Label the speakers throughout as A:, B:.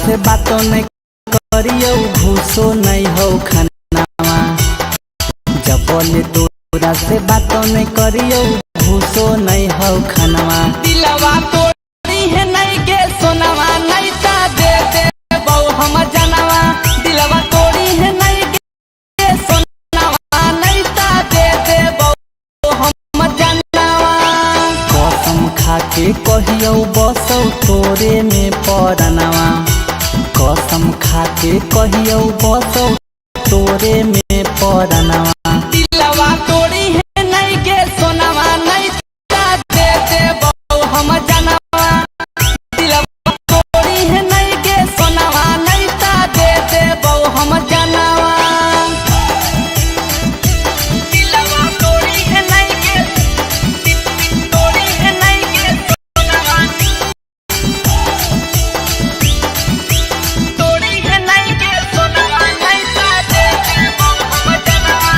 A: से बातों नहीं करियो घूसो नहीं हो खानावा। जबले तोरा से बातों नहीं करियो घूसो नहीं हो खानावा।
B: दिलवा तोड़ी है नहीं के सोनावा नहीं ता दे दे बहु हम जानवा। दिलवा तोड़ी है नहीं के सोनावा नहीं ता दे दे बहु हम जानवा।
A: कसम खा के कहियो बसौ तोरे में परानवा। कसम खा के कहियो बसौ तोरे में परानवा।
B: दिलवा तोड़ी है नहीं के सोनावा नहीं ता दे दे बहु हम जानवा। दिलवा तोड़ी है नहीं के सोनावा नहीं ता दे दे बहु हम जानवा। दिलवा तोड़ी है नहीं के तोड़ी है नहीं के सोनावा। तोड़ी है नहीं के सोनावा नहीं ता दे दे बहु हम जानवा।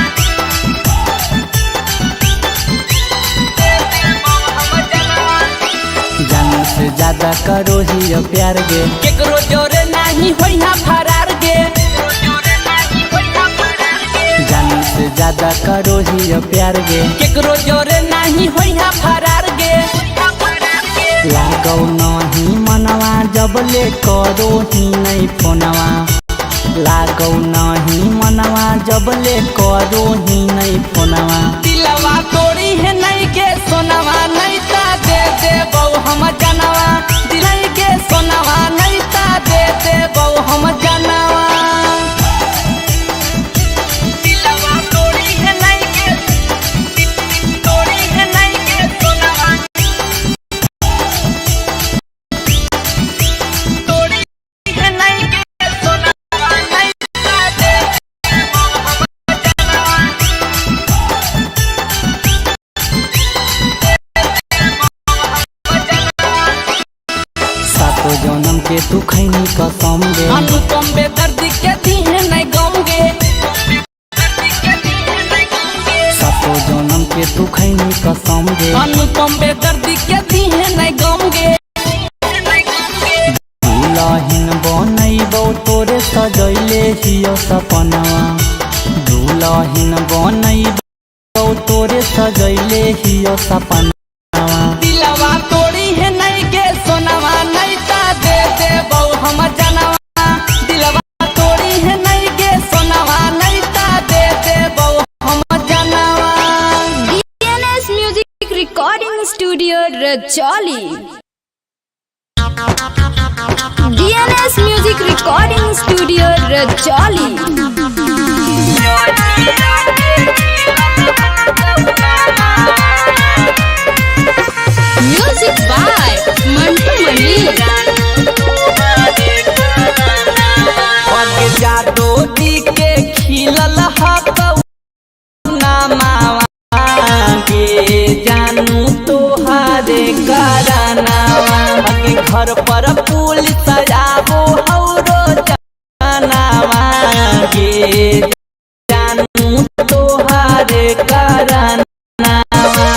A: जान से ज्यादा करो ही प्यार गे।
B: केकरो जोरे नहीं होइहा फरार गे।
A: जान से ज्यादा करो ही प्यार गे।
B: केकरो जोरे नहीं होइहा फरार गे।
A: लागौ नहीं मनवा जबले करो ही नहीं फोनवा। लागौ नहीं मनवा जबले करो ही नहीं फोनवा।
B: दिलवा तोड़ी है नहीं के सोनावा नहीं ता दे दे बहु हम जानवा। दिलाई के सोनावा नहीं ता दे दे बहु हम जानवा। दिलवा तोड़ी है नहीं के तोड़ी है नहीं के सोनावा। तोड़ी है नहीं के सोनावा नहीं ता दे दे बहु हम जानवा।
A: सातो जन्म के तू खैनी कसम गे।
B: अनुपम बेदर्दी के दी है नहीं गाऊंगे।
A: सातो जन्म के तू खैनी कसम गे।
B: अनुपम बेदर्दी के दी है नहीं गाऊंगे।
A: दुलहिन बनैबौ तोरे सजैले हियो सपनवा। दुलहिन बनैबौ तोरे सजैले हियो सपनवा।
B: दिलवा तोड़ी है नहीं के सोनावा नहीं ता दे दे बहु हम जानवा। दिलवा तोड़ी है नहीं के सोनावा नहीं ता दे दे बहु हम जानवा।
C: DNS Music Recording Studio Rajoli। DNS Music Recording Studio Rajoli। Music by Mantu Mani।
B: पग जादो दी के खिलल हकौनामावा के जानू तोहारे करानावा। के घर पर पुलिस आबो हौरो जनावा के जानू तोहारे करानावा।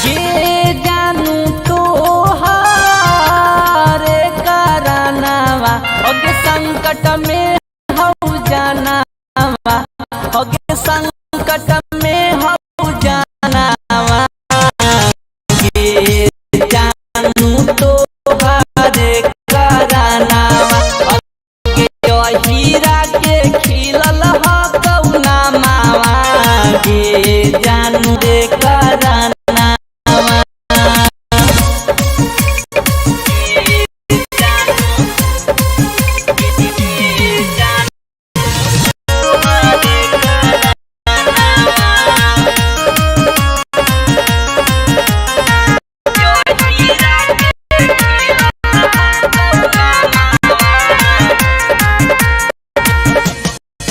B: ये जानू तोहारे करानावा। अगे संकट में हौ जानावा। अगे संकट में हौ जानावा। ये जानू तोहारे करानावा। अगे हीरा के खिलल हकौनामावा के जानू रे करानावा।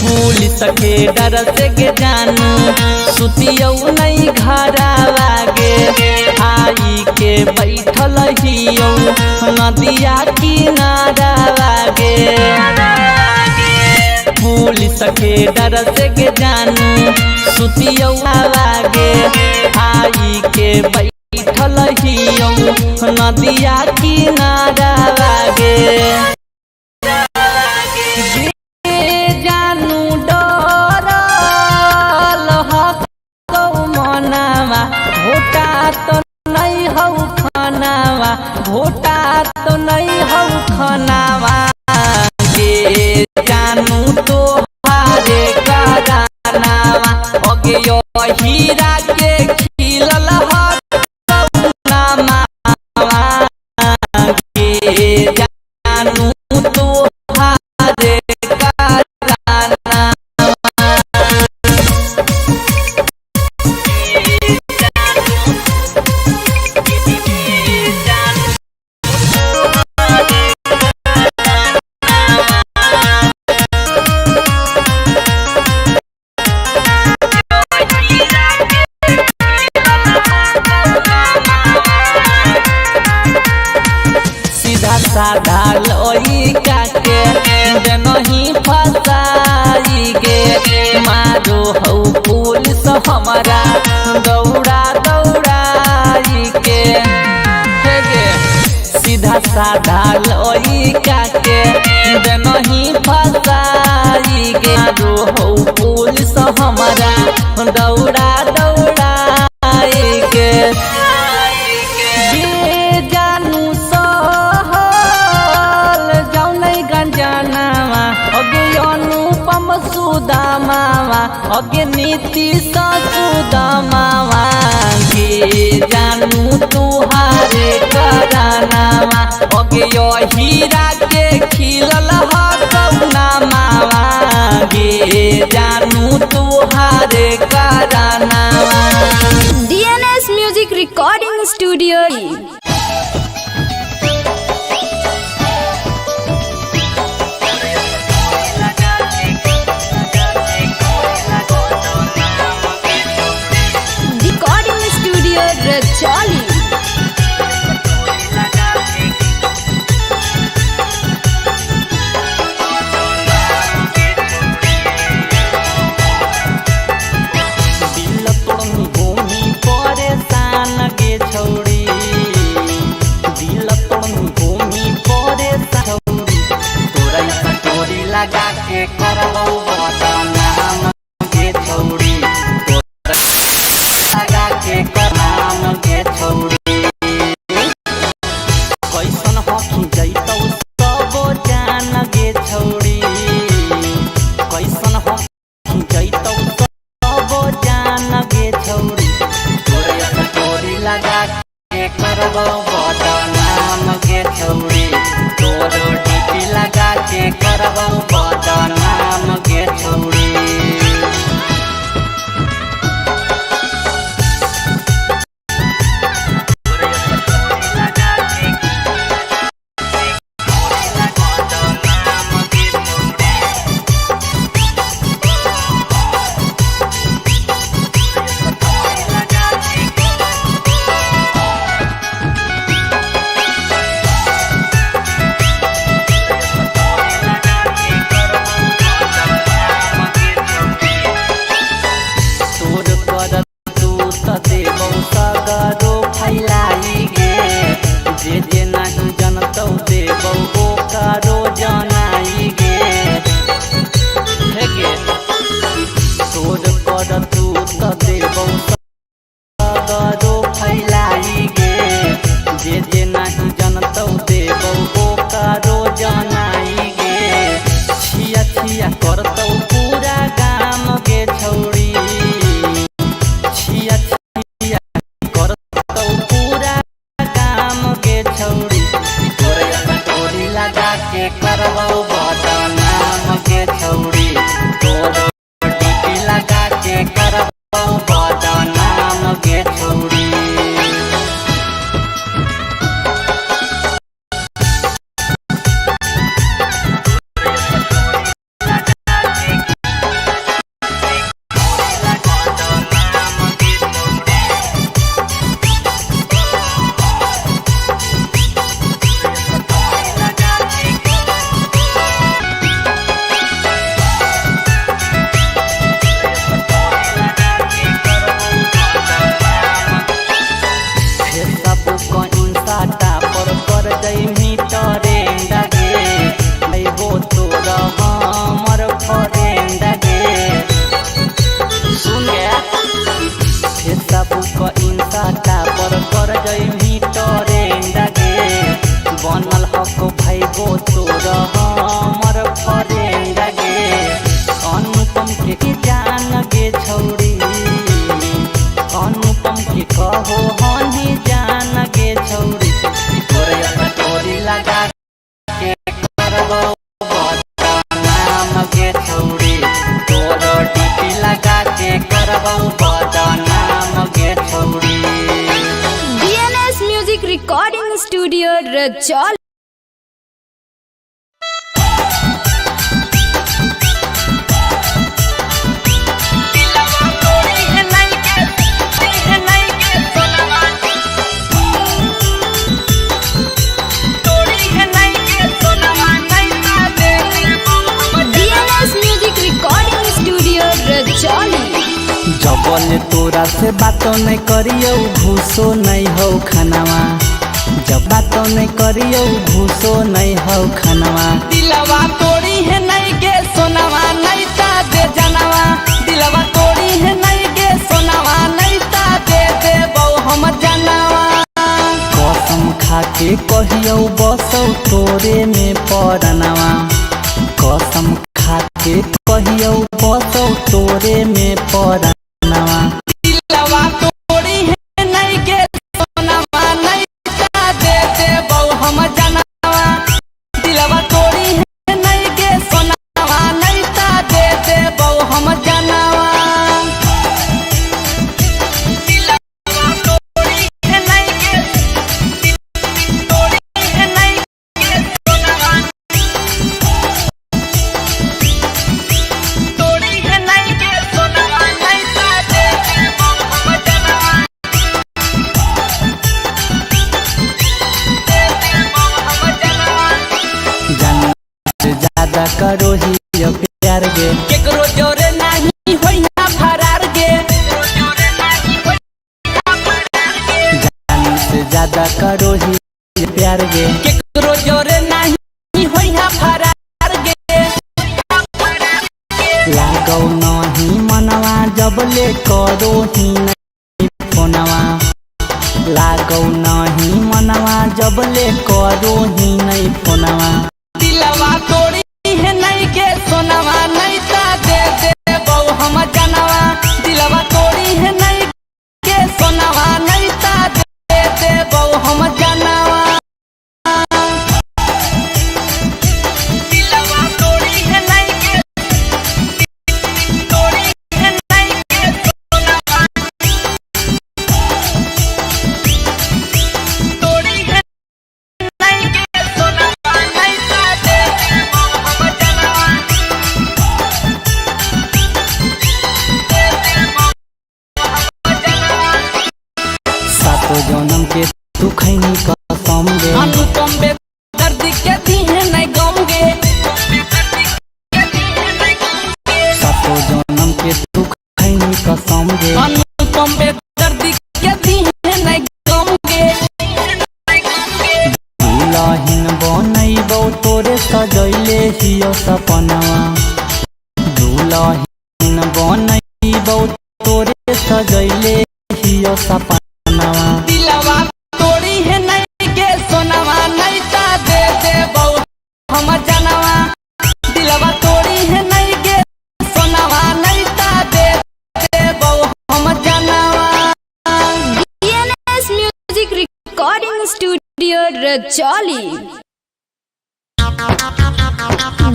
B: पुलिस के डर से के जानू सुतियौ नहीं घरावा गे। आई के बैठल हियौ नदिया किनारावा गे। पुलिस के डर से के जानू सुतियौ आगे। आई के बैठल हियौ नदिया किनारा जानू तोहारे कराना साधा लइका के नहीं फसाई गे मारो हौ पुलिस हमारा दौड़ा दौड़ाई के सीधा साधा लइका के नहीं फसाई गे मारो हौ पुलिस हमारा दौड़ा दौड़ाई के सुदामावा अगे नीति सुदामावा गे जानू तुहारे करानावा अगे यो हीरा के खिलल हसनामावा गे जानू तुहारे करानावा।
C: DNS Music Recording Studio। Rajauli
A: परेशान गे छौड़ी दिल तोड़नी भूमि परेशान छौड़ी तोरा कटोरी लगा के करबौ बदनाम गे छौड़ी लगा के करनाम गे छौड़ी कैसन हकी जैतौ सब जान गे छौड़ी कैसन हकी जैतौ सब जान गे छौड़ी तोरा कटोरी लगा के करबौ बदनाम गे छौड़ी तोरो डीपी लगा के करबौ बदनाम गे छौड़ी। सगरो फैलाई गे जे जे नहीं जनतौ देबौ ओकरो जनाई गे तोर कर तू त देबौ सगरो फैलाई गे जे जे नहीं जनतौ देबौ ओकरो जनाई गे छिया छिया करतौ पूरा गाम गे छौड़ी छिया लगा के करबौ बदनाम गे छौड़ी तोरो डीपी लगा के करबौ बदनाम गे छौड़ी। बनल हको भाई गो तोर हमर फ्रेंड गे अनुपम के जान गे छौड़ी अनुपम के कहो हनी जान गे छौड़ी तोरे लगा
C: Rajauli. DNS music recording studio Rajauli.
A: जबल तोरा से बातों नहीं करियो घूसो नहीं हो खानावा, जब बातों नहीं करियो घूसो नहीं हो खानावा।
B: दिलवा तोड़ी है नहीं के सोनावा नहीं ता दे जानवा, दिलवा तोड़ी है नहीं के सोनावा नहीं ता दे दे बहु हम जानवा।
A: कसम खा के कहियो बसो तोरे में परनावा, कसम खा के कहियो बसो तोरे में परनावा।
B: दिलवा तोड़ी है नहीं के सोनावा नहीं ता दे दे बहु हम जानवा, दिलवा तोड़ी है नहीं के सोनावा नहीं ता दे दे बहु हम जानवा। दिलवा तोड़ी है नहीं के तोड़ी है नहीं के सोनावा, तोड़ी है नहीं के सोनावा नहीं ता दे दे बहु हम जानवा, दे दे बहु हम जानवा।
A: जान से ज्यादा करो ही यो प्यार गे,
B: केकरो जोरे नहीं होइहा फरार गे,
A: जान से ज्यादा करो ही यो प्यार गे।
B: केकरो जोरे नहीं होइहा फरार गे।
A: लागौ नहीं मनवा जबले करो ही नहीं फोनवा, लागौ नहीं मनवा जबले करो ही नहीं फोनवा।
B: दिलवा तोड़ी है नहीं के सोनावा नहीं ता दे दे बहु हम जानवा, दिलवा तोड़ी है नहीं के सोनावा नहीं ता दे दे बहु हम जानवा। दिलवा तोड़ी है नहीं के तोड़ी है नहीं के सोनावा, तोड़ी है नहीं के सोनावा नहीं ता दे दे बहु हम जानवा, दे दे बहु हम जानवा।
A: सातो जन्म के तू खैनी कसम गे,
B: अनुपम बे दर्द के दी है नहीं गम गे,
A: सातो जन्म के तू खैनी कसम गे।
B: अनुपम बे दर्द के दी है नहीं गम गे।
A: दुलहिन बनैबौ तोरे सजैले हियो सपनावा, दुलहिन बनैबौ तोरे सजैले हियो सपनावा।
B: दिलवा तोड़ी है नहीं के सोनावा नहीं ता दे दे बहु हम जानवा, दिलवा तोड़ी है नहीं के सोनावा नहीं ता दे दे बहु हम जानवा।
C: DNS music recording studio Rajauli.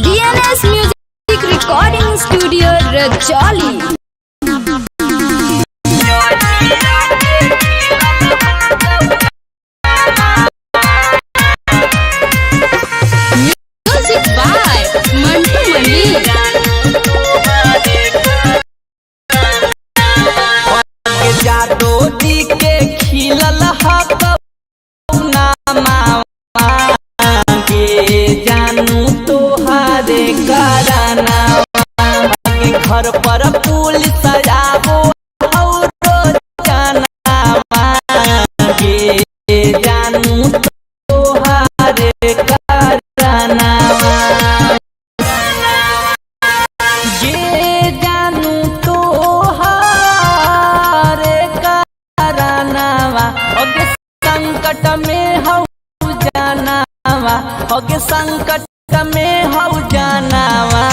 C: DNS music recording studio Rajauli. Music by Mantu Mani.
B: जादो दी के खिलल हकौनामा के जानू तोहारे कराना, के घर पर पुलिस आबो औरो जनामा के जानू तोहारे कराना। ये जानू तोहारे करानावा, अगे संकट में हौ जानावा, अगे संकट में हौ जानावा।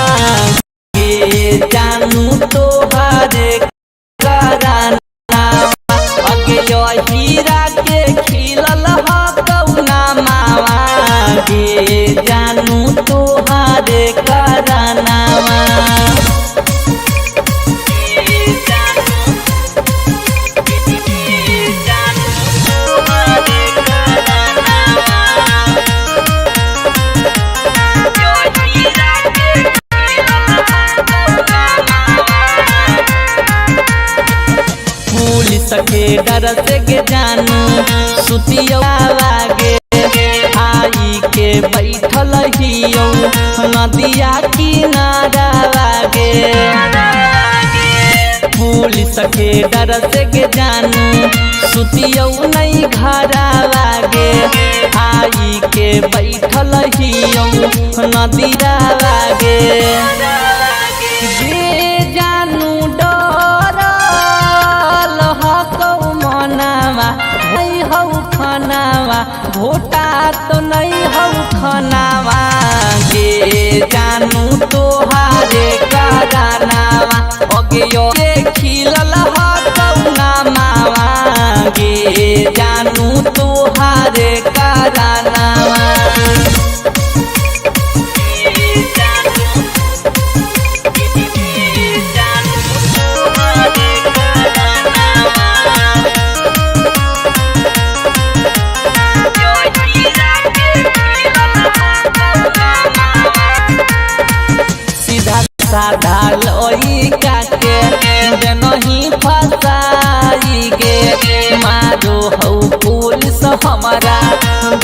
B: ये जानू तोहारे करानावा, अगे यो हीरा के खिलल हकौनामावा। ये जानू तोहारे करानावा। डर से गे जानू सुतियो लागे आई के बैठल हियो नदिया किनारा लागे पुलिस के डर से गे जानू सुतियो नहीं घरा लागे आई के बैठल हियो नदिया लागे जानू डरल हकौ मनावा नहीं हौ खनावा भोटा तो नहीं हौ खनावा गे जानू तोहारे करानावा अगे रे खिलल हकौ नामावा गे जानू तोहारे करानावा साधा लइका के नहीं फसाई गे मारो हौ पुलिस हमारा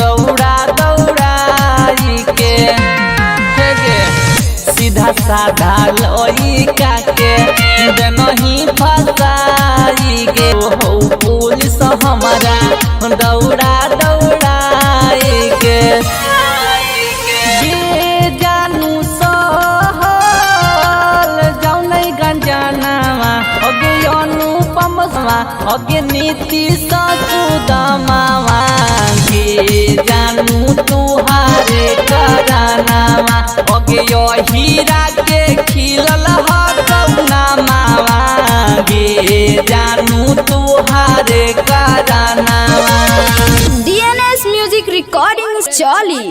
B: दौड़ाई के सीधा साधा लइका के नहीं फसाई गे हौ पुलिस हमारा दौड़ाई के जानू अगे अनुपम अगे नीतीश सुदामावा गे जानू तुहारे करानावा अगे हीरा के खिलल हकौनामावा गे जानू तुहारे करानावा
C: DNS म्यूजिक रिकॉर्डिंग चली।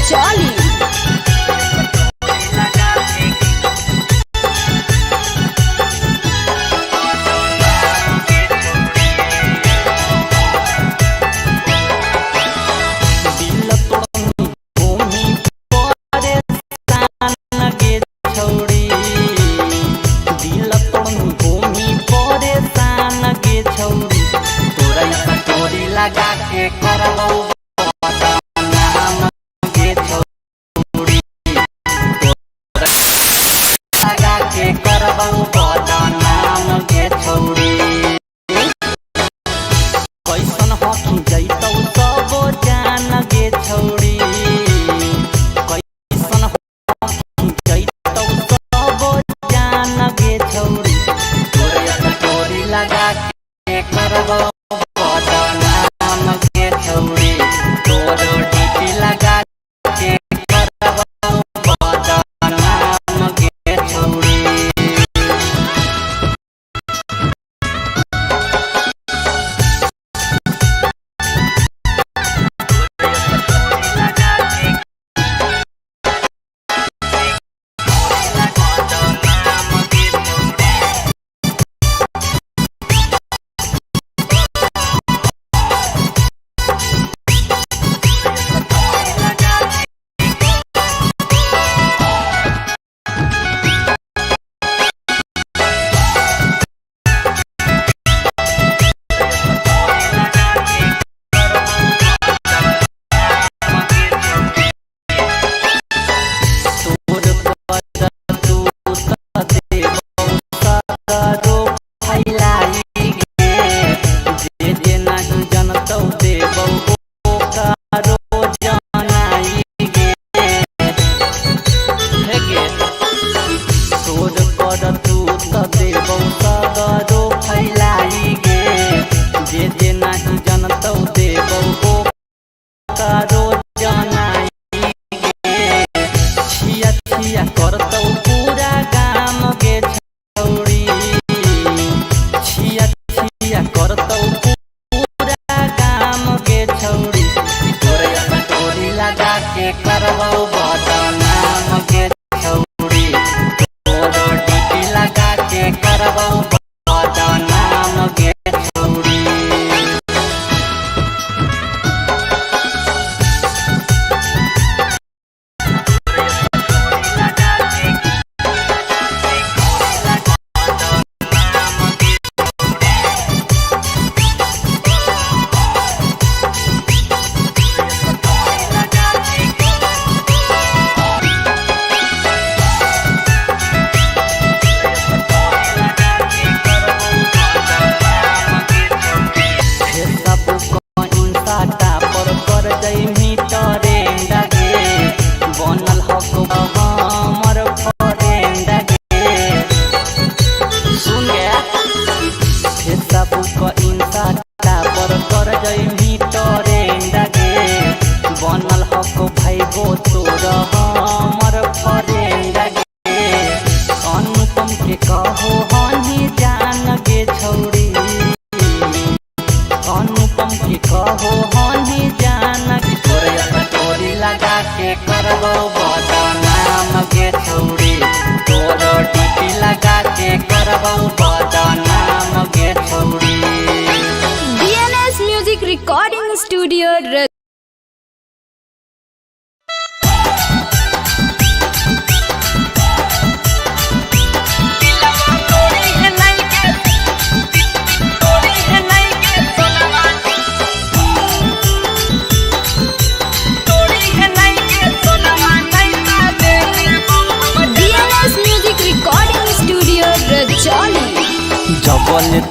C: Jolly.
B: लगा के करलो कैसन हकी जैतौ सब जान गे छौड़ी कैसन हकी जैतौ सब जान गे छौड़ी तोरी लगा के करबौ बदनाम गे छौड़ी तोर डीपी लगा के करबौ बदनाम गे छौड़ी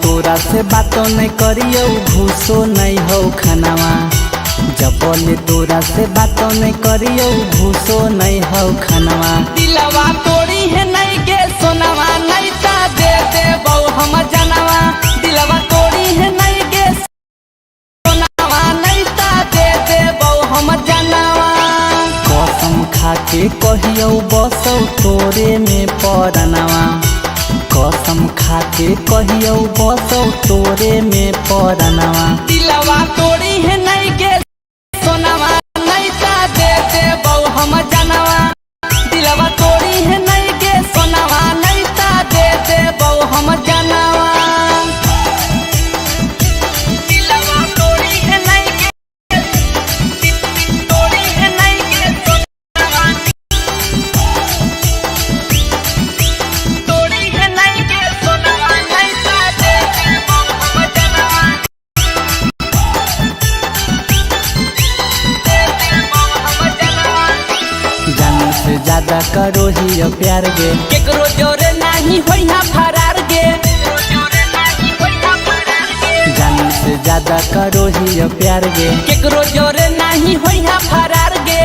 A: तोरा से बातों नहीं करियो घूसो नहीं हो खानावा जबले तोरा से बातों नहीं करियो घूसो नहीं हो खानावा
B: दिलवा तोड़ी है नहीं के सोनावा नहीं ता दे दे बहु हम जानवा दिलवा तोड़ी है नहीं के सोनावा नहीं ता दे दे बहु हम जानवा
A: कसम खा के कहियो बसो तोरे में परनावा कसम खा के कहियो बसो तोरे में परनावा
B: दिलवा तोड़ी है नहीं के सोनावा नहीं ता दे दे बहु हम जानवा दिलवा तोड़ी है नहीं के सोनावा नहीं ता दे दे बहु हम जानवा दिलवा तोड़ी है नहीं के तोड़ी है नहीं के सोनावा तोड़ी है नहीं के सोनावा नहीं ता दे दे बहु हम जानवा
A: जान से ज्यादा करो ही प्यार गे
B: केकरो जोरे नहीं होइहा फरार गे
A: जान से ज्यादा करो ही प्यार गे
B: केकरो जोरे नहीं होइहा फरार गे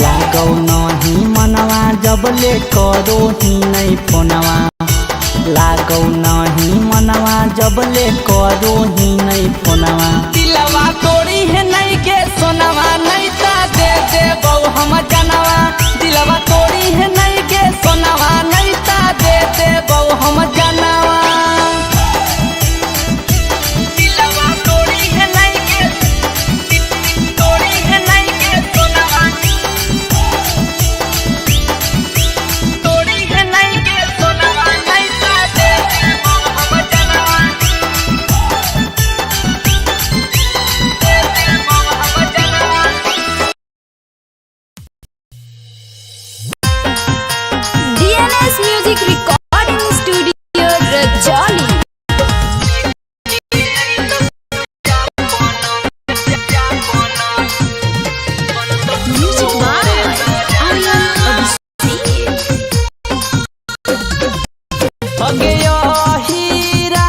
A: लागौ नहीं मनवा जबले करो ही नहीं फोनवा लागौ नहीं मनवा जबले करो ही नहीं फोनवा
B: दिलवा तोड़ी है नहीं के सोनावा नहीं ता दे दे बहु हम जानवा दिलवा तोड़ी है नहीं के सोनावा नहीं ता दे दे बहु हम जानवा दिलवा तोड़ी है नहीं के तोड़ी है नहीं के सोनावा तोड़ी है नहीं के सोनावा नहीं ता दे दे बहु हम जानवा दे दे बहु हम जानवा
C: DNS Music Recording Studio Rajoli. Music by Aryan Abhishek.
B: अगे हीरा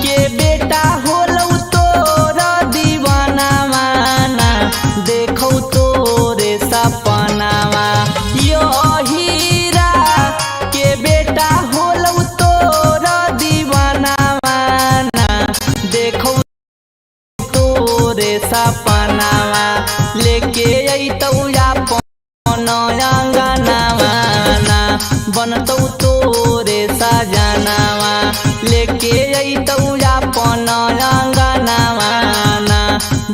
B: के बेटा होलौ तोर दीवाना माना देखौ तोरे सपनावा यो हीरा के बेटा होलौ तोर दीवाना माना देखौ तोरे सपनावा लेके अइतौ अपन अंगनावा बनतौ तोरे सजनावा लेके अइतौ अपन अंगनावा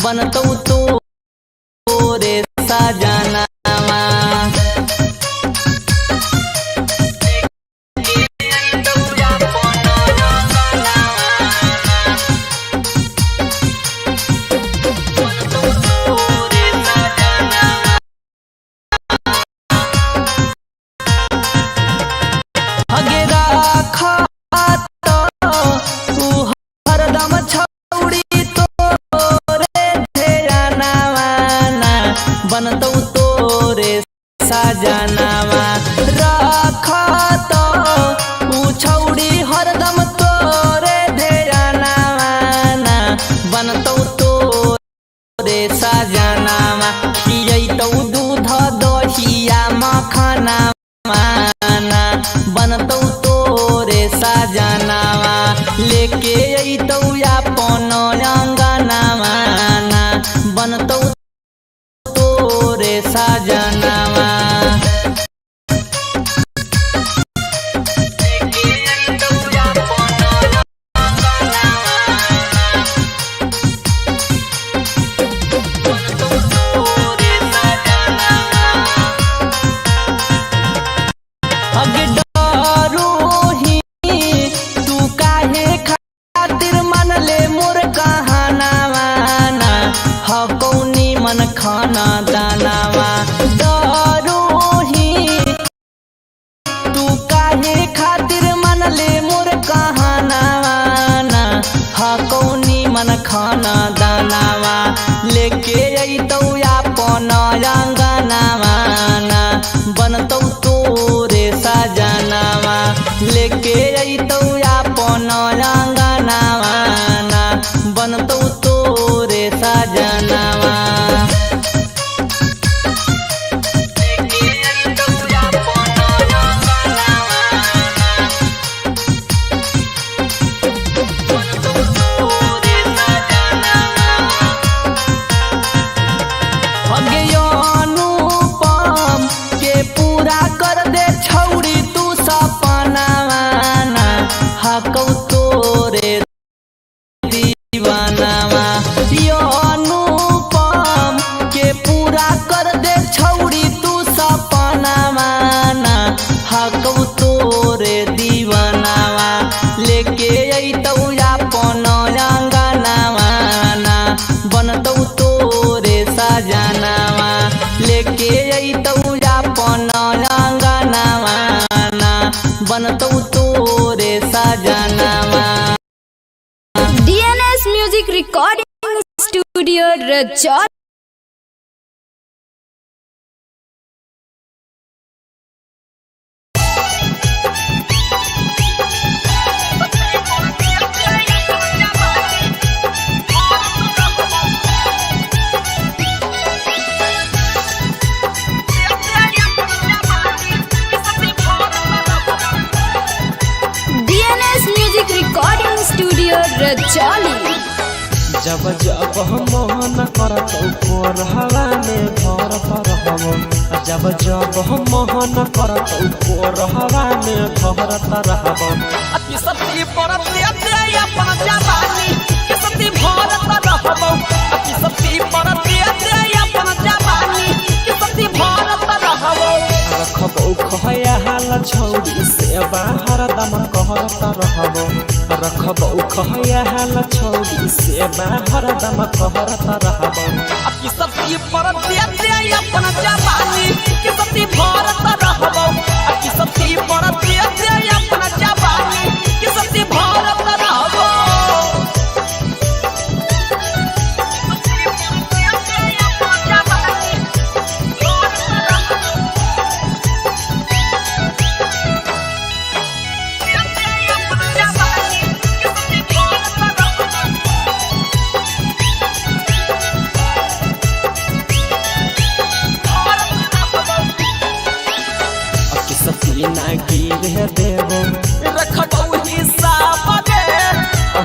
B: बनतौ तोरे सजनावा अगे राखत तू हरदम छौड़ी तोरे ध्यानवा बनतौ तोरे सजनावा राखत ऊ छौड़ी हरदम तोरे ध्यानवा बनतौ तोरे सजनावा पियतौ दूध दहिया मखनावा बनतौ तोरे सजनावा लेके अइतौ अपन अंगनावा बनतौ तोरे सजनावा
C: studio Rajauli. Recording studio Rajauli.
D: जब जब हम मोहन करत ऊपर हवा में भरत रहबो, जब जब हम मोहन करत ऊपर हवा में भरत रहबो,
B: अति सती परत दे अपन जवानी के सती भरत रहबो, अति सती परत दे अपन जवानी के सती भरत रहबो।
D: रखबो खया हाल छौरी से बाहर दम कहरत रहबो, रखबो खया हाल छौरी से बाहर दम कहरत रहबो,
B: अति सती परत दे अपन जवानी के सती भरत रहबो, अति सती परत दे अपन जवानी के सती भरत रहबो।
D: ना गिर देबो
B: रखबो हिसाब गे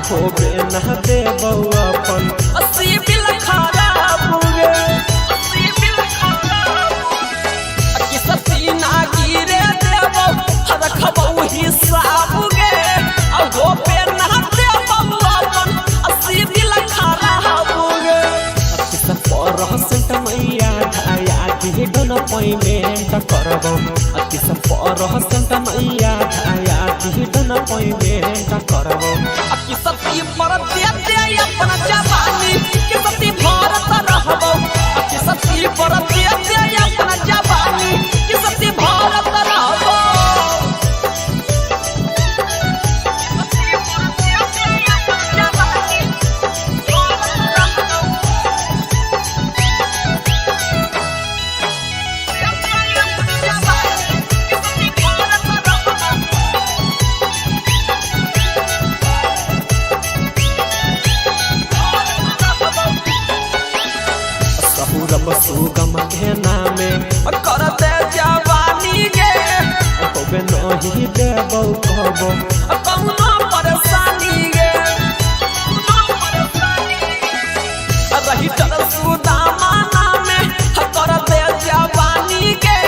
D: होबे न देबो अपन
B: अस्सी बिल खराब गे, अस्सी बिल खराब कि सती ना गिरे देबो रखबो हिसाब गे होबे न देबो अपन अस्सी बिल खराब गे।
D: परसेंट मैया धाया के डन पेमेंट करबो, अति सब परसेंट मैया धाया के डन पेमेंट करबो,
B: अति सती परत दे अपन जवानी के सती भरत रहबो, अति सती परत दे अपन जवानी के सती भरत रहबो।
D: सुगम के नामे
B: कर दे जवानी गे
D: होबे नहीं देबो कहबो
B: कौनो परेशानी गे, रही चल सुदामा नामे कर दे जवानी गे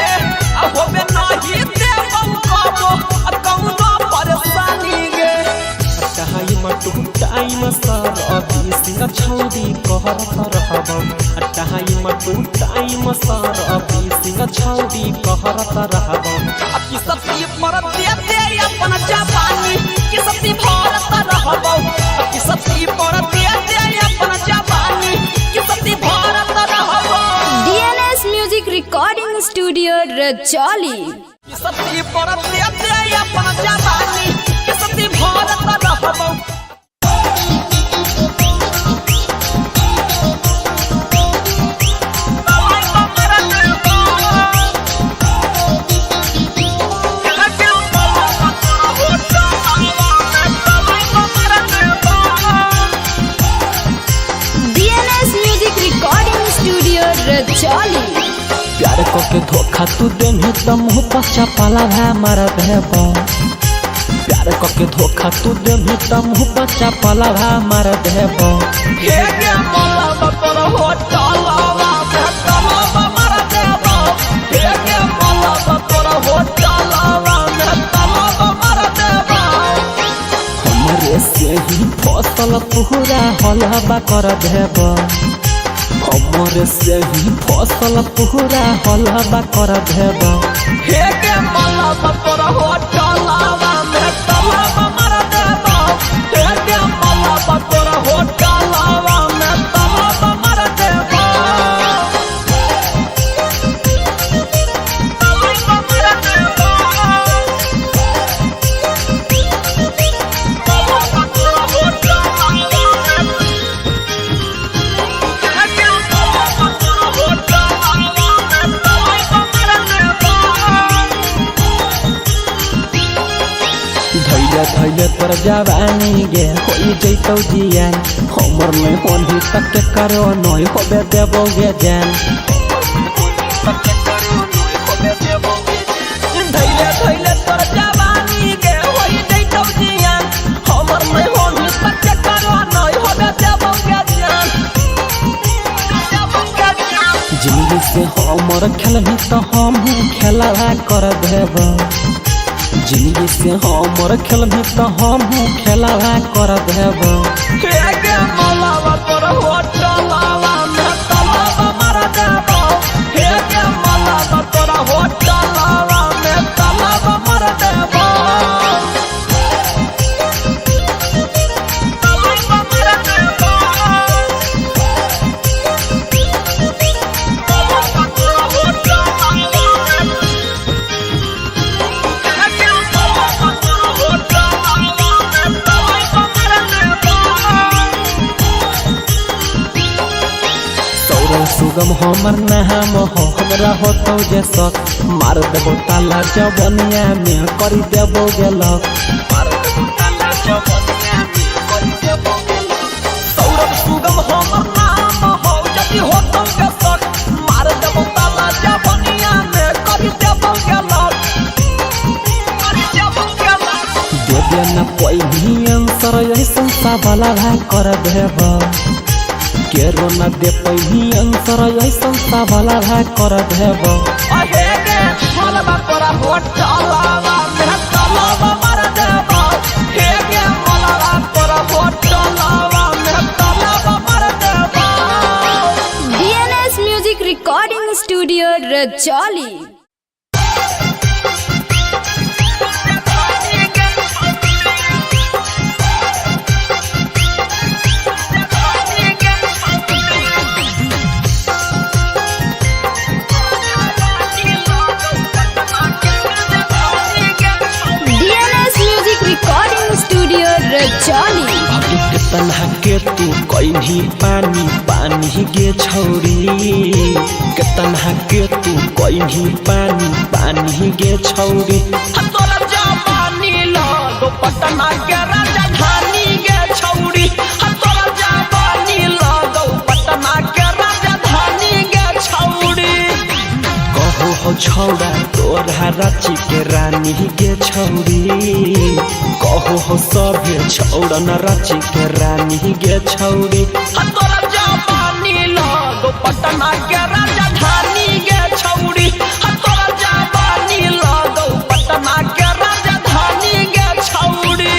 B: होबे नहीं देबो कहबो कौनो परेशानी गे।
D: टाइम टू टाइम सर अभी सिंह छौरी कहरत रहबो, टाइम टू टाइम सर अभी सिंह छौरी कहरत रहबो,
B: अति सती परत दे अपन जवानी के सती भरत रहबो, अति सती परत दे अपन जवानी के सती भरत रहबो।
C: DNS music recording studio Rajauli.
B: सती परत दे अपन जवानी के सती भरत रहबो।
C: DNS music recording studio Rajauli.
A: प्यार को के धोखा तू देनी तो मुँह पचा पाला है मार देबो, प्यार को के धोखा तू देनी तो मुँह पचा पाला है मार देबो,
B: हे के मोला बतर हो चलावा में तलावा मार देबो, हे के मोला बतर हो चलावा में तलावा मार देबो।
A: हमरे से ही फसल पूरा हलवा कर देबो, हमरे से ही फसल पूरा हलवा कर देबो,
B: हे के मोला बतर हो चलावा में तलावा मार देबो, हे के मोला बतर हो चलावा में तलावा मार देबो।
D: धैले तोर जवानी गे होई जैतौ जियान हमर में होनी तक के करो नय होबे देबो गे जान
B: धैले धैले तोर जवानी गे होई जैतौ जियान हमर में होनी तक के करो नय होबे देबो गे जान
D: जिंदगी से हमर खेलबी तो हम खेला कर देब जिंदगी से हमर खेलबी तो हम खेला कर देब
B: के मलावा तोर होटलावा में तलावा मार देबो हे के मलावा तोर होटलावा में तलावा मार देबो तलावा मार देबो तलावा तोर होटलावा में के मलावा तोर होटलावा में तलावा मार देबो
D: तोर सुगम हमर नाम हो हमरा होतौ जे सक मार देबो ताला जवनिया में करी देबो गेलक
B: सौरभ सुगम हमर नाम हो जदि होतौ के शक मार देबो ताला जवनिया में करि देबो गेलक
D: देबे न कोई भी आंसर ऐसन सवाल कर देब केरो न दे पैही आंसर ऐसन सवाल कर देब
B: अहे गे मलबा तोरा होटलावा में तलावा मार देबो हे गे मलबा तोरा होटलावा में तलावा मार देबो
C: DNS Music Recording Studio Rajoli. DNS Music Recording Studio Rajoli.
D: अभी कितना के तू कहीं पानी पानी गे छौरी कितना के तू कहीं पानी पानी गे छौरी
B: तोरा जवानी लगो पटना के राजधानी गे छौरी तोरा जवानी लगो पटना के राजधानी गे छौरी
D: कहो हो छौड़ा तोरा रांची के रानी गे छौरी कहो हो सभे छौड़ा न रांची के रानी गे छौरी
B: तोरा जवानी लगो पटना के राजधानी गे छौरी तोरा जवानी लगो पटना के राजधानी गे छौरी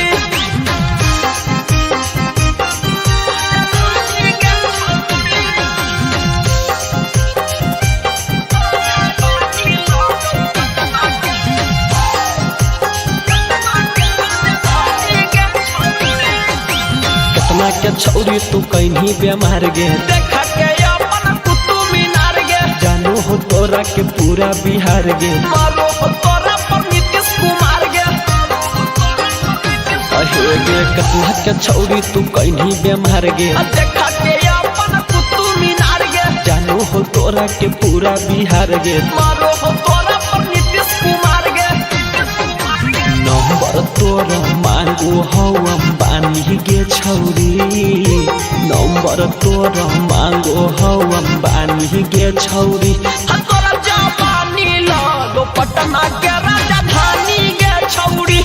D: कितना के छौरी तू कहीं बेमार गे
B: देखा के अपन कुतुब मीनार गे
D: जानो हो तोरा के पूरा बिहार गे
B: मारो हो तोरा पर नीतीश कुमार गे
D: अहे गे कितना के छौरी तू कहीं बेमार गे
B: देखा के अपन कुतुब मीनार गे
D: जानो हो तोरा के पूरा बिहार गे
B: मारो हो तोरा पर नीतीश कुमार गे
D: नंबर तोरा मांगो हो अंबानी गे छौरी नंबर तोरा मांगो हो अंबानी गे छौरी
B: तोरा जवानी लगो पटना के राजधानी गे छौरी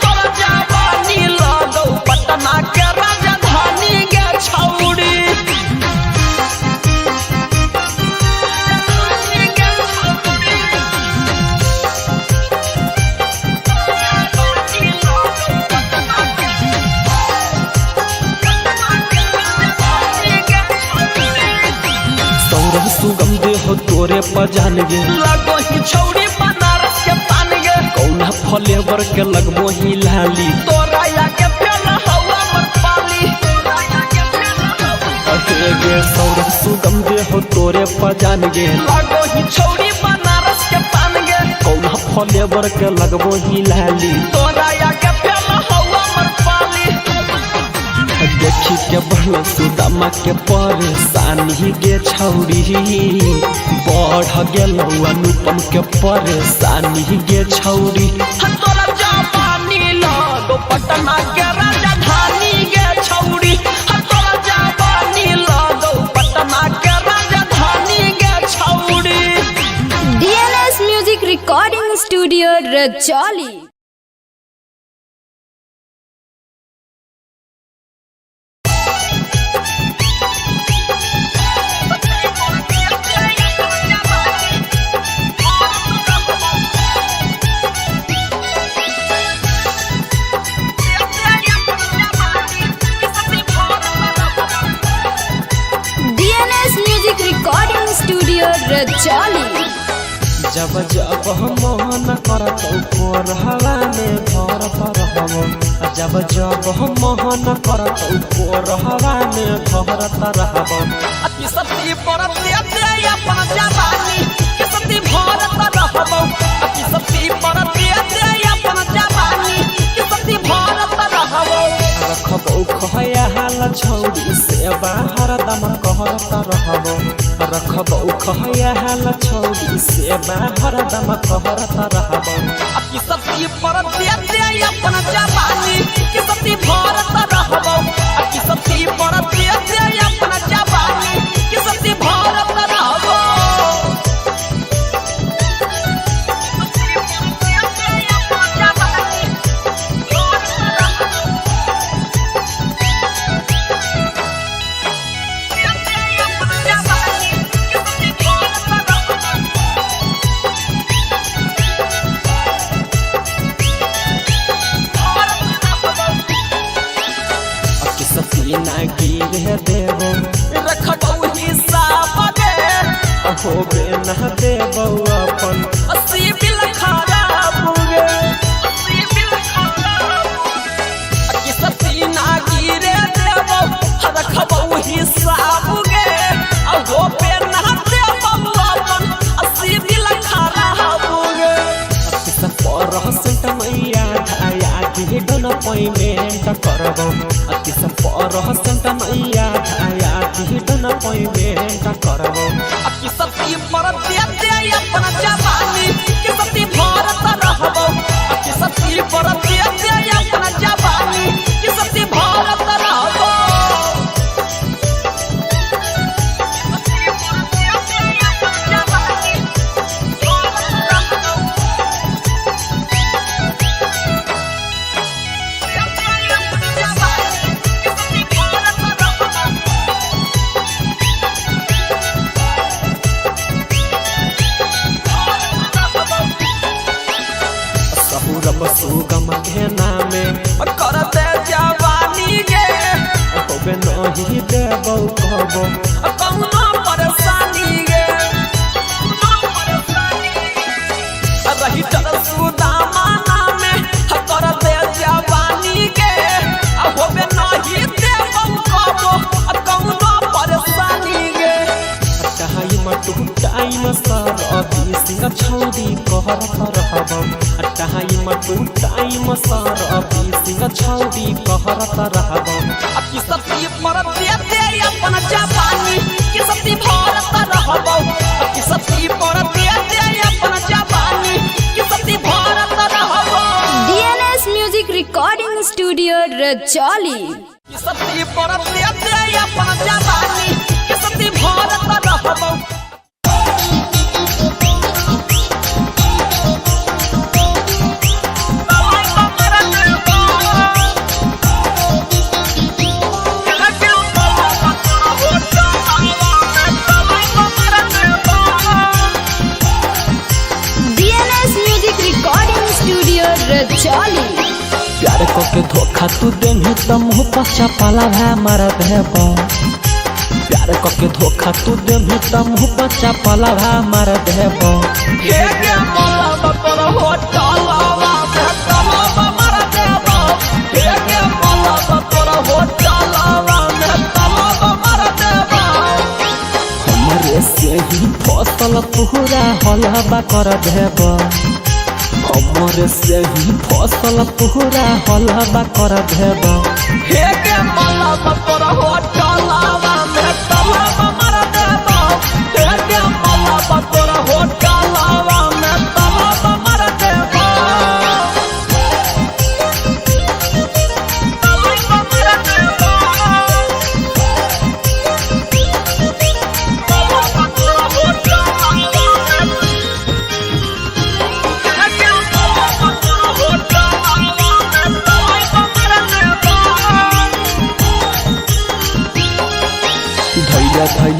B: तोरा जवानी लगो पटना के राजधानी गे छौरी
D: सौरभ सुगम दे हो तोरे पजान गे
B: लगो ही छौरी बनारस के पान गे
D: कौना फ्लेवर के लगबो ही लाली
B: तोरा या के फेल हवा मत पाली
D: अहे गे सौरभ सुगम दे हो तोरे पजान गे
B: लगो ही छौरी बनारस के पान गे
D: कौना फ्लेवर के लगबो ही लाली
B: तोरा या के फेल हवा मत पाली
D: देखी के बढ़ सुदामा के परेशानी गे छौरी बढ़ गेलौ अनुपम के परेशानी गे छौरी
B: तोरा जवानी लगो लगो पटना के राजधानी गे छौड़ी तोरा जवानी लगो पटना के राजधानी गे छौड़ी।
C: DNS Music Recording Studio Rajoli। DNS Music Recording Studio Rajoli।
D: जब जब हम मोहन करत कोरहवा में भरत रहबो जब जब हम मोहन करत कोरहवा में भरत रहबो
B: अति सती परत दे अपन जवानी के सती भरत रहबो अति सती परत दे अपन जवानी के सती भरत रहबो
D: रखबो खया हाल छौड़ी से बाहर दम कहरत रहबो रखबो खया हाल छौड़ी से बाहर दम कहरत रहबो
B: अति सती परत दे अपन जवानी के सती भरत रहबो अति सती परत दे अपन जवानी के सती भरत रहबो।
D: ना गिरे देबो
B: रखबो हिसाब दे
D: होबे ना देबो अपन
B: अस्सी बिल खराब गे अस्सी बिल खराब कि सती ना गिरे देबो रखबो हिसाब गे होबे ना देबो अपन अस्सी बिल खराब गे
D: सब परहसंत मैया धाया के डन पेमेंट करबो अति सब परहसंत मैया धाया के डन पेमेंट करबो
B: कि सती परत दे अपन जवानी के सती भरत रहबो कि सती परत दे अपन जवानी के सती भरत रहबो।
D: सहुरब सुगम के नामे
B: कर दे जवानी गे
D: होबे नहीं देबो कहबो
B: कौनो परेशानी गे रही तर सुदामा नामे कर दे जवानी गे होबे नहीं देबो कबो कौनो परेशानी गे
D: टाइम टू टाइम सर अभी सिंह छौड़ी कहरत रहबो टाइम टू टाइम सर अभी सिंह छौड़ी कहरत रहबो
B: कि सती परत दे अपन जवानी के सती भरत रहबो कि सती परत दे अपन जवानी के सती भरत रहबो।
C: DNS Music Recording Studio Rajoli।
B: कि सती परत दे अपन जवानी के सती भरत रहबो।
C: DNS Music Recording Studio Rajoli।
A: प्यार को के धोखा तू देनी तो मुँह पचा पाला है मार देबो प्यार को के धोखा तू देनी तो मुँह पचा पाला है मार देबो
B: हे गे मोला बकर होटलवा में तलवा मार देबो हे गे मोला बकर होटलवा में तलवा मार देबो
A: हमरे से ही फसल पूरा हलवा कर देबो हमरे से ही फसल पूरा हलवा कर देबो
B: हे गे मोला बकर होटलवा में तलवा मार देबो हे गे मोला बकर होटलवा में तलवा मार देबो।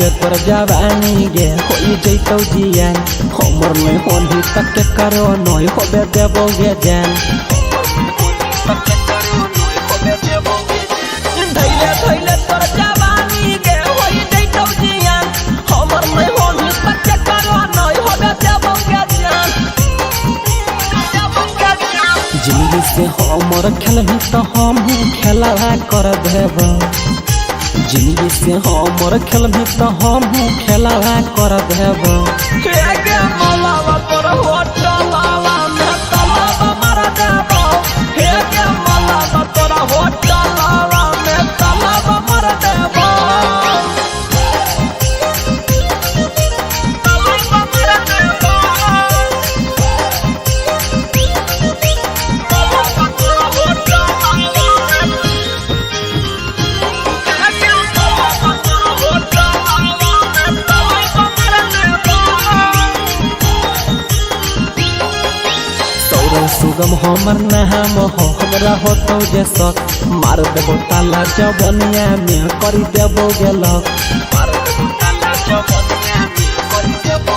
D: धैले तोर जवानी गे होई जैतौ जियान हमर नहीं होली तक करो नय होबे देबो गे जान
B: धैले धैले तोर जवानी गे होई जैतौ जियान हमर नहीं होली तक करो नय होबे देबो गे जान
D: जिंदगी से हमर खेलही तो हम खेला कर देब जिंदगी से हमर खेलही तो हम खेला कर देब
B: हे गे मलावा तोर होटलावा में तलावा मार देबो हे गे मलावा तोर होटलावा में तलावा मार देबो तलावा मार देबो
D: सुगम हमर नाम हो हमरा होतौ जे शौक मार देबो ताला जवनिया में करी देबो गेलक
B: मार देबो ताला जवनिया में करी देबो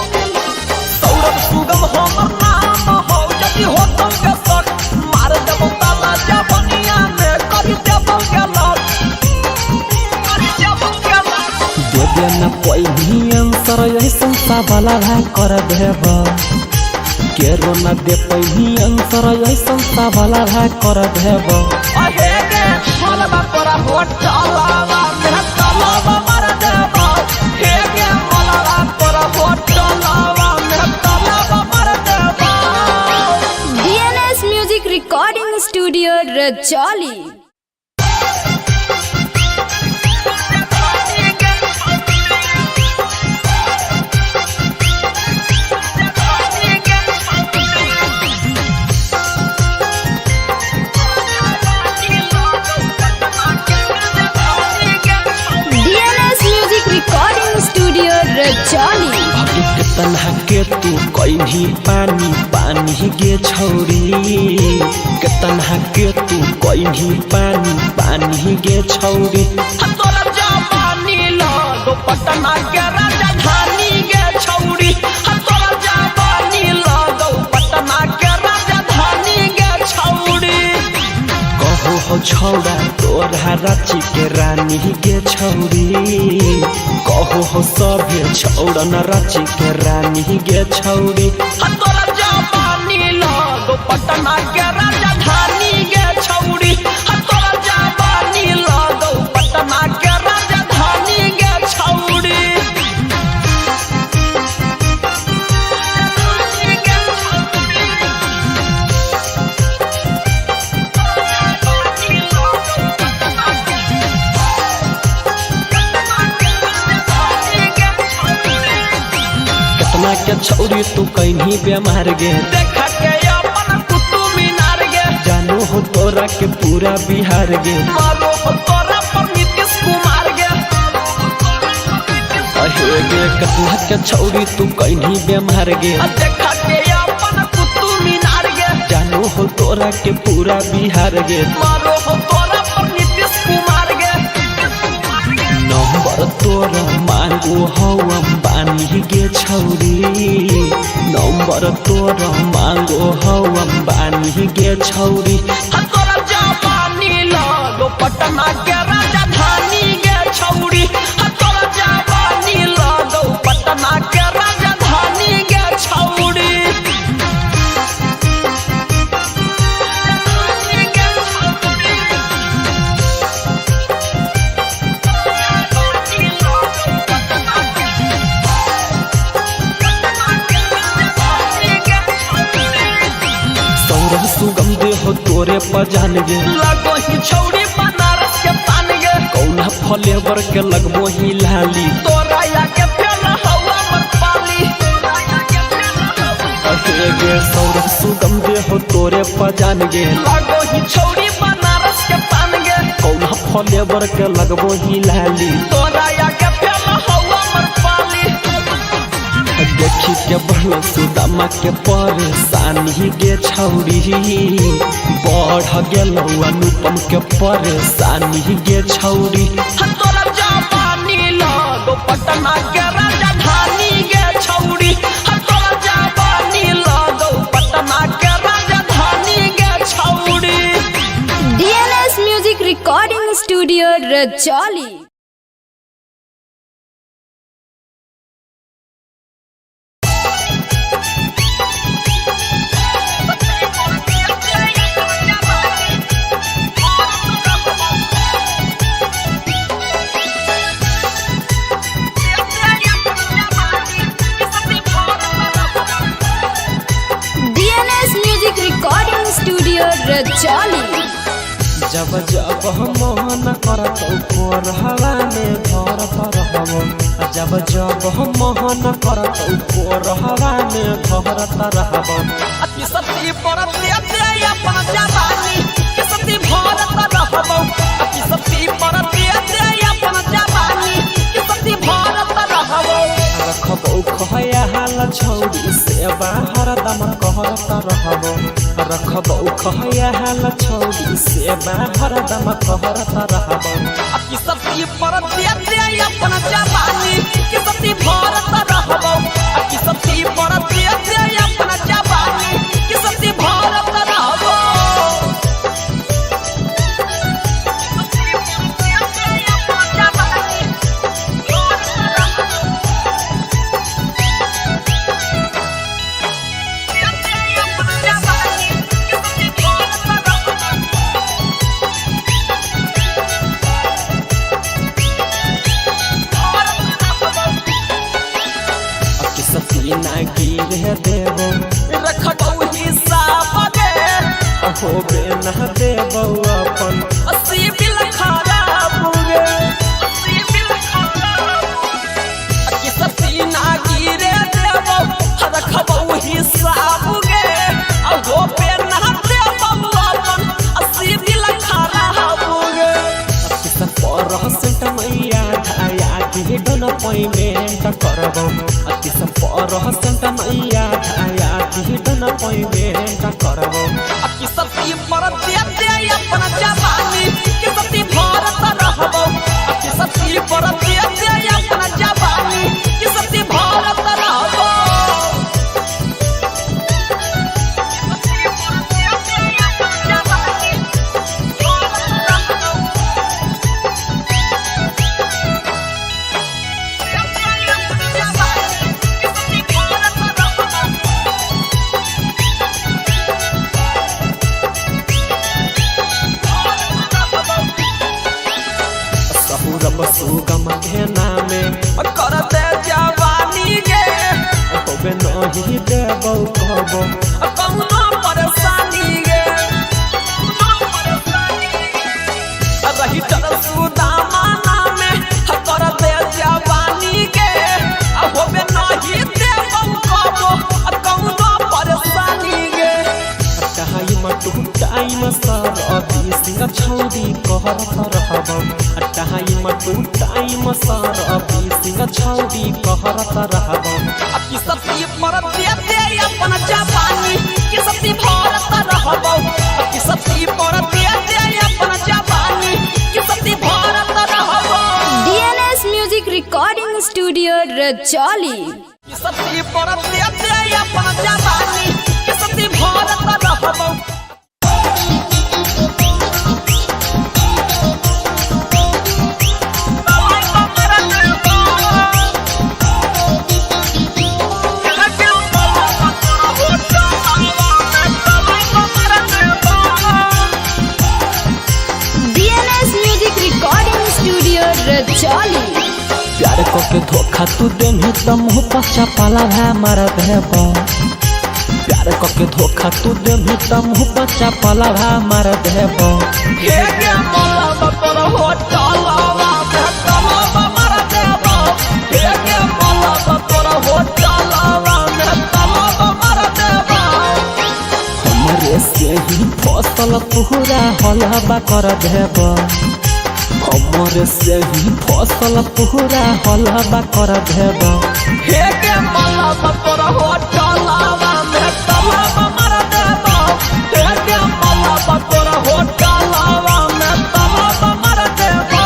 B: सौरभ सुगम हमर नाम हो जदी होतौ के शौक मार देबो ताला जवनिया में करी देबो गेलक करी देबो गेलक
D: देबे न कोई भी आंसर ऐसन सवाल कर देब केरो न दे पहिनी आंसर ऐसन सवाल कर देब
B: अहे गे मलबा तोरा होटलावा में तलावा मार देबो हे गे मलबा तोरा होटलावा में तलावा मार देबो
C: DNS Music Recording Studio Rajoli. DNS Music Recording Studio Rajoli.
D: तन्हा के तू कहीं पानी पानी गे छौरी के तन्हा के तू कहीं पानी पानी गे छौरी
B: तोरा जवानी लगो पटना के राजधानी गे छौरी तोरा जवानी लगो पटना के राजधानी गे छौरी
D: कहो हो छौड़ा तोरा रांची के रानी गे छौरी कहो हो सभे छौड़ा न रांची के रानी गे छौरी
B: तोरा जवानी लगो पटना के राजधानी गे छौरी तोरा जवानी लगो पटना के राजधानी गे छौरी
D: केतना के छौरी तू कहीं बेमार गे
B: देखा के अपन कुतुब मीनार गे
D: जानू हो तोरा के पूरा बिहार गे
B: मारो हो तोरा पर नीतीश कुमार गे
D: अहे गे केतना के छौरी तू कहीं बेमार गे
B: देखा के अपन कुतुब मीनार गे
D: जानू हो तोरा के पूरा बिहार गे
B: मारो हो तोरा पर नीतीश कुमार गे
D: नंबर तोरा मांगो हो अंबानी गे छौरी नंबर तोरा मांगो हो अंबानी गे छौरी
B: तोरा जवानी लगो पटना के राजधानी गे छौरी तोरा जवानी लगो पटना के राजधानी गे छौरी
D: सौरभ सुगम दे हो तोरे पजान गे
B: लगो ही छौरी बनारस के पान गे
D: कौना फ्लेवर के लगबो ही लाली
B: तोरा या के फेर हवा पर पाली
D: अहे गे सौरभ सुगम दे हो तोरे पजान गे
B: लगो ही छौरी बनारस के पान गे
D: कौना फ्लेवर के लगबो ही लाली
B: तोरा या के फेर हवा पर पाली
D: देखी के बढ़ सुदामा के परेशानी गे छौरी बढ़ गेलौ अनुपम के परेशानी गे छौरी
B: तोरा जवानी लगो
D: लगो पटना के राजधानी गे छौड़ी तोरा जवानी लगो पटना के राजधानी गे छौड़ी।
C: DNS Music Recording Studio Rajoli। DNS Music Recording Studio Rajoli।
D: जब जब हम मोहन करत ऊपर हवा में भरत रहबो जब जब हम मोहन करत ऊपर हवा में भरत रहबो अति सती परत दे अपन जवानी के सती भरत रहबो अति सती परत दे अपन जवानी के सती भरत रहबो रखबो खया हाल छौड़ी से बाहर दम कहरत रहबो रखबो खया हाल छौड़ी से बाहर दम कहरत रहबो अति सती परत दे अपन जवानी के सती भरत रहबो अति सती परत दे अपन जवानी के सती भरत रहबो। ना गिर देबो रखबो हिसाब गे होबे ना देबो अपन अस्सी बिल खराब गे अस्सी बिल खराब कि सती ना गिर देबो रखबो हिसाब गे होबे ना देबो अपन अस्सी बिल खराब गे कि सब परसेंट मैया धाया कि डन पेमेंट करबो अति सब परसेंट मैया धाया कि डन पेमेंट करबो अति सती परत दे अपन जवानी के सती भरत रहबो अति सती परत दे अपन जवानी के सती भरत रहबो। सुगम के नामे कर दे जवानी गे होबे नहीं देबो कहबो कौनो परेशानी गे रही चल सुदामा नामे कर दे जवानी गे होबे नहीं देबो कहबो कौनो परेशानी गे कहाई मटू टाइम सर अभी सिंह छौड़ी कहरत रहबो कहाई मटू टाइम सर अभी सिंह छौड़ी कहरत रहबो अति सती परत दे अपन जवानी के सती भरत रहबो अति सती परत दे अपन जवानी के सती भरत रहबो।
C: DNS Music Recording Studio Rajoli।
D: सती परत दे अपन जवानी के सती भरत रहबो।
C: DNS Music Recording Studio Rajoli।
A: प्यार को के धोखा तू देनी त मुँह पचा पाला है मार देबो प्यार को के धोखा तू देनी त मुँह पचा पाला है मार देबो
D: हे के मोला बतर हो चलावा तलावा मार देबो हे के मोला बतर हो चलावा तलावा मार देबो
A: हमरे से ही फसल पूरा हलवा कर देबो हमरे से ही फसल पूरा हलवा कर देबो
D: हे के मोला बतर हो चलावा तलावा मार देबो हे के मोला बतर हो चलावा तलावा मार देबो।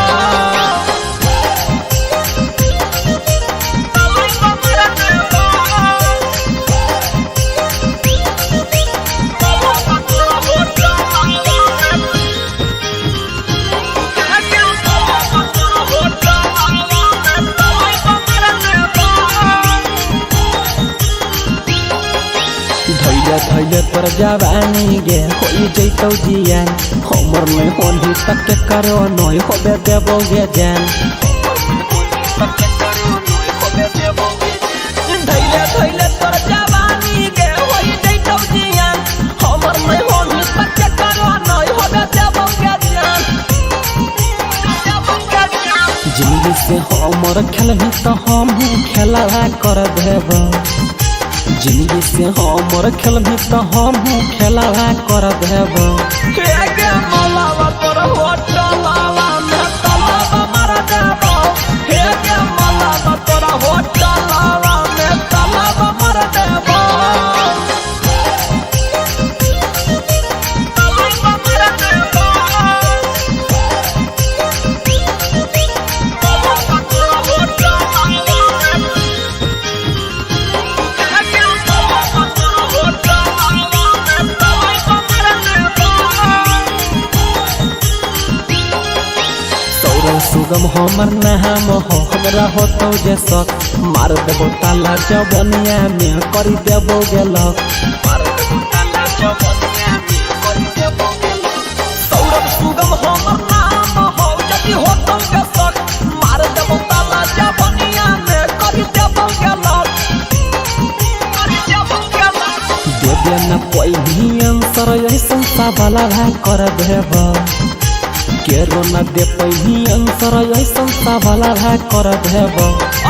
D: तोर जवानी गे होई जैतौ जियान हमर में होनी तक के करो नय होबे देबो गे जान
B: धैले धैले तोर जवानी गे होई जैतौ जियान हमर में होनी तक के करो नय होबे देबो गे जान
D: जिंदगी से हमर खेलही तो हम खेला कर देब जिंदगी से हमर खेलही तो हम खेला कर देब
B: हे गे मलावा तोर होटलावा में तलावा मार देबो हे गे मलावा तोर होटलावा में तलावा मार देबो तलावा मार देबो तलावा तोर होटलावा में हे गे मलावा तोर होटलावा में तलावा मार देबो
D: तोर सुगम हमर नाम हो हमरा होतौ जे शक मार देबो ताला जवनिया में करी देबो गेलक
B: सौरभ सुगम हमर नाम हो जदि होतौ के शक मार देबो ताला जवनिया में करि देबो गेलक
D: देबे न कोई भी आंसर ऐसन सवाल कर देब केरो न दे पैही आंसर ऐसन सवाल कर देब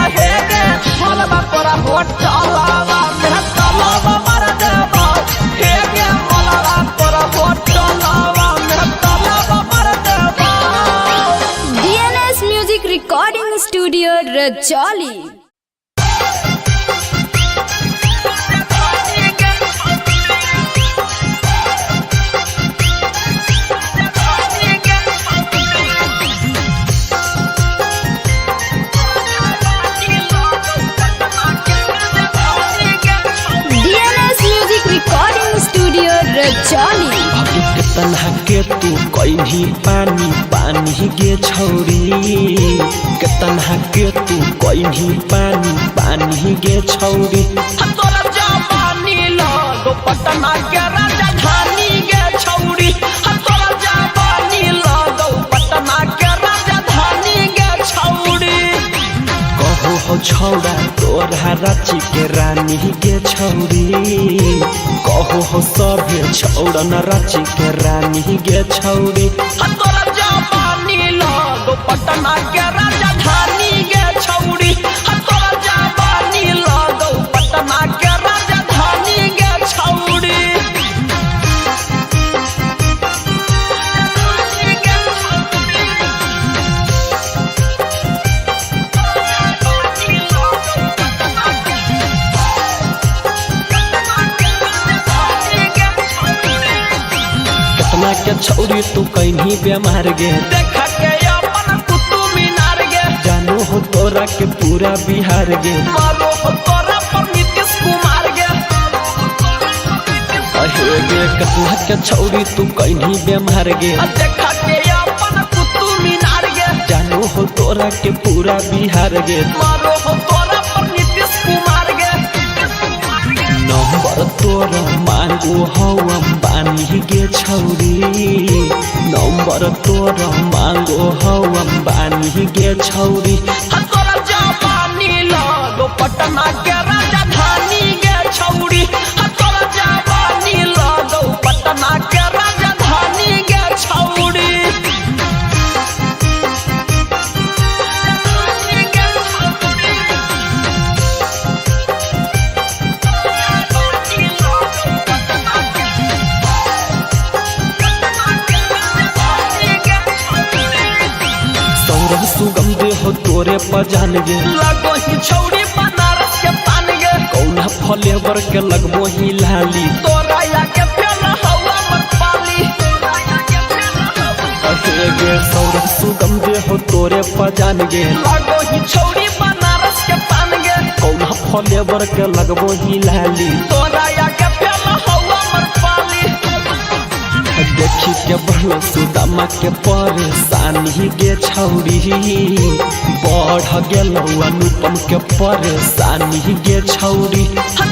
B: अहे गे मलबा तोरा होटलावा में तलावा मार देबो हे गे मलबा तोरा होटलावा में तलावा मार देबो
C: DNS Music Recording Studio Rajoli. DNS Music Recording Studio Rajoli.
D: तन्हा के तू कहीं पानी पानी गे छौरी तन्हा के तू कहीं पानी पानी गे छौरी
B: तोरा जवानी लगो पटना के राजधानी गे छौरी तोरा जवानी लगो पटना के राजधानी गे छौरी
D: कहो हो छौड़ा तोरा रांची के रानी गे छौरी कहो हो सभे छौड़ा न रांची के रानी गे छौरी
B: तोरा जवानी लगो पटना के राजधानी गे छौरी तोरा जवानी लगो पटना के राजधानी गे छौरी
D: केतना के छौरी तू कहीं बेमार गे
B: देखा के अपन कुतुब मीनार गे
D: जानो हो तोरा के पूरा बिहार गे
B: मारो हो तोरा पर नीतीश कुमार गे
D: अहे गे केतना के छौरी तू कहीं बेमार गे
B: देखा के अपन कुतुब मीनार गे
D: जानो हो तोरा के पूरा बिहार गे
B: मारो हो तोरा पर नीतीश कुमार गे
D: नंबर तोरा मांगो हो अंबानी गे छौरी नंबर तोरा मांगो हो अंबानी गे छौरी
B: तोरा जवानी लगो पटना के राजधानी गे छौरी तोरा जवानी लगो पटना के राजधानी गे छौरी
D: सौरभ सुगम दे हो तोरे पजान गे
B: लगो ही छौरी बनारस के पान गे
D: कौना फ्लेवर के लगबो ही लाली
B: तोरा या के फेल हवा मत पाली
D: अहे गे सौरभ सुगम दे हो तोरे पजान गे
B: लगो ही छौरी बनारस के पान गे
D: कौना फ्लेवर के लगबो ही लाली
B: तोरा या के फेल हवा मत पाली
D: देखी के बढ़ सुदामा के परेशानी गे छौरी बढ़ गेलौ अनुपम के परेशानी गे छौरी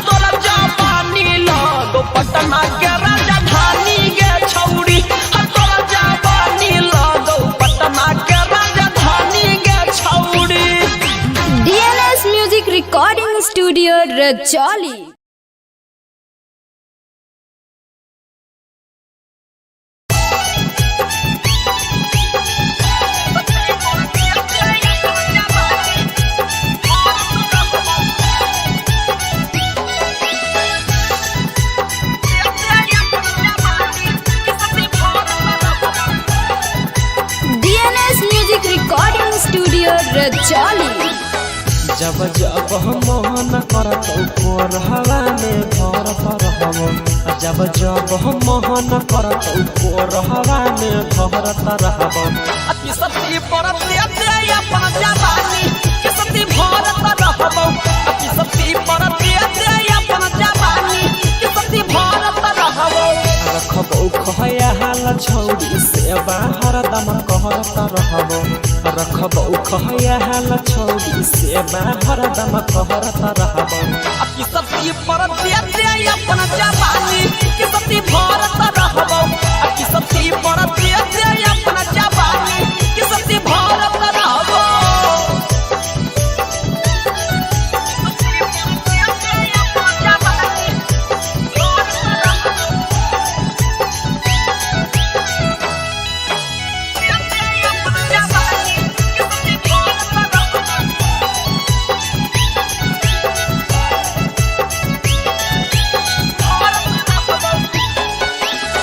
B: तोरा जवानी लगो पटना के राजधानी गे छौड़ी तोरा जवानी लगौ पटना के राजधानी गे छौड़ी।
C: DNS Music Recording Studio Rajoli। DNS Music Recording Studio Rajoli।
D: जब जब हम मोहन करतौ कोरहवा में भरत रहबो जब जब हम मोहन करतौ कोरहवा में भरत रहबो
B: अति सती परत अते अपन जवानी के सती भरत रहबो अति सती परत अते अपन जवानी के सती भरत रहबो
D: रखबौ खया हाल छौड़ी से बाहर दम कहरत रहबो रखबौ खया हाल छौड़ी से बाहर दम कहरत रहबो
B: अति सती परत अते अपन जवानी के सती भरत रहबो अति सती परत अते अपन जवानी के सती भरत रहबो।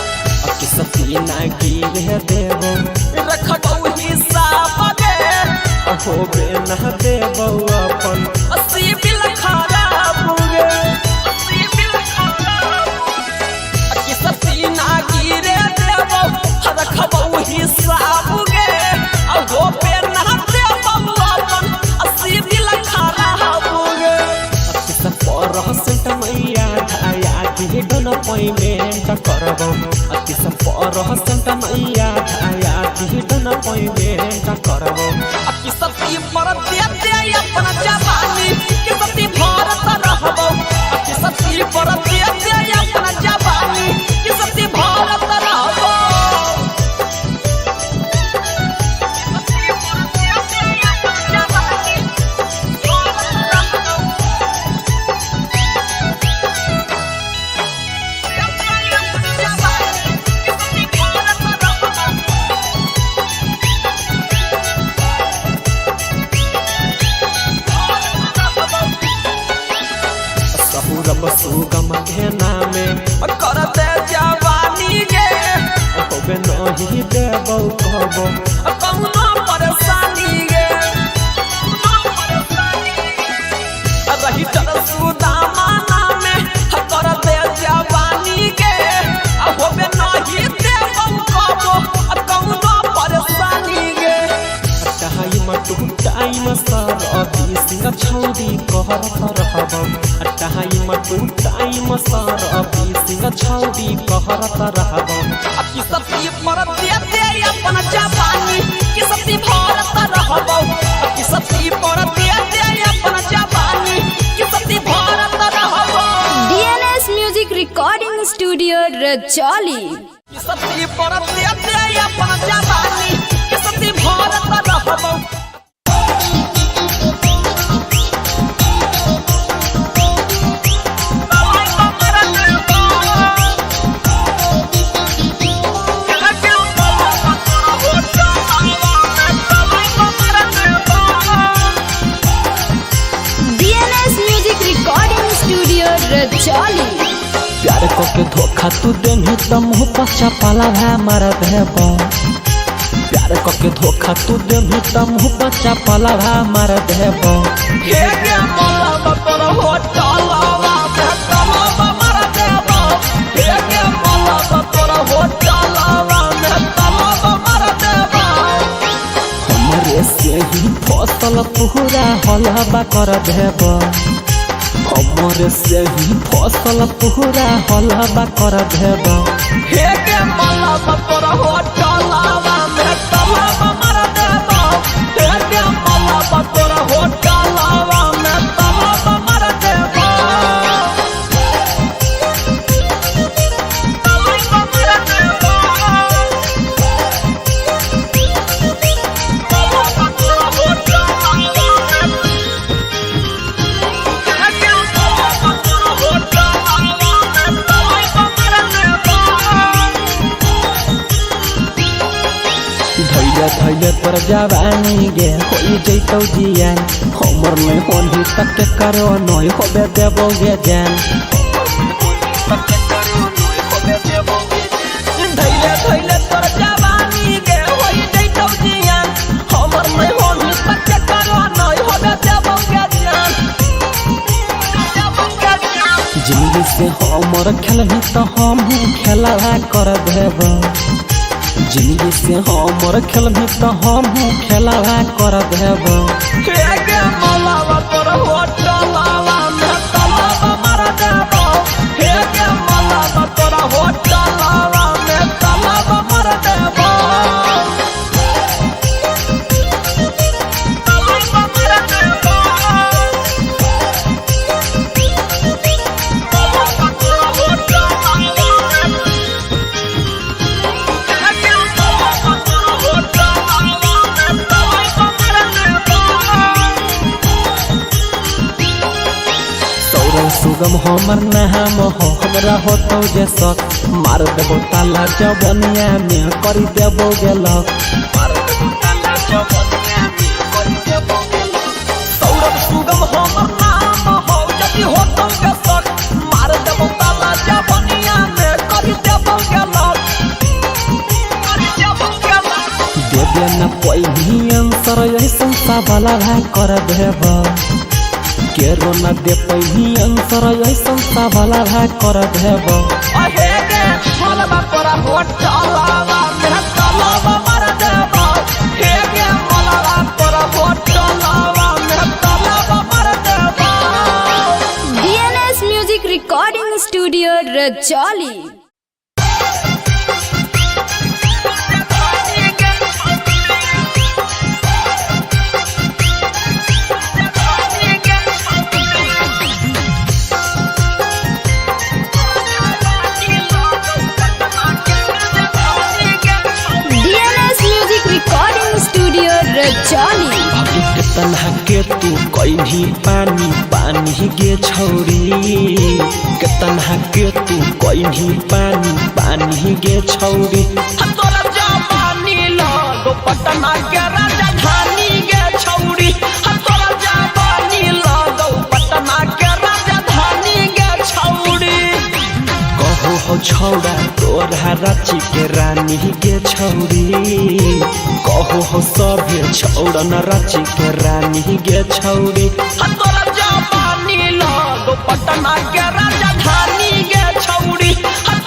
D: ना गिरे देबो
B: रखबौ हिसाब गे
D: होबे न देबो अपन
B: अस्सी बिल खराब गे अस्सी बिल खराब कि सती ना गिरे देबो रखबौ हिसाब गे होबे न देबो अपन अस्सी बिल खराब गे
D: सब पर हसंत मैया धाया के डन पेमेंट करबो अति सब पर हसंत मैया धाया के डन पेमेंट करबो
B: कि सती परत देते अपन जवानी के सती भरत रहबो कि सती परत देते अपन जवानी के सती भरत रहबो।
D: रब सुगम के नामे
B: कर दे जवानी गे
D: होबे नहीं देबो कहबो
B: कौनो परेशानी गे रही तर सुदामा नामे कर दे जवानी गे होबे नहीं देबो कहबो कौनो परेशानी गे
D: टाइम टू टाइम सर अभी सिंह छौड़ी कहरत रहबो टाइम टू टाइम सर अभी सिंह छौड़ी कहरत रहबो
B: कि सती परत देते अपन जवानी कि सती भरत रहबो कि सती परत देते अपन जवानी कि सती भरत रहबो।
C: DNS Music Recording Studio Rajoli।
B: कि सती परत देते अपन जवानी कि सती भरत रहबो।
C: DNS Music Recording Studio Rajoli।
A: प्यार को के धोखा तू देनी त मुँह पचा पाला है मार देबो प्यार को के धोखा तू देनी त मुँह पचा पाला है मार देबो
B: हे गे मोला बतर हो चलावा तलावा मार देबो हे गे मोला बतर हो चलावा तलावा मार देबो।
A: हमरे से ही फसल पूरा हलवा कर देबो हमरे से ही फसल पूरा हलवा कर देबो
B: हे गे मोला बतर हो चलावा तलावा मार देबो हे गे मोला बतर हो चलावा तलावा मार देबो।
D: धैले धैले तोर जवानी गे होई जैतौ जियान हमर नहीं होनी तक करो नय होबे देबो गे जान
B: धैले धैले तोर जवानी गे होई जैतौ जियान हमर नहीं होनी तक करो नय होबे देबो गे जान
D: जिंदगी से हमर खेलही तो हम खेला कर देब जिंदगी से हमर खेलही तो हम खेला कर देब
B: के मलावा तोर होटलावा में तलावा मार देबो के मलावा तोर होटलावा में तलावा मार देबो तलावा मार देबो
D: सुगम हमर नाम हो हमरा होतौ जे शौक मार देबो ताला जवनिया में कर देबो गेलक
B: सौरभ सुगम हमर नाम हो जदि होतौ के शौक मार देबो ताला जवनिया में कर देबो गेलक
D: देबे न पहिनी अंसर ऐसन साबला कर देब केरो न दे पहिनी अंसर ऐसन साबला कर देब
B: अहे गे मलबा तोरा होटलावा में तलावा मार देबो हे गे मलबा तोरा होटलावा में तलावा मार देबो
C: DNS Music Recording Studio Rajoli. DNS Music Recording Studio Rajoli.
D: तन्हा के तू कहीं पानी पानी गे छौरी के तन्हा के तू कहीं पानी पानी गे छौरी
B: तोरा जवानी लगो पटना के राजधानी गे छौरी तोरा जवानी लगो पटना के राजधानी गे छौरी
D: कहो हो छौड़ा तोरा रांची के रानी गे छौरी कहो हो सभे छौड़ा न रांची के रानी गे छौरी
B: तोरा जवानी लगो पटना के राजधानी गे छौरी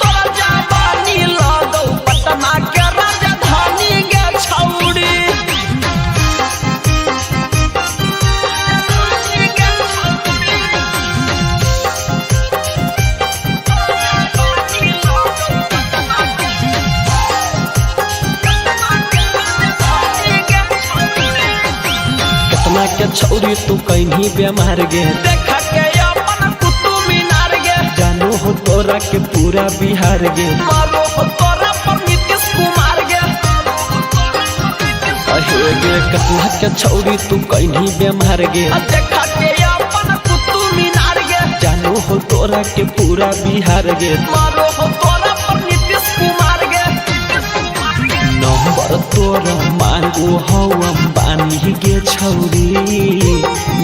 B: तोरा जवानी लगो पटना के राजधानी गे छौरी
D: कितना के छौरी तू कहीं बेमार गे
B: देखा के अपन कुतुब मीनार गे
D: जानू हो तोरा के पूरा बिहार गे
B: मारो हो तोरा पर नीतीश कुमार गे
D: अहे गे कितना के छौरी तू कहीं बेमार गे
B: देखा के अपन कुतुब मीनार गे
D: जानू हो तोरा के पूरा बिहार गे
B: मारो हो तोरा पर नीतीश कुमार गे
D: नंबर तोरा मांगो हो अंबानी गे छौरी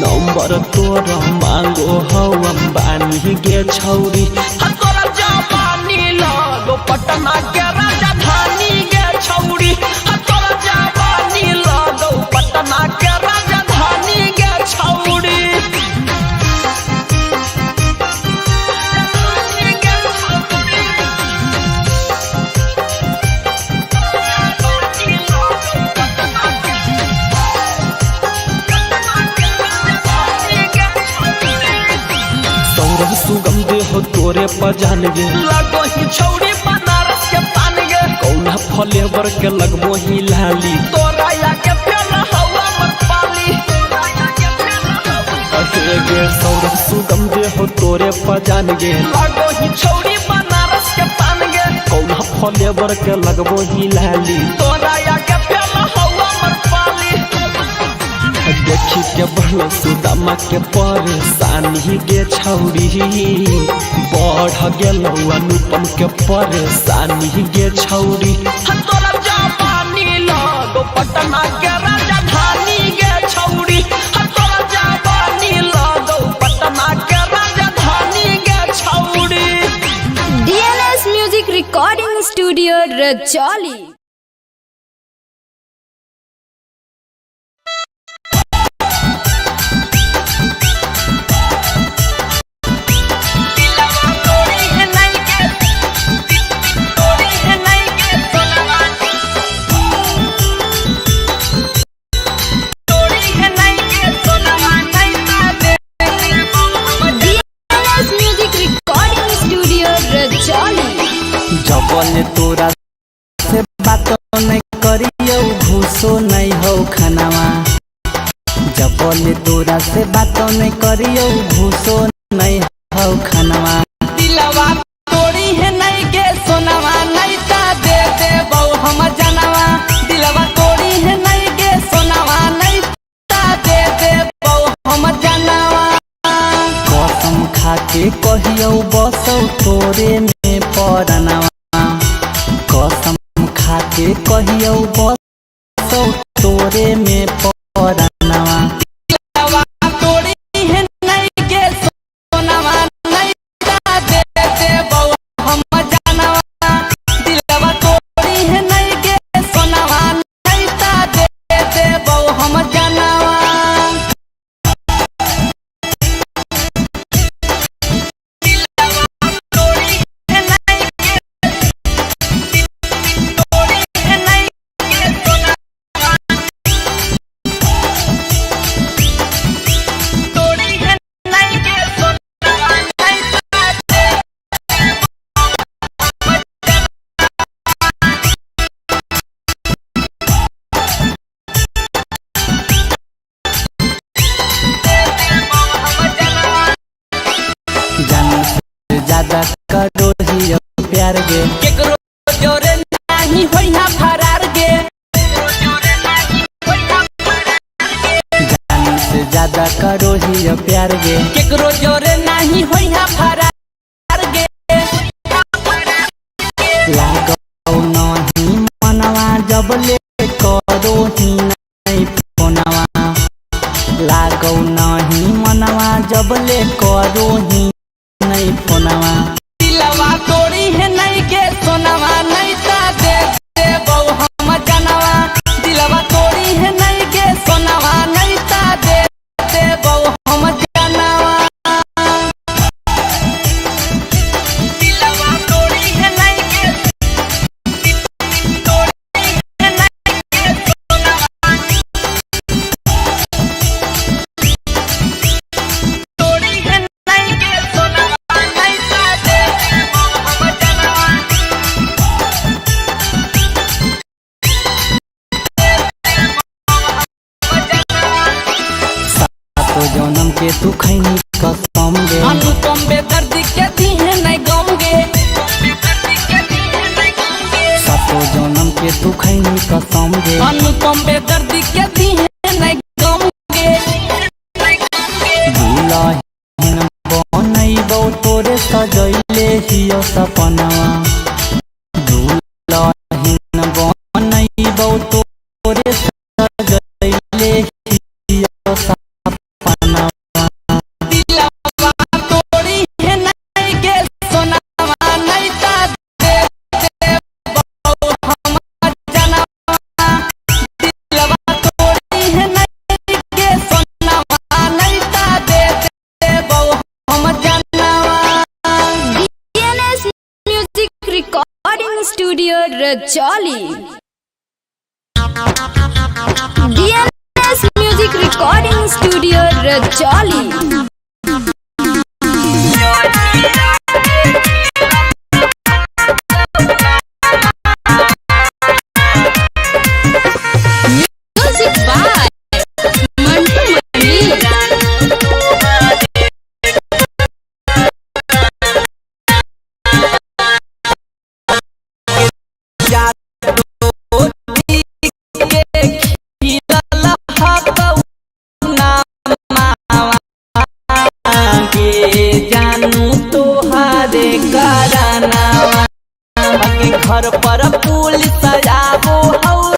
D: नंबर तोरा मांगो हो अंबानी गे छौरी
B: तोरा जवानी लगो पटना के राजधानी गे छौरी तोरा जवानी लगो पटना के राजधानी गे छौरी
D: सौरभ सुगम दे हो तोरे पजान गे
B: लगो ही छौरी बनारस के पान गे
D: कौना फ्लेवर के लगबो ही लाली
B: तोरा या के फेर हवा मत पाली
D: अहे गे सौरभ सुगम दे हो तोरे पजान गे
B: लगो ही छौरी बनारस के पान गे
D: कौना फ्लेवर के लगबो ही लाली
B: तोरा या के फेर हवा मत पाली
D: देखी के बढ़ सुदामा के परेशानी गे छौरी बढ़ गेलौ अनुपम के परेशानी गे छौरी
B: तोरा जवानी लगो
D: लगो पटना के राजधानी गे छौड़ी तोरा जवानी लगो पटना के राजधानी गे छौड़ी।
C: DNS Music Recording Studio Rajoli।
A: जबल तोरा से बात नहीं करियो घूसो नहीं हो खानावा। जबल तोरा से बात नहीं करियो घूसो नहीं हो खानावा।
B: दिलवा तोड़ी है नहीं के सोनावा नहीं ता दे दे बहु हम जानवा। दिलवा तोड़ी है नहीं के सोनावा नहीं ता दे दे बहु हम जानवा।
A: कसम खा के कहियो बसौ तोरे में पड़नावा। कसम खा के कहियो बसौ तोरे में पड़नावा।
B: दिलवा तोड़ी है नहीं के सोनावा नहीं ता दे दे बहु हम जानवा। दिलवा तोड़ी है नहीं के सोनावा नहीं ता दे दे बहु हम जानवा।
A: ज्यादा करो ही प्यार गे
B: केकरो जोरे नहीं होइहा फरार गे।
A: जान से ज्यादा करो ही प्यार गे।
B: केकरो जोरे नहीं होइहा फरार गे।
A: लागौ नहीं मनवा जब ले करो ही नहीं फोनवा। लागौ नहीं मनवा जब ले करो ही नहीं फोनवा।
B: दिलवा तोड़ी है नहीं के सोनावा नहीं ता दे दे बहु हम जानवा। दिलवा तोड़ी है नहीं के सोनावा नहीं ता दे दे बहु हम जानवा। दिलवा तोड़ी है नहीं के तोड़ी है नहीं के सोनावा। तोड़ी है नहीं के सोनावा नहीं ता दे दे बहु हम जानवा।
A: तो जन्म के तू खैनी कसम गे।
B: अनुपम बेदर्दी के दी है नहीं गम गे।
A: सतो जन्म के तू खैनी कसम गे।
B: अनुपम बेदर्दी के दी है नहीं गम गे।
A: दुलहिन बनैबौ तोरे सजैले हियो सपनावा। दुलहिन बनैबौ तोरे सजैले हियो सपनावा।
B: दिलवा तोड़ी है नहीं के सोनावा नहीं ता दे दे बहु हम जानवा। दिलवा तोड़ी है नहीं के सोनावा नहीं ता दे दे बहु हम जानवा।
C: DNS Music Recording Studio Rajoli। DNS Music Recording Studio Rajoli। Music by Mantu Mani।
B: घर पर पुलिस आबो और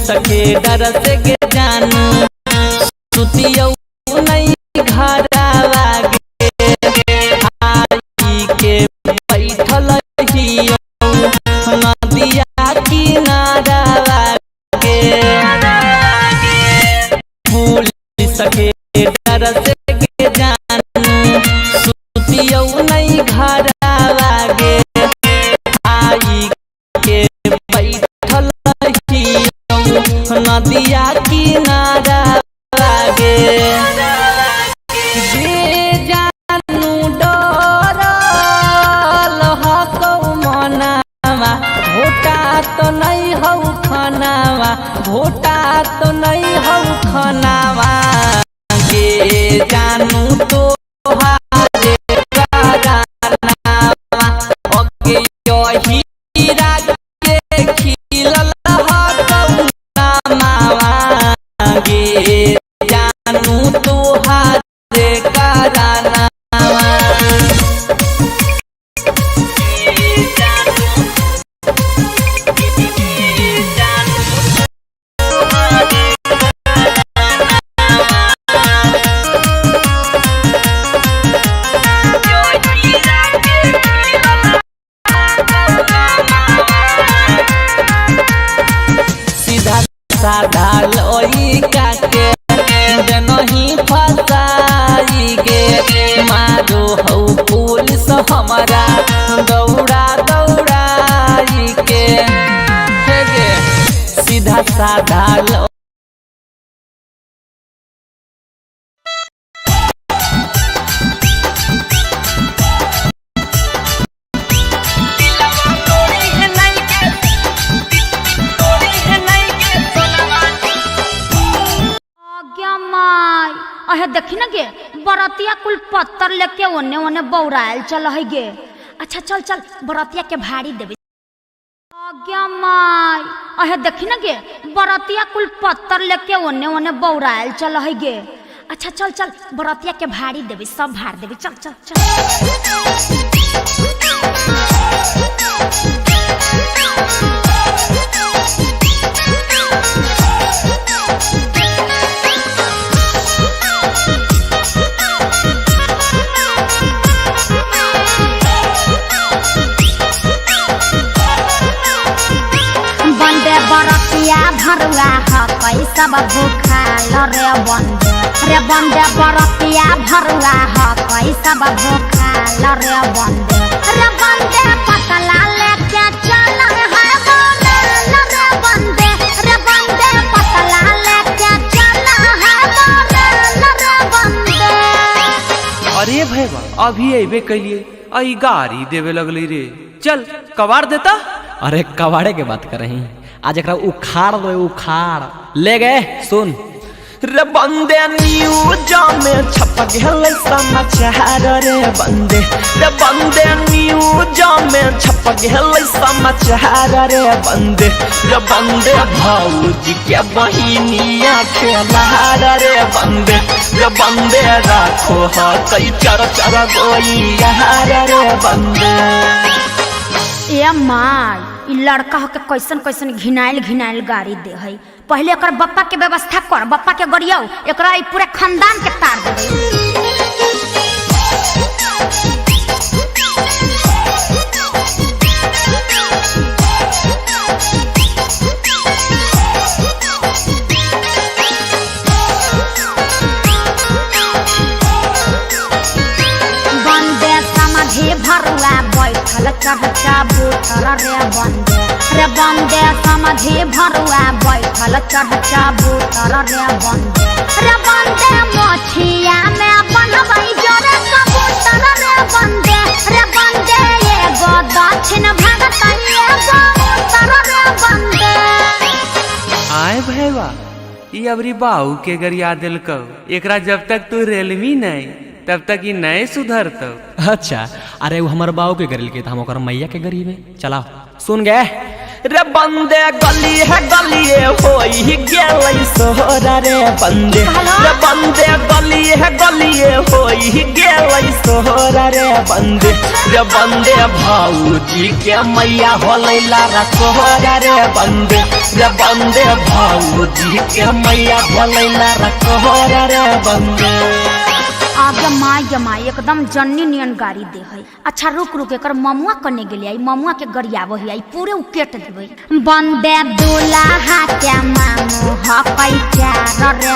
B: सके डर से गे जानू सुतियो नहीं घरवा गे आई के बैठल हियो नदिया किनारवा गे पुलिस के डर से गे जानू सुतियो नहीं घरवा गे आई के बैठल हियो नदिया किनारा गे जानू डरल हकौ मनावा भोटा तो नहीं हौ खनावा भोटा तो नहीं हौ खनावा गे जानू तो हारे गानावा ओगे यो हीरा के खिलल हकौ नामावा गे जानू तो हारे गानावा साधा लोई काके नहीं फसाई गे मारो हौ पुलिस हमारा दौड़ाई के गे सीधा साधा लो
C: अहे देखी ना गे बरतिया कुल पत्थर लेके ओने ओने बौरायल चल है गे। अच्छा चल चल बरतिया के भाड़ी देवे माई। अहे देखी ना गे बरतिया कुल पत्थर लेके ओने ओने बौरायल चल है गे। अच्छा चल चल बरतिया के भाड़ी देवे सब भाड़ देवे चल चल चल। बरतिया भरुआ हकई सब भूखाल रे बंदे बरतिया भरुआ हकई सब भूखाल रे बंदे पतला लेके चल है रे बंदे पतला लेके चल है रे बंदे।
D: अरे भैया अभी अबे कैलिए आई गाड़ी देवे लगली रे चल कबाड़ देता।
A: अरे कबाड़े के बात कर रही आज एक उखाड़ दो उखाड़ ले गए सुन
D: रे बंदे न्यूज में छप गए समाचार रे बंदे न्यूज में छप गए समाचार रे बंदे भौजी के बहिनिया खेलार रे बंदे राखो हई चर गोई रे बंदे।
C: ए माई इ लड़का हो के कैसन कैसन घिनाइल गाड़ी दे है। पहले एकर बप्पा के व्यवस्था कर बप्पा के गरियो एकरा इ पूरे खानदान के तार दे। बंदे समाधि भरुआ बैठल चढ़ बूठल रे बंदे समाधि भरुआ बैठल चढ़ बूठल रे बंदे मोछिया में बनबै जोरे कबूतर रे बंदे एगो दक्षिण भगत एगो उत्तर रे बंदे।
D: आए भैया ये अबरी बाऊ के गरिया दिलको एकरा जब तक तू रेलवी नहीं तब तक ये नए सुधर तो।
A: अच्छा अरे वो हमारे बाबू के गरिल के हम मैया के गरी में चला सुन गए
B: रे बंदे गली है गलिए होई गेलै सोहरा रे बंदे रे बंदे गली है गलिए होई गेलै सोहरा रे बंदे भाऊजी के मैया होलै लारा कोहरा रे बंदे भाऊजी के मैया होलै लारा कोहरा रे बंदे।
C: आगे माँ एकदम जन्नी नियन गाड़ी दे है। अच्छा रुक एकर ममुआ कने गेले आई ममुआ के गरिया वही आई पूरे उकेट देबै। बंदे दूल्हा के मामू हकै चार रे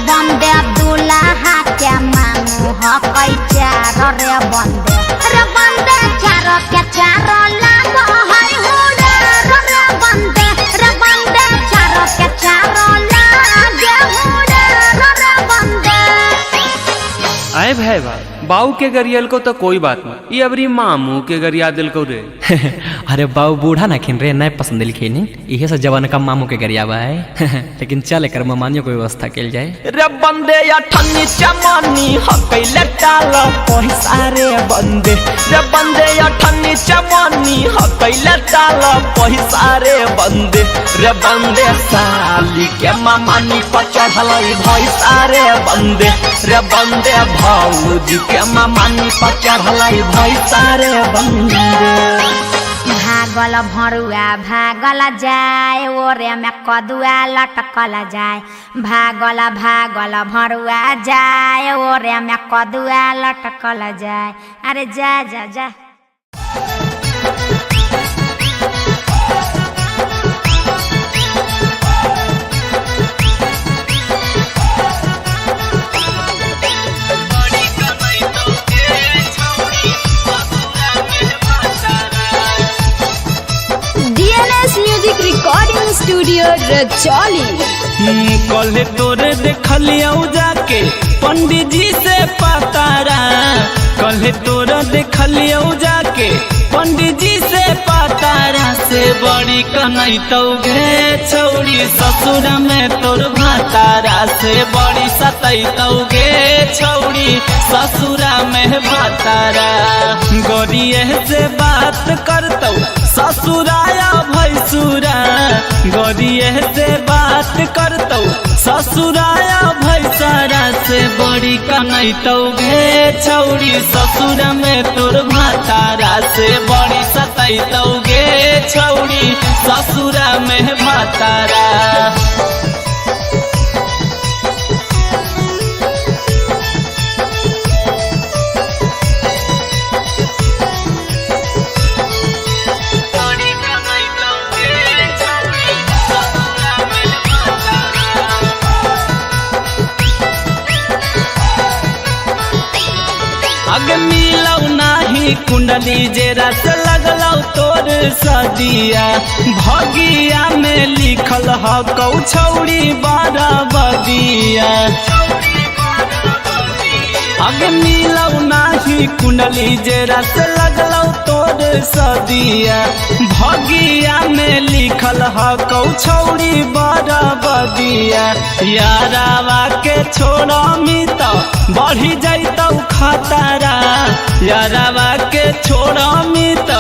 C: बंदे दूल्हा के मामू हकै चार रे बंदे चार के चार लागो है हुड़ा रे बंदे चार के चार लागे हुड़ा रे बंदे।
D: आए भाई बाऊ के गरियल को तो कोई बात नहीं, ये अबरी मामू के गरिया दिल को रे।
A: अरे बाऊ बूढ़ा ना खिन रे नहीं पसंद लिखे इहे सब जवान का मामू के गरियावा है। लेकिन चल कर ममानियों को व्यवस्था कल जाए।
B: रे बंदे अठन्नी चमनी हकैले टाल पैसा रे बंदे अठन्नी चमनी हकैले टाल पैसा रे बंदे साली के ममानी पर चढ़लै भैसा रे बंदे भाऊजी के ममानी पर चढ़लै भैसा रे बंदे।
C: भागल भरुआ भागल जाए ओरे में कदुआ लटकल जाए भागल भरुआ जाए ओरे में कदुआ लटकल जाए। अरे जा जा जा
E: म्यूजिक रिकॉर्डिंग स्टूडियो रजौली।
B: कल तोरे देखलिया जाके पंडित जी से पतारा कल तोरे देखलिया जाके पंडित जी से पतारा से बड़ी कनई तो गे छौड़ी ससुर में तोर भातारा से बड़ी सतई तो गे छौड़ी ससुरा में भातारा गोरिये से बात करतौ ससुराया भैसुरा गोरिये से बात करतौ ससुराया भैसरा से बड़ी कनई तो गे छौड़ी ससुर में तोर भातारा से बड़ी सतई तो गे छौड़ी ससुरा में भातारा। अगे मिलौ नाही कुंडली जेरा से लगलौ तोर सदिया भगिया में लिखल ह कौ छौड़ी बारा बदिया। अगे मिलौ नाही कुंडली जेरा से लगलौ तोर सदिया भगिया में लिखल ह कौ छौड़ी बारा बदिया। यारावा के छोड़ा मित बढ़ी जाइतौ खतरा यारावा के छोड़ा मित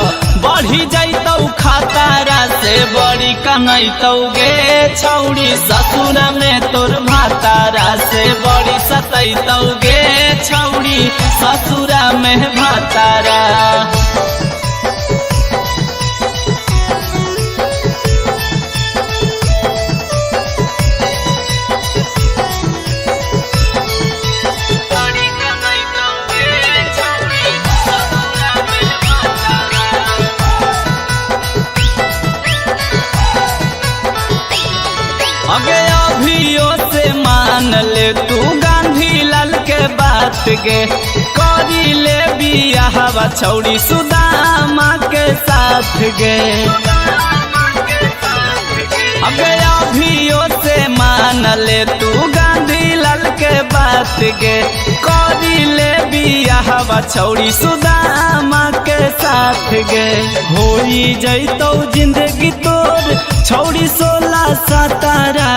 B: बढ़ी जाइतौ खतरा से बड़ी कनैतौ गे छौड़ी ससुर में तोर भातारा से बड़ी सतैतौ गे छौड़ी ससुरा में भातारा। अगे अभियो से मान ले तू गांधी लाल के बात गे करी ले बियाहवा छौड़ी सुदामा के साथ गे। अगे अभियो से मान ले तू गांधी लाल के बात गे करी ले बियाहवा छौड़ी सुदामा के साथ गे। होई जैतौ जिंदगी तोर छौड़ी 16-17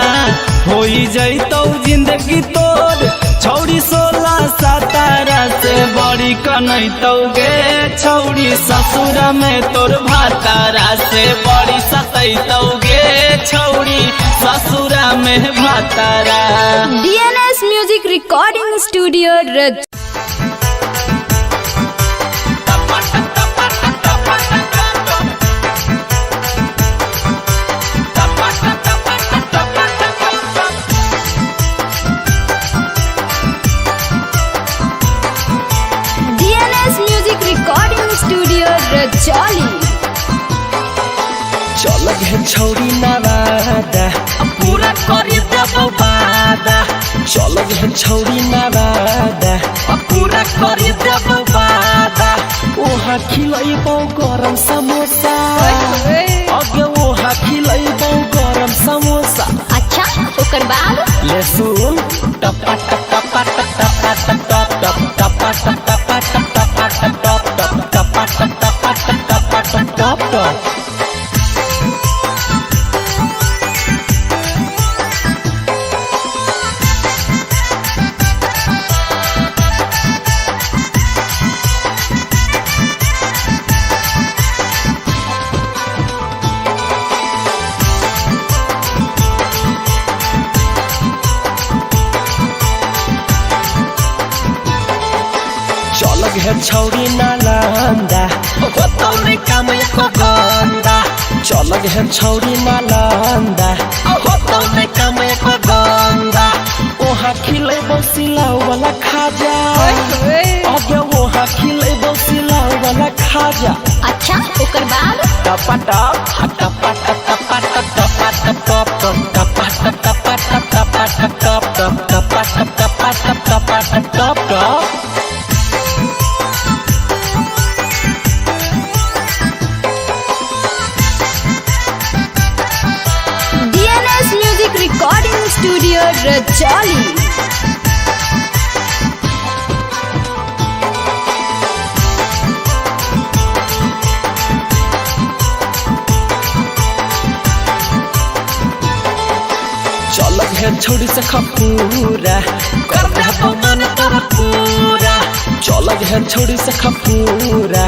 B: होई जैतौ जिंदगी तोर छौड़ी 16-17 से बड़ी बड़ी कनैतौगे छौड़ी ससुर में तोर भातारा से बड़ी सतैतौगे छौड़ी ससुर में भातारा।
E: DNS म्यूजिक रिकॉर्डिंग स्टूडियो रज स्टूडियो रजौली।
D: चल गे छौड़ी नवादा
B: पूरा करी देबो वादा।
D: चल गे छौड़ी नवादा
B: पूरा करी देबो वादा।
D: ओहा खिलैबौ गरम समोसा अगे ओहा खिलैबौ गरम समोसा।
E: अच्छा ओकर बाद
D: ले सुन टपा टपा टपा टपा टपा टपा टपा टपा। चल गे छौड़ी नालंदा
B: होतौने काम एको गंदा।
D: चल गे छौड़ी नालंदा
B: होतौने काम एको गंदा।
D: ओहा खिलैबौ सिलाउ वाला खाजा अगे ओहा खिलैबौ सिलाउ वाला खाजा।
E: अच्छा ओकर बाद
D: टपा टप टपा टपा टपा टपा टपा टपा टपा टपा।
E: DNS music recording studio Rajauli.
D: चल गे छौड़ी से खपूरा
B: कर देबो मन तोर पूरा।
D: चल गे छौड़ी से खपूरा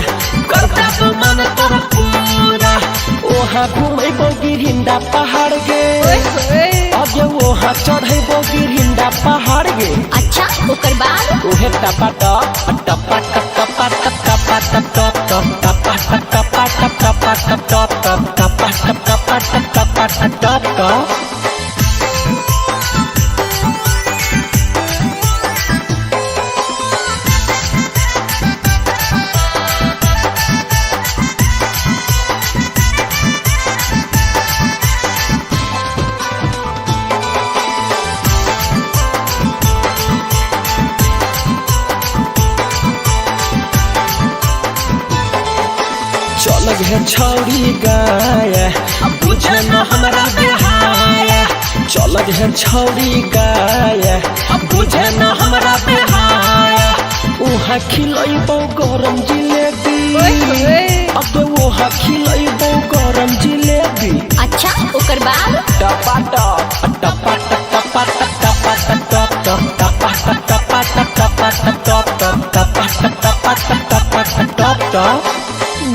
B: कर देबो मन तोर पूरा।
D: ओहा घुमैबौ गिरिंडा पहाड़ गे अगे ओहा चढ़ैबौ गिरिंडा पहाड़ गे।
E: अच्छा ओकर बाद
D: ओहे टपा टप टपा टपा टपा टपा टपा। चल गे छौड़ी गाया
B: बुझे न हमरा बेहाया।
D: चल गे छौड़ी गाया
B: बुझे न हमरा बेहाया।
D: ओहा खिलैबौ गरम जिलेबी अगे ओहा खिलैबौ गरम जिलेबी।
E: अच्छा ओकर बाद
D: टपा टप टपा टपा टपा टपा टपा।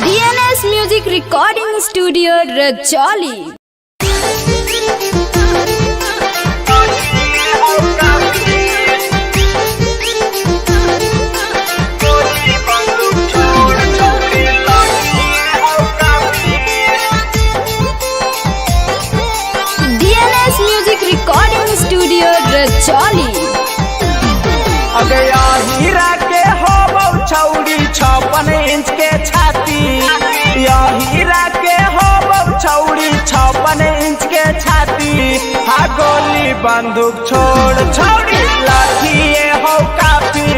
E: DNS music recording studio Rajauli. DNS music recording studio Rajauli.
B: अगे हीरा के हो छौड़ी 56 इंच के छाती। हीरा के हो छौड़ी 56 इंच के छाती। हा गोली बंदूक छोड़ छौड़ी लाठिए हो काफी।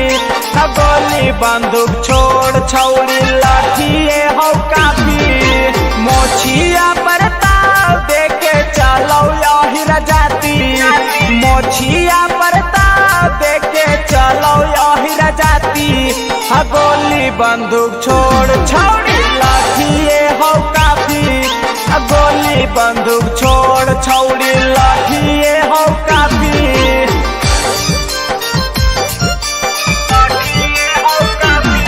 B: हा गोली बंदूक छोड़ छौड़ी लाठिए हो काफी। मोछिया पर ताव देके चलो हीरा जाती। मोछिया पर ताव देके चलो हीरा जाती। हा गोली बंदूक छोड़ छौड़ी लाठिए हो काफी। हा गोली बंदूक छोड़ छौड़ी लाठिए हो काफी। लाठिए हो काफी।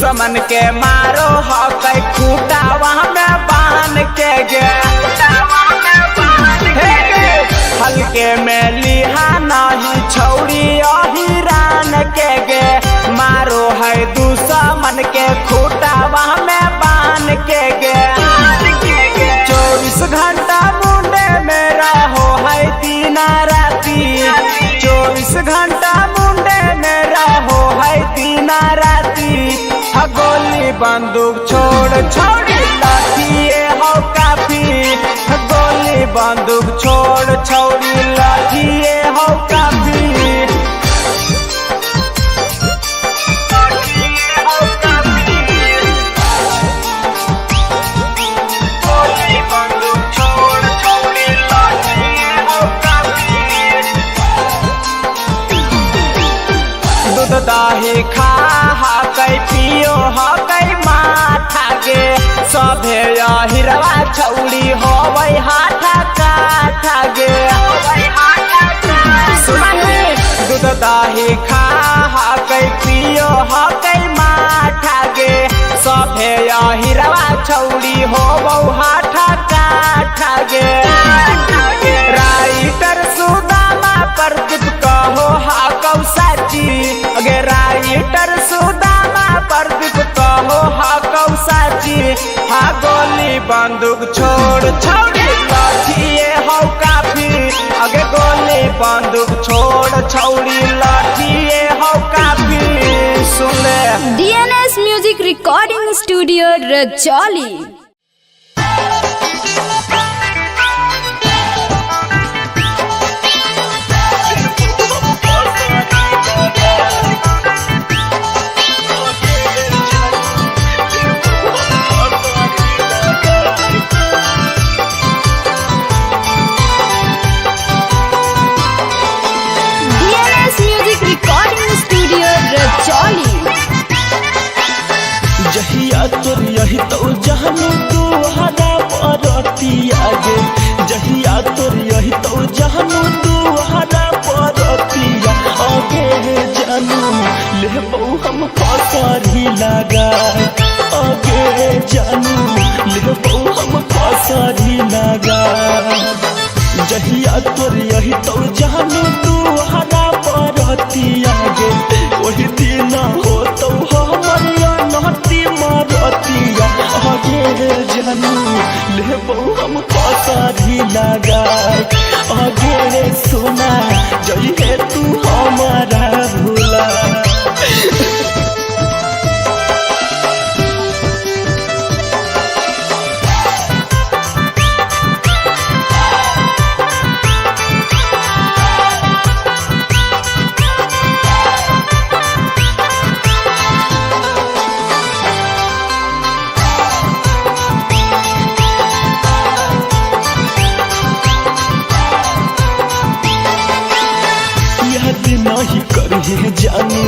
F: दुश्मन के मारो हकै खूटावा में बांध के गे हल्के में लिहा नहीं छौड़ी अहिरान के गे मारो है दुश्मन के खूटावा में बांध के गे 24 घंटा मुंडे में रहो है दिन राती 24 घंटा मुंडे में रहो है दिन राती गोली बंदूक छोड़ छोड़ी लाठिए हो काफी गोली बंदूक छोड़ छोड़ी लाठिए हो काफी दही खा हकै पियो हकै माथा गे सभे हिरवा छौड़ी होबै हाथा काठा गे दूध दही खा हकै पियो हकै माथा गे सभे हिरवा छौड़ी होबौ हाथा काठा गे राइटर सुदामा प्रदीप कहो हाकौ साची अगे राइटर सुदामा प्रदीप कहो हाकौ साची हा गोली बंदूक छोड़ छोड़ी लाठिए हो काफी अगे गोली बंदूक छोड़ छोड़ी लाठिए हो काफी सुन ले
E: DNS music recording studio Rajauli.
D: जहिया तोर यही तो जानू तू हदा परतिया गे जहिया तोर यही तो जानू तू हदा परतिया आगे जानू लेबौ हम फसरी लगा आगे जानू लेबौ हम फसरी लगा जहिया तोर यही तो जानू तू हदा परतिया गे वही दिन हो तो हमरिया नहती मारतिया आगे जानू लेबौ हम फसरी लगा आगे सोना जइहे तू हमारा भूला नहीं करिए जानू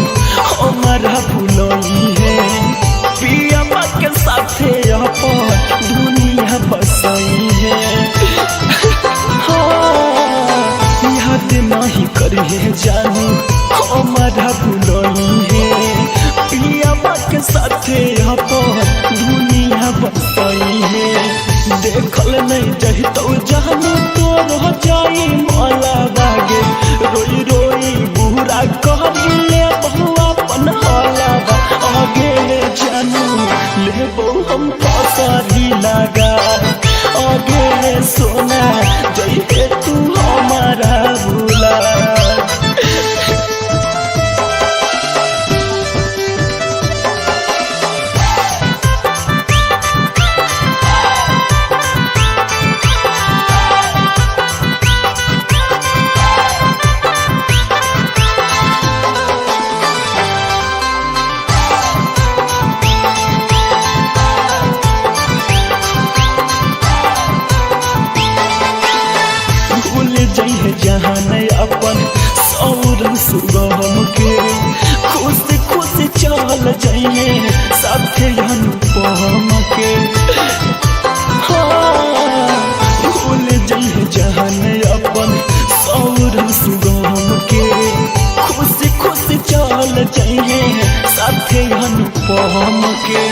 D: हमारा भूलई है पिया के साथे अपन दुनिया बसई है याद नहीं करिए जानू हमारा भूलई है पिया के साथे अपन दुनिया बसई है देखल नहीं जही तो जानू तो रह जाई माला बागे रोई रोई बुरा कहले बहुआ पनहाला आगे जानू लेबौ हम फसरी लगा आगे सोना जइहे तू हमारा भूला जहान अपन सौर सुगम के खुश खुश चल जाइए साथे अनुपम के भूल जाइए जहान अपन सौर सुगम के खुश खुश चल जाइए साथे अनुपम पहम के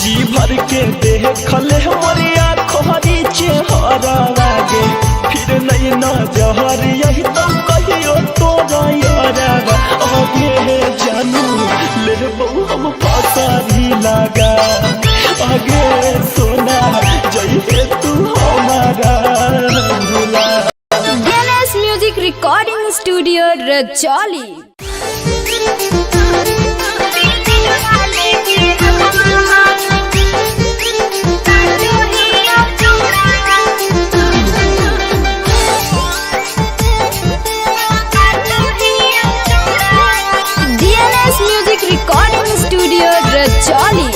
D: जी भर के देखले हमारी आँखोरी चेहरा लागे फिर नहीं नजर यही तो कहियो तोरा यारा आगे जानू ले बहु हम पासारी लगा आगे सोना जइए तू हमारा भुला।
E: DNS Music Recording Studio Rajoli। DNS Music Recording Studio Rajoli।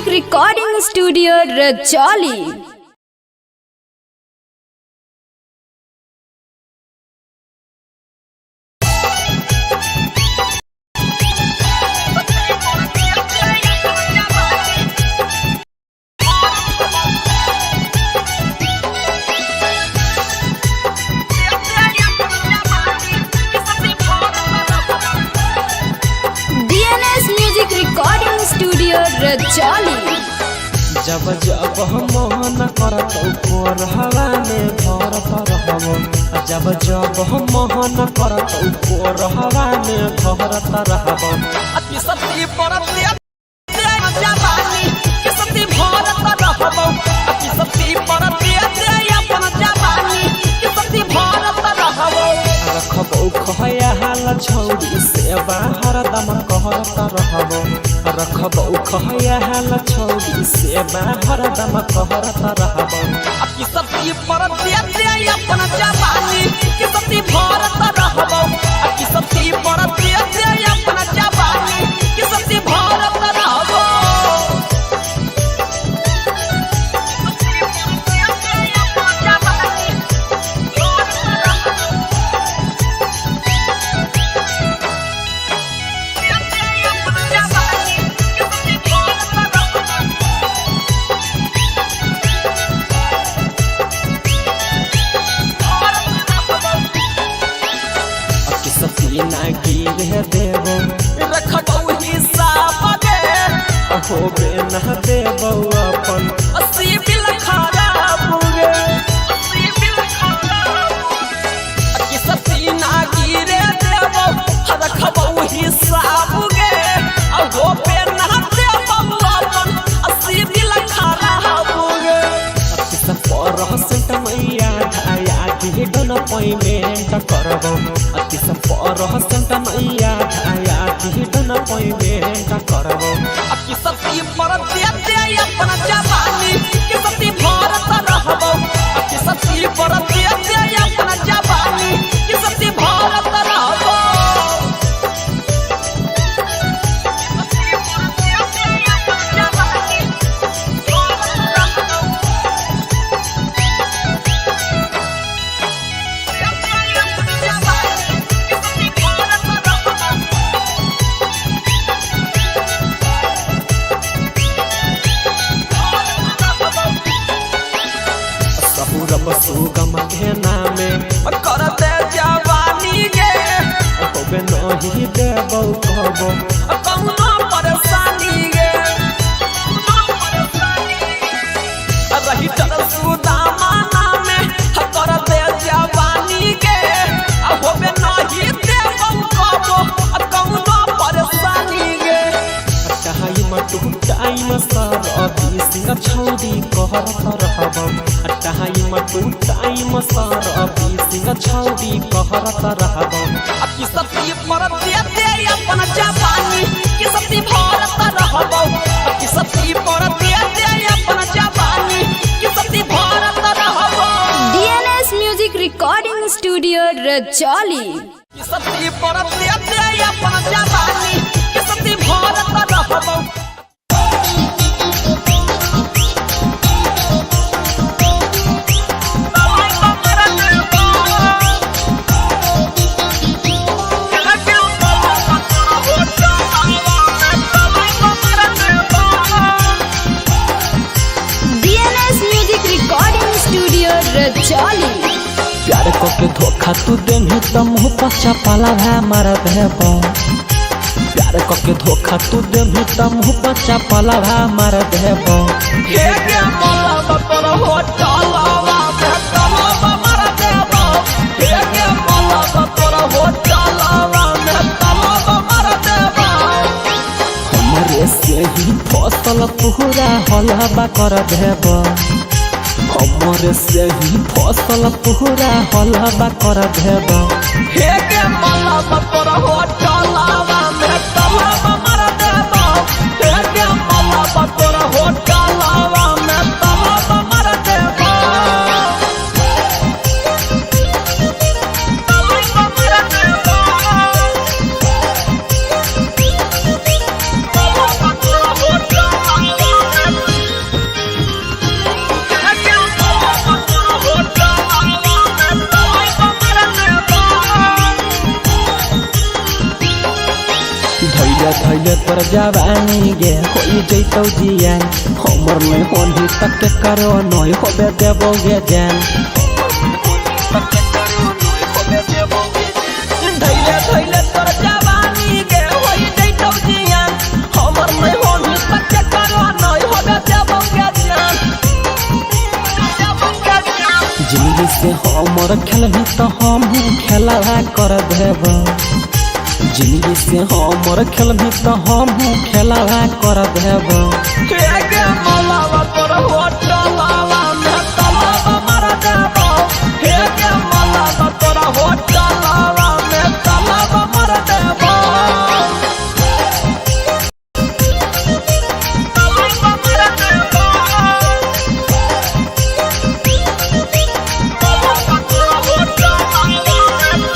E: Recording Studio Rajoli। DNS Music Recording Studio Rajoli।
D: जब जब हम मोहन करत ऊपर हवा में भरत रहबो जब जब हम मोहन करत ऊपर हवा में भरत रहबो
B: अति सती परत जवानी के सती भरत रहबो अति सती परत अपन जवानी के सती भरत रहबो
D: रखबो खया हाल छौड़ी से बाहर दम कहरत रहबो रखबो खया हाल छौड़ी से बाहर दम कहरत रहबो
B: अति सती परत अपन जवानी के सती भरत रहबो अति सती परत अपन जवानी के सती भरत रहबो
D: सीना गिर देबो
B: रखबौ हिसाब गे
D: होबे न देबो अपन
B: सिबिल खराब गे सिबिल खराब कि सीना गिर देबौ रखबौ हिसाब गे होबे न देबौ अपन सिबिल खराब गे
D: परसेंट मैया धाया के डन पेमेंट करबो अति सब परसेंट मैया धाया के डन पेमेंट करबो
B: कि सती पर देते अपन जवानी कि सती भारत रहबो कि सती पर देते अपन जवानी कि सती भारत रहबो
D: सुगम के नामे
B: कर दे जवानी गे
D: होबे नहीं देबो कहबो
B: कौनो परेशानी गे रही चल सुदामा नामे कर दे जवानी गे होबे नहीं देबो कहबो कौनो परेशानी गे
D: टाइम सर अभी सिंह छौरी कहरत रहबो टाइम सर अभी सिंह छौरी कहरत रहबो
B: कि सती पर देते अपन जवानी कि सती भारत रहबो कि सती पर देते अपन जवानी कि सती भारत रहबो
E: DNS Music Recording Studio Rajoli.
B: कि सती पर देते अपन जवानी कि सती भारत रहबो
E: DNS Music Recording Studio Rajoli.
A: प्यार को के धोखा तू देमी त मुँह पचा पाला है मार देबो प्यार को के धोखा तू देमी त मुँह पचा पाला है मार देबो
B: हे के मलबा पर होटलवा में तलबा मार देबो हे के मलबा पर होटलवा में तलबा मार देबो
A: हमरे से ही फसल पूरा हलवा कर देबो हमरे से ही फसल पूरा हलवा कर देबो
B: हे के मलबा पर होटलवा में तलबा मार देबो हे के मलबा पर होटलवा में तलबा मार देबो तलबा मार देबो तलबा पर होटलवा में
A: धैले पर जवानी गे होई जैतौ जियान हमर में होली तक के करो नय होबे देबो गे जान
B: धैले पर जवानी गे होई जैतौ जियान हमर में होली तक के करो नय होबे देबो गे जान
A: जिंदगी से हमर खेलबी त हम खेला कर देबो जिंदगी से हमर खेलबी त हम खेला कर देबो
B: हे के मलबा पर होटलवा में तलबा मार देबो हे के मलबा पर होटलवा में तलबा मार देबो तलबा मार देबो तलबा पर होटलवा में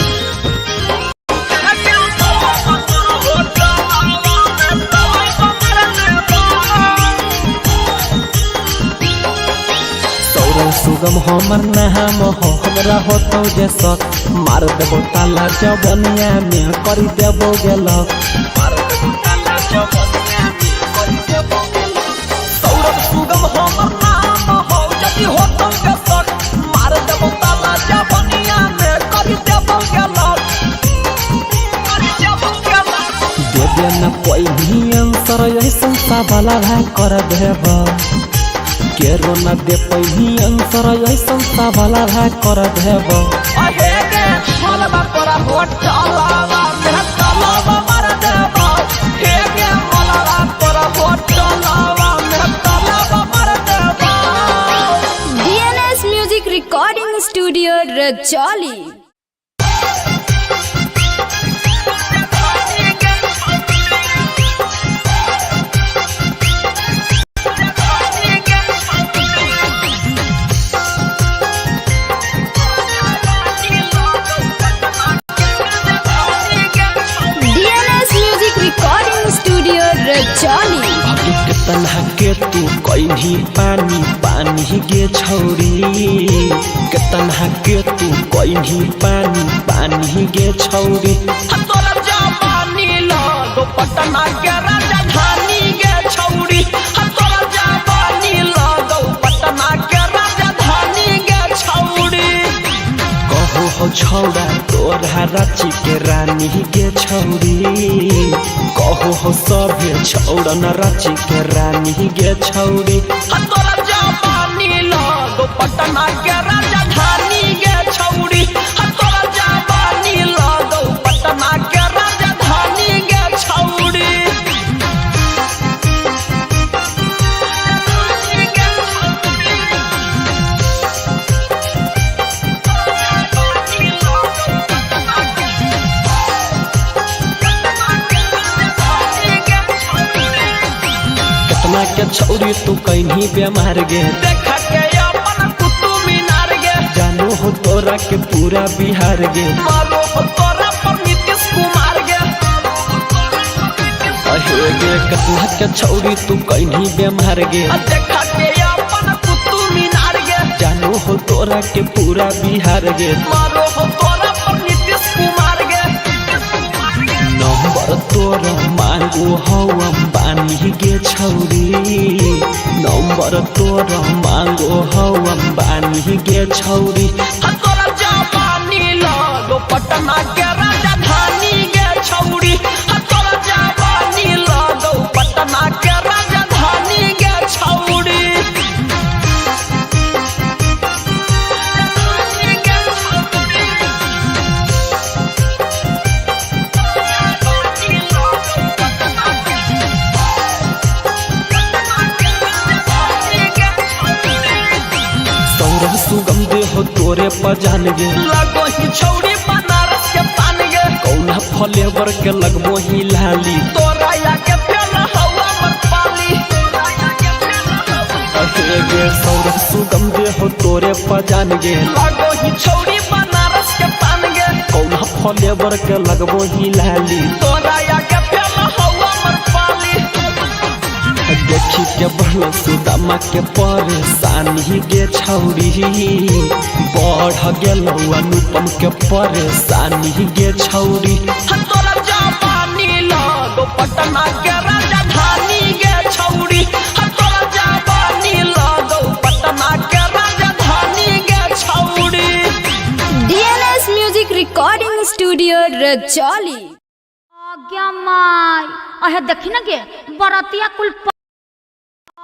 A: सुगम हमर नाम हो हमरा होतौ जे सक मार देबो ताला जवनिया में करी देबो गेलक
B: सौरभ सुगम हमर नाम हो जदी होतौ के सक मार देबो ताला जवनिया में करी देबो गेलक
D: न कोई भी आंसर ऐसा सवाल कर देब केरो न दे पैनी आंसर ऐसा सवाल कर देब
B: अहे गे मलबा तोरा होटलवा में तलवा मार देबो हे गे मलबा तोरा होटलवा में तलवा मार देबो।
E: DNS Music Recording Studio Rajoli।
D: अभी कितना के तू कहीं पानी पानी गे छौरी कितना के तू कहीं पानी पानी गे छौरी
B: तोरा जवानी लगो पटना के राजधानी गे छौरी तोरा जवानी लगो पटना के राजधानी गे छौरी।
D: कहो हो छौड़ा तोरा रांची के रानी गे छौरी कहो हो सभे छौड़ा न रांची के रानी गे छौरी
B: तोरा जवानी लगो पटना के राजधानी गे छौरी तोरा जवानी लगो पटना के राजधानी गे छौरी।
D: कितना के छौरी तू कहीं बेमार गे
B: देखा के अपन कुतुब मीनार गे
D: जानो हो तोरा के पूरा बिहार गे
B: मारो हो तोरा पर नीतीश कुमार गे
D: अहे गे कितना के छौरी तू कहीं बेमार गे
B: देखा के अपन कुतुब मीनार गे
D: जानो हो तोरा के पूरा बिहार गे
B: मारो हो तोरा पर नीतीश कुमार गे
D: नंबर तोरा मांगो हो अंबानी गे छौरी नंबर तोरा मांगो हो अंबानी गे छौरी
B: तोरा जवानी लगो पटना के राजधानी गे छौरी तोरा जवानी लगो पटना के राजधानी गे छौरी।
D: सौरभ सुगम दे हो तोरे पजान गे
B: लगो ही छौरी बनारस के पान गे
D: कौना फ्लेवर के लगबो ही लाली
B: तोरा या के फेल हवा मत पाली
D: अहे गे सौरभ सुगम दे हो तोरे पजान गे
B: लगो ही छौरी बनारस के पान गे
D: कौना फ्लेवर के लगबो ही लाली
B: तोरा या के फेल हवा मत पाली
D: देखी के बढ़ सुदामा के परेशानी गे छौरी बढ़ गेलौ अनुपम के परेशानी गे छौरी
B: तोरा जवानी लगो पटना के राजधानी गे छौरी तोरा जवानी लगो पटना के राजधानी गे छौरी।
E: DNS Music Recording Studio Rajoli।
C: आज्ञा माय अहे देखी ना गे बरतिया कुल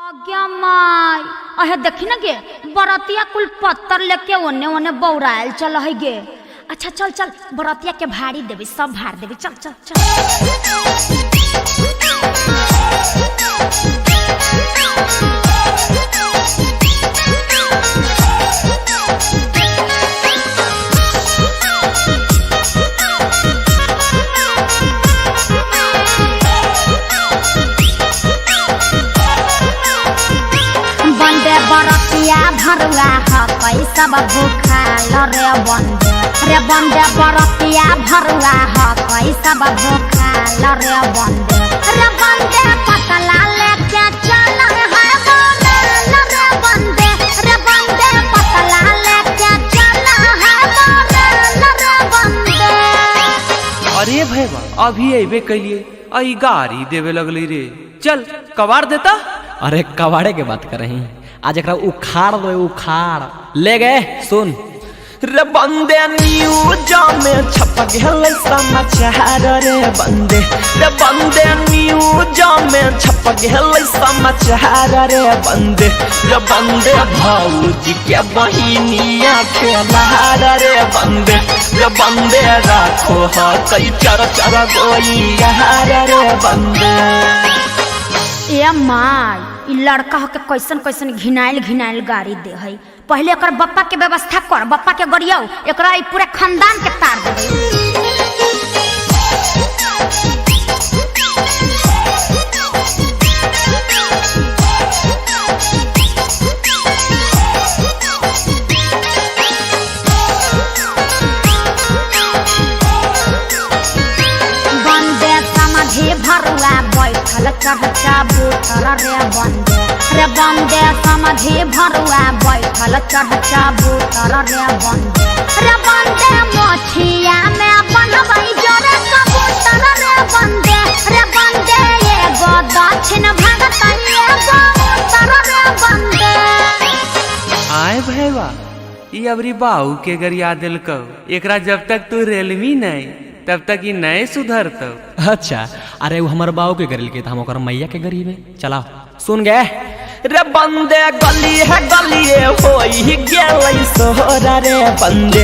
C: आज्ञा माय अहे देखी ना गे बरतिया कुल पत्थर लेके ओने ओने बौरायल चल है गे। अच्छा चल चल बरतिया के भाड़ी देवी सब भार देवी चल चल चल। बंदे बरतिया भरुआ हकई सब भूखाल रे बंदे बरतिया भरुआ हकई सब भूखाल रे बंदे पतला लेके चल है बोलाल रे बंदे पतला लेके चल है बोलाल रे बंदे।
G: अरे भैया अभी अबे कैलिए आई गाड़ी देवे लगली रे चल कबाड़ देता।
A: अरे कबाड़े के बात कर रही आज एक उखाड़ दो उखाड़ ले गए सुन
F: रे बंदे न्यूज में छप गल समाचार रे बंदे न्यूज में छप गल समाचार रे बंदे भौजी के बहिनिया के लहार रे बंदे राखो ह कई चर गोई यार रे बंदे।
C: ए माई इ लड़का के कैसन कैसन घिनाइल गाड़ी दे है। पहले एकर बप्पा के व्यवस्था कर, बप्पा के गरियाओ, एकरा ई पूरे खानदान के तार दे। बंदे समाधि भरुआ बैठल चढ़चा बूथर रे बंदे समाधि भरुआ बैठल चढ़चा बूथर रे बंदे मोछिया में बनबै जोरे कबूतर रे बंदे एगो दक्षिण भगत एगो उत्तर रे बंदे।
G: आए भैया ई अबरी बाऊ के गरिया दिलकौ, एकरा जब तक तू रेलवी नहीं तब तक ई नए सुधरतौ।
D: अच्छा अरे वो हमारे बाबू के गरिल के हम ओकर मैया के गरीब चला सुन गए।
F: रे बंदे गलिए होई गेलै सोहरा रे बंदे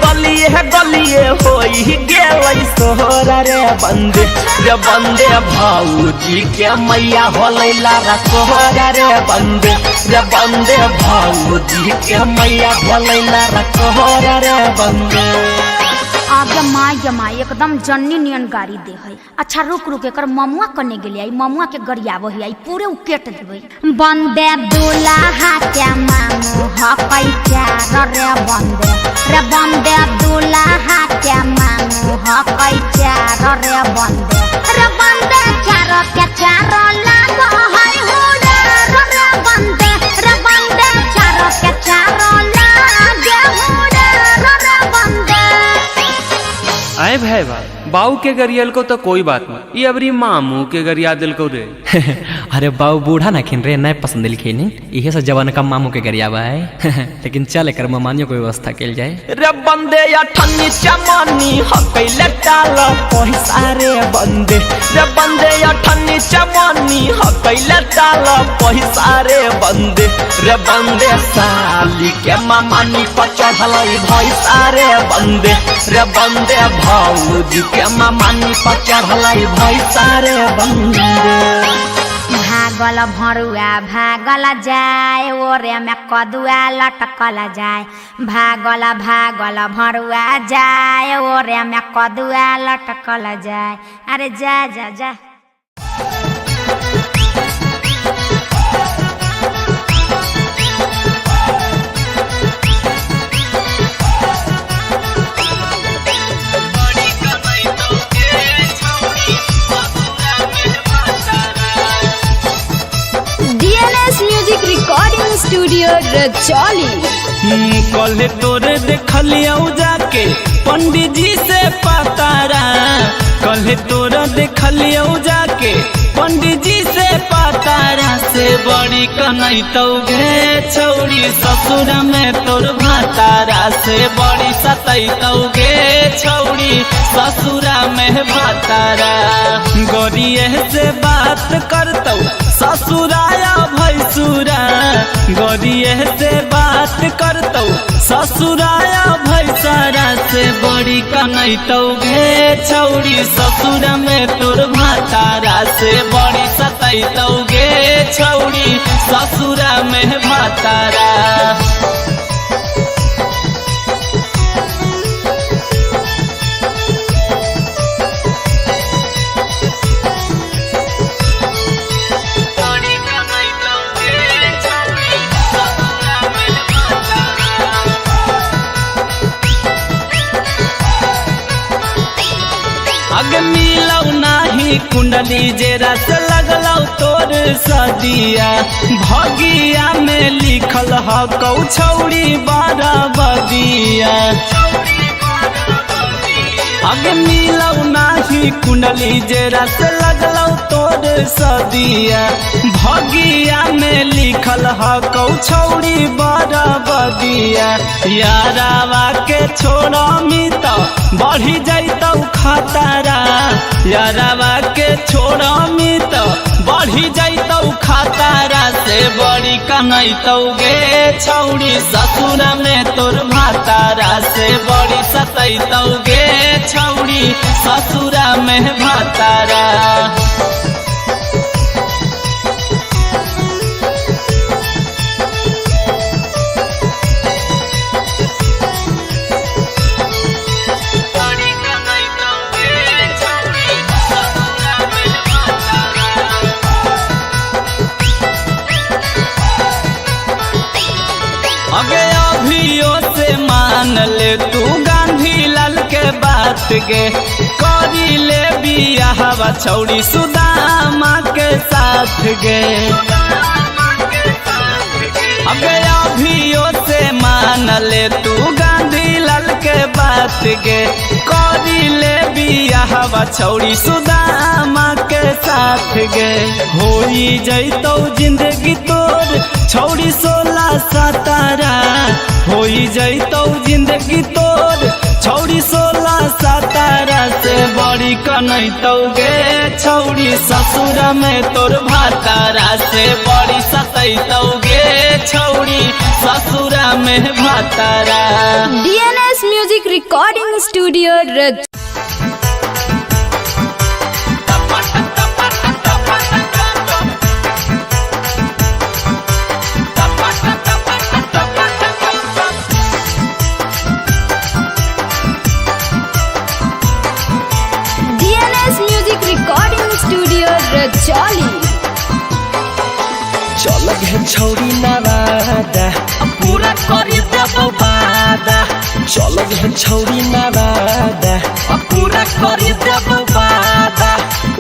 F: गलिए होई गेलै सोहरा रे बंदे भौजी के मैया होलै लारा सोहरा रे बंदे भौजी के मैया होलै लारा सोहरा रे बंदे।
C: आगे माई एकदम जन्नी नियन गाड़ी दे है। अच्छा रुक एकर ममुआ कने गेली आई, ममुआ के गरियाबो है आई, पूरे उकेट देबै। बंदे दूल्हा के मामू हकै चार रे बंदे दूल्हा के मामू हकै चार रे बंदे चार के चार लागो है हुरे रे बंदे चार के चार लागे हुरे रे बंदे।
G: आए भैया बाऊ के गरियल को तो कोई बात नहीं, ये अबरी मामू के गरिया दिल को रे।
D: अरे बाबू बूढ़ा ना खिन रे नए पसंद लिखे इहे से जवान का मामू के गरियावा है। लेकिन चल एकर ममानियों को व्यवस्था कैल जाए।
F: रे बंदे अठन्नी चमनी हकैले टाल पैसा रे बंदे अठन्नी चमनी हकैले टाल पैसा रे बंदे साली के ममानी पर चढ़ल भैसा रे बंदे भौजी के ममानी पर चढ़ल भैसा रे बंदे।
C: भागल भरुआ भागल जाए ओरे में कदुआ लटकल जाए, भागल भरुआ जाए ओरे में कदुआ लटकल जाए। अरे जा जा जा।
E: Music recording studio Rajauli.
B: कल तोरे देखलिया जाके पंडित जी से पतारा, कल तोरा देखलिया जाके पंडित जी से पतारा से बड़ी कनई तो गे छौड़ी ससुर में तोर भातारा से बड़ी सतई तो गे छौड़ी ससुर में भातारा। गोरिये से बात करतौ ससुराया भैसुरा, गोरिये से बात करतौ ससुराया भैसरा से बड़ी कनई तो गे छौड़ी ससुर में तोर भातारा से बड़ी सतई तो गे छौड़ी ससुर में भातारा। अग मिलौ नाही कुंडली जेरा से लगलौ तोर सदिया, भगिया में लिखल ह कौ छौड़ी बारा बदिया। अग मिलौ नाही बाली कुंडली जेरा से लगलौ तोर सदिया भगिया में लिखल ह कौ छौड़ी बड़ा बदिया यारावा के छोड़ा मित बढ़ी जैतौ खतरा यारावा के छोड़ा मित बढ़ी जैतौ खतरा से बड़ी कनैतौ गे छौड़ी ससुर में तोर भातारा से बड़ी सतैतौ गे छौड़ी ससुर में भातारा अगे अभियो से मान ले तू गांधी लाल के बात गे करी ले बियाहवा छौड़ी सुदामा के साथ गे अगे अभियो से मान ले तू गांधी लाल के बात गे करी ले बियाहवा छौड़ी सुदामा के साथ गे होई जैतौ जिंदगी तोर छौड़ी 16-17 होई जैतौ जिंदगी तोर छौड़ी 16-17 से बड़ी कनैतौ गे छौड़ी ससुर में तोर भातारा से बड़ी सतैतौ गे छौड़ी ससुर में भातारा।
E: DNS Music Recording Studio Raj Rajauli
D: चल गे छौड़ी नवादा
B: पूरा करी देबौ वादा
D: चल गे छौड़ी नवादा
B: पूरा करी देबौ वादा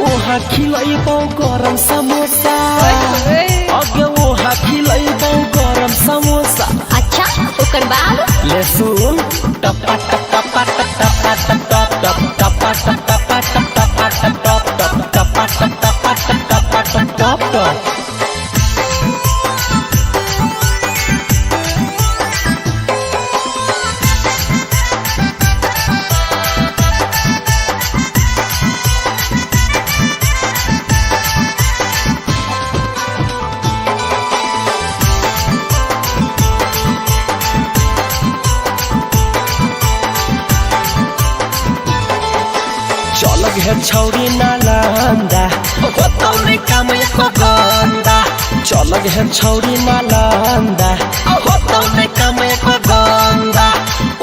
D: ओहा खिलैबौ गरम समोसा अगे ओहा खिलैबौ गरम समोसा
E: अच्छा ओकर बाद
D: ले सुन टपा टपा टपा टपा टपा टपा टपा चल गे छौड़ी नालंदा
B: होतौनी काम एको गंदा
D: चल गे छौड़ी नालंदा
B: होतौनी काम एको गंदा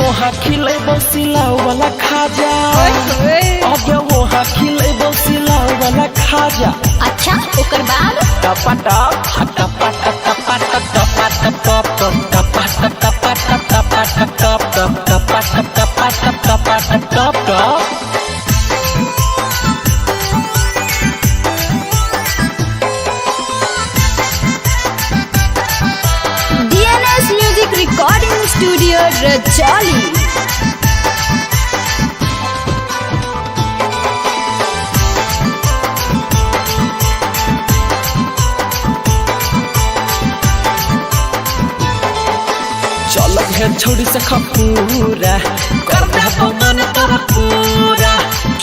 D: ओहा खिलैबौ सिलाउ वाला खाजा अगे ओहा खिलैबौ सिलाउ वाला खाजा
E: अच्छा ओकर बाद
D: टपा टप टपा टपा टपा टपा टपा टपा टपा टपा टपा टपा
E: DNS Music Recording Studio Rajauli
D: चल गे छौड़ी से खपूरा
B: कर देबौ मन तोर पूरा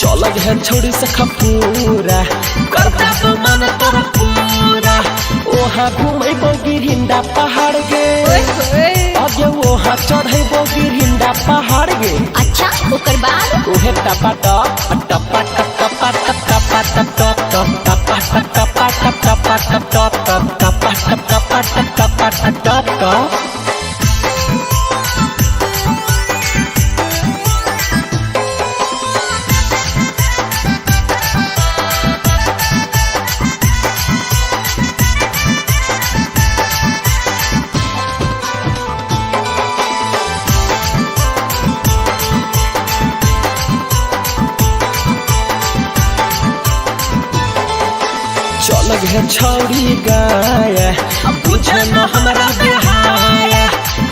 D: चल गे छौड़ी से खपूरा
B: कर देबौ मन तोर पूरा
D: ओहा घुमैबौ गिरिंडा पहाड़ गे अगे ओहा चढ़ैबौ गिरिंडा पहाड़ गे
E: अच्छा ओकर बाद
D: ओहे टपा टप टपा टपा टपा टपा टपा टपा टपा टपा टपा चल गे छौड़ी गाया
B: बुझे न हमरा बेहाया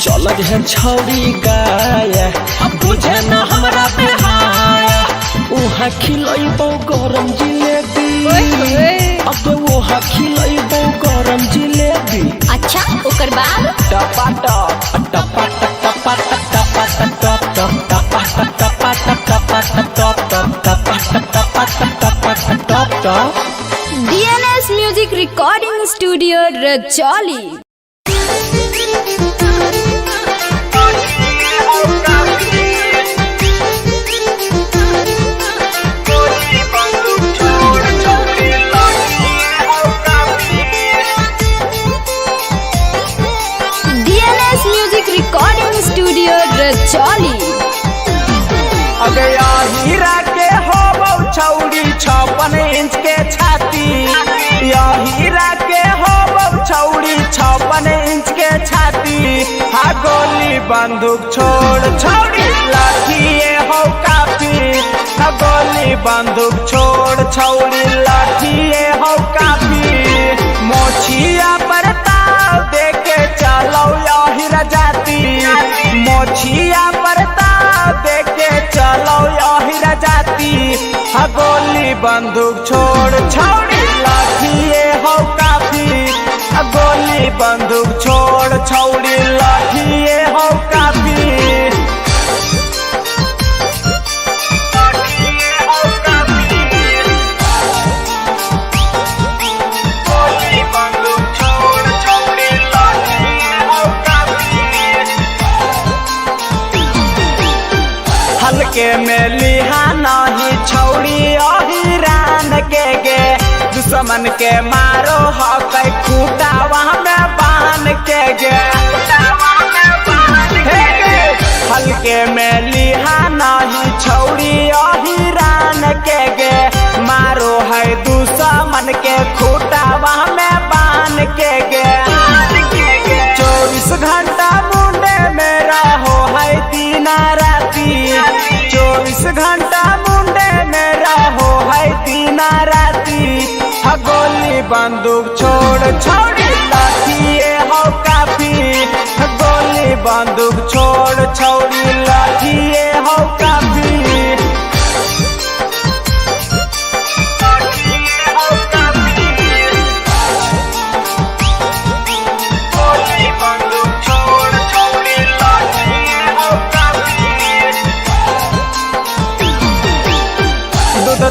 D: चल गे छौड़ी गाया
B: बुझे न हमरा बेहाया
D: उहा यहाँ खिलैबो गरम जिलेबी अबे वहाँ खिलैबो गरम जिलेबी
E: अच्छा ओकर बाद
F: टपा टप टपा टपा टपा टपा टपा टपा टपा टपा टपा
E: DNS music recording studio Rajauli. DNS music recording studio Rajauli.
F: अगे हीरा के हो छौड़ी 56 इंच के छाती या हीरा के हो छौड़ी 56 इंच के छाती हा गोली बंदूक छोड़ छौड़ी लाठिए हो काफी हा गोली बंदूक छोड़ छौड़ी लाठिए हो काफी मोछिया पर ताव देके चलो या हीरा जाती मोछिया पर ताव देके चलो या हीरा जाती हा गोली बंदूक छोड़ छौड़ी लाठिए हो काफी हा गोली बंदूक छोड़ छौड़ी लाठिए हो काफी हल्के में लिहा नहीं छौड़ी अहिरान के गे दुश्मन के मारो हक खूटा वहाँ में बांध के गे हल्के में लिहा नहीं छौड़ी अहिरान के गे मारो है दुश्मन के खूटा वहाँ में बांध के गे 24 घंटा मुंडे में रहो है दिन राती 24 घंटा मुंडे में रहो है दिन राती हा गोली बंदूक छोड़ छौड़ी लाठिए हो काफी हा गोली बंदूक छोड़ छौड़ी लाठिए हो काफी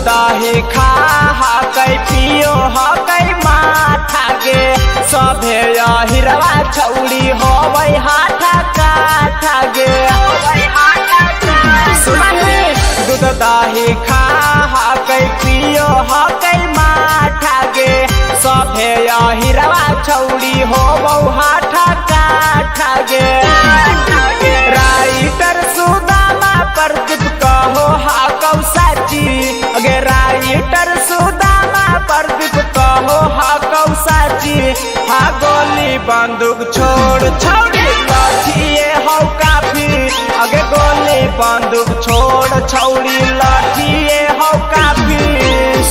F: दाही खा हा कई पियो हा कई माथा गे सभे हिरवा छौड़ी होवै हाथा काठा गे दूध दाही खा हा कई पियो हा कई माथा गे सभे हिरवा छौड़ी होवौ हाथा काठा गे राइटर सुदामा प्रदीप कहो हा कौ साची अगे राइटर सुदामा प्रदीप कहो हा कौ साची हा गोली बंदूक छोड़ छौड़ी लाठिए हो काफी अगे गोली बंदूक छोड़ छौड़ी लाठिए हो काफी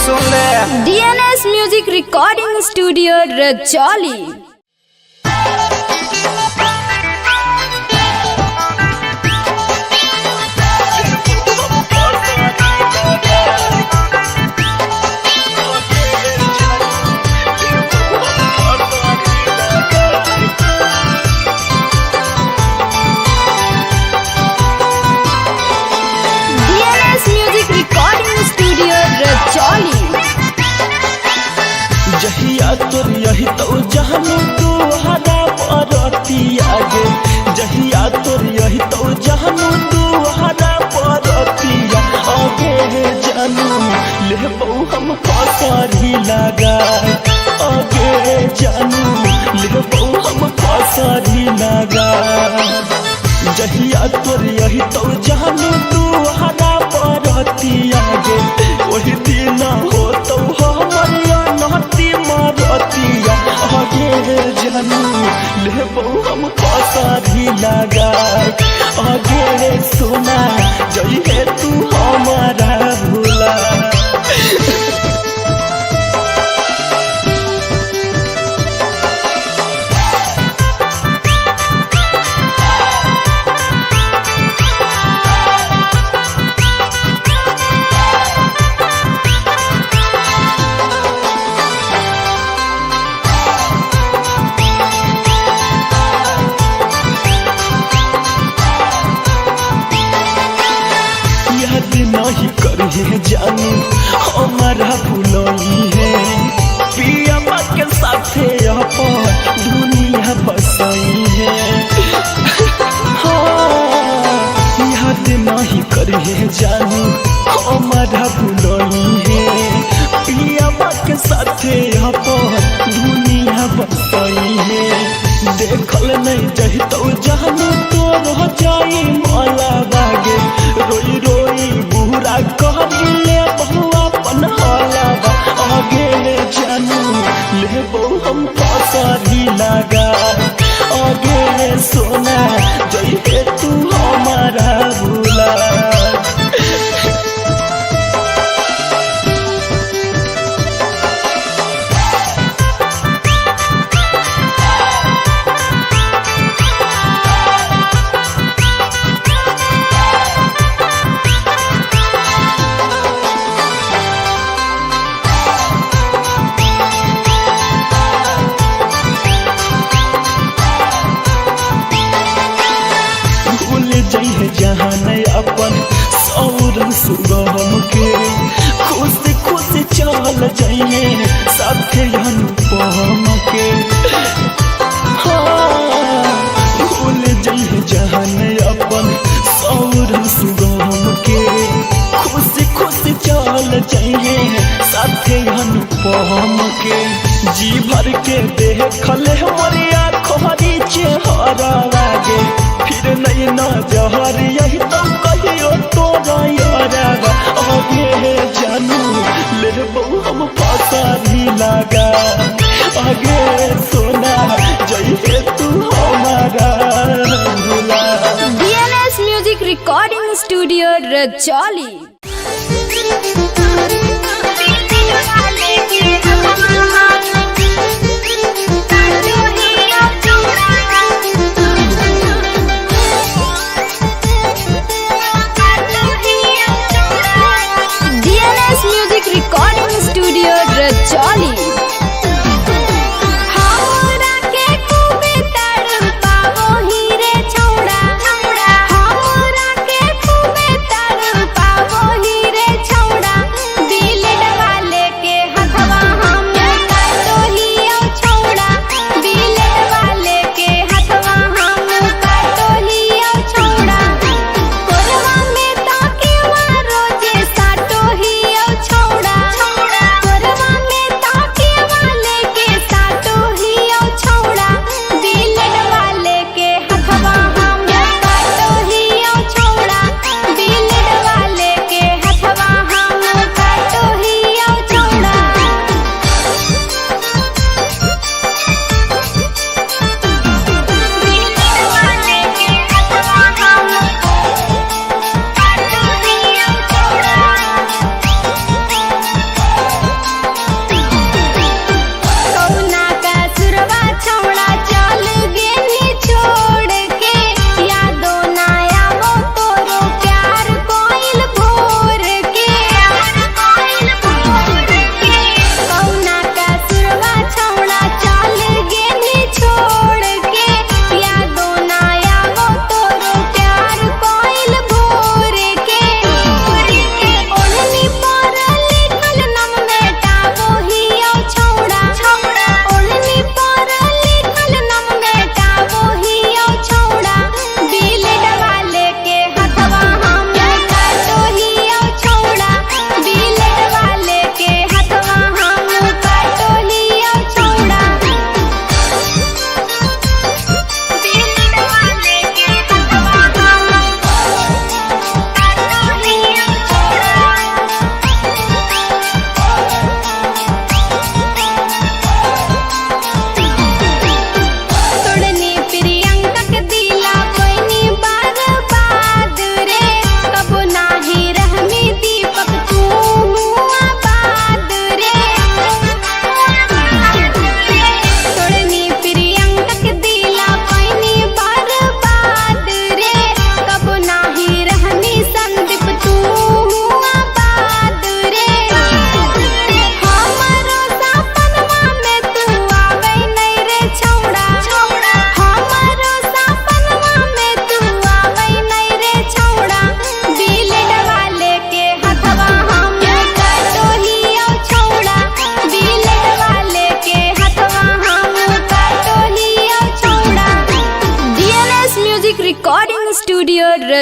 F: सुन ले
E: DNS music recording studio Rajauli.
D: जहिया तोर यही तो जहनु तू हदा परतिया गे जहिया तोर यही तो जहनु तू हदा परतिया आगे जानू लेबौ हम फसरी लगा आगे जानू लेबौ हम फसरी लगा जहिया तोर यही तो जहनु तू हदा परतिया गे वही दिन हो तो हमर नहती मरतिया आगे जानू लेबौ हम फसरी लगा आगे सुना जइहे तू हमारा भूला जानू हमारा भूलोई है पिया के साथे अपन दुनिया बसाई है याद नहीं करिए जानू हमारा भूलोई है पिया के साथे अपन दुनिया बसाई है देखल नहीं जही तो जानू तो रह जाई माला बागे रोई रोई बुरा कहले बहुआ पनहाला आगे ले जानू लेबो हम पासरी लगा आगे ले सोना जही तू हमारा भूला जहाँ नहीं अपन सौरभ सुगम के खुश खुश चल जाइए साथे अनुपम के भूल जाइए जहाँ नहीं अपन सौरभ सुगम के खुश खुश चल जाइए साथे अनुपम के जी भर के देखल हमारी आँखों चेहरा लागे फिर नहीं ना जहर यही तो कहियो तो यारा आगे जानू लेबो हम पासरी लगा आगे सोना जइए तू हमारा भूला।
E: DNS music recording studio Rajauli. DNS music recording studio Rajauli.
C: पावो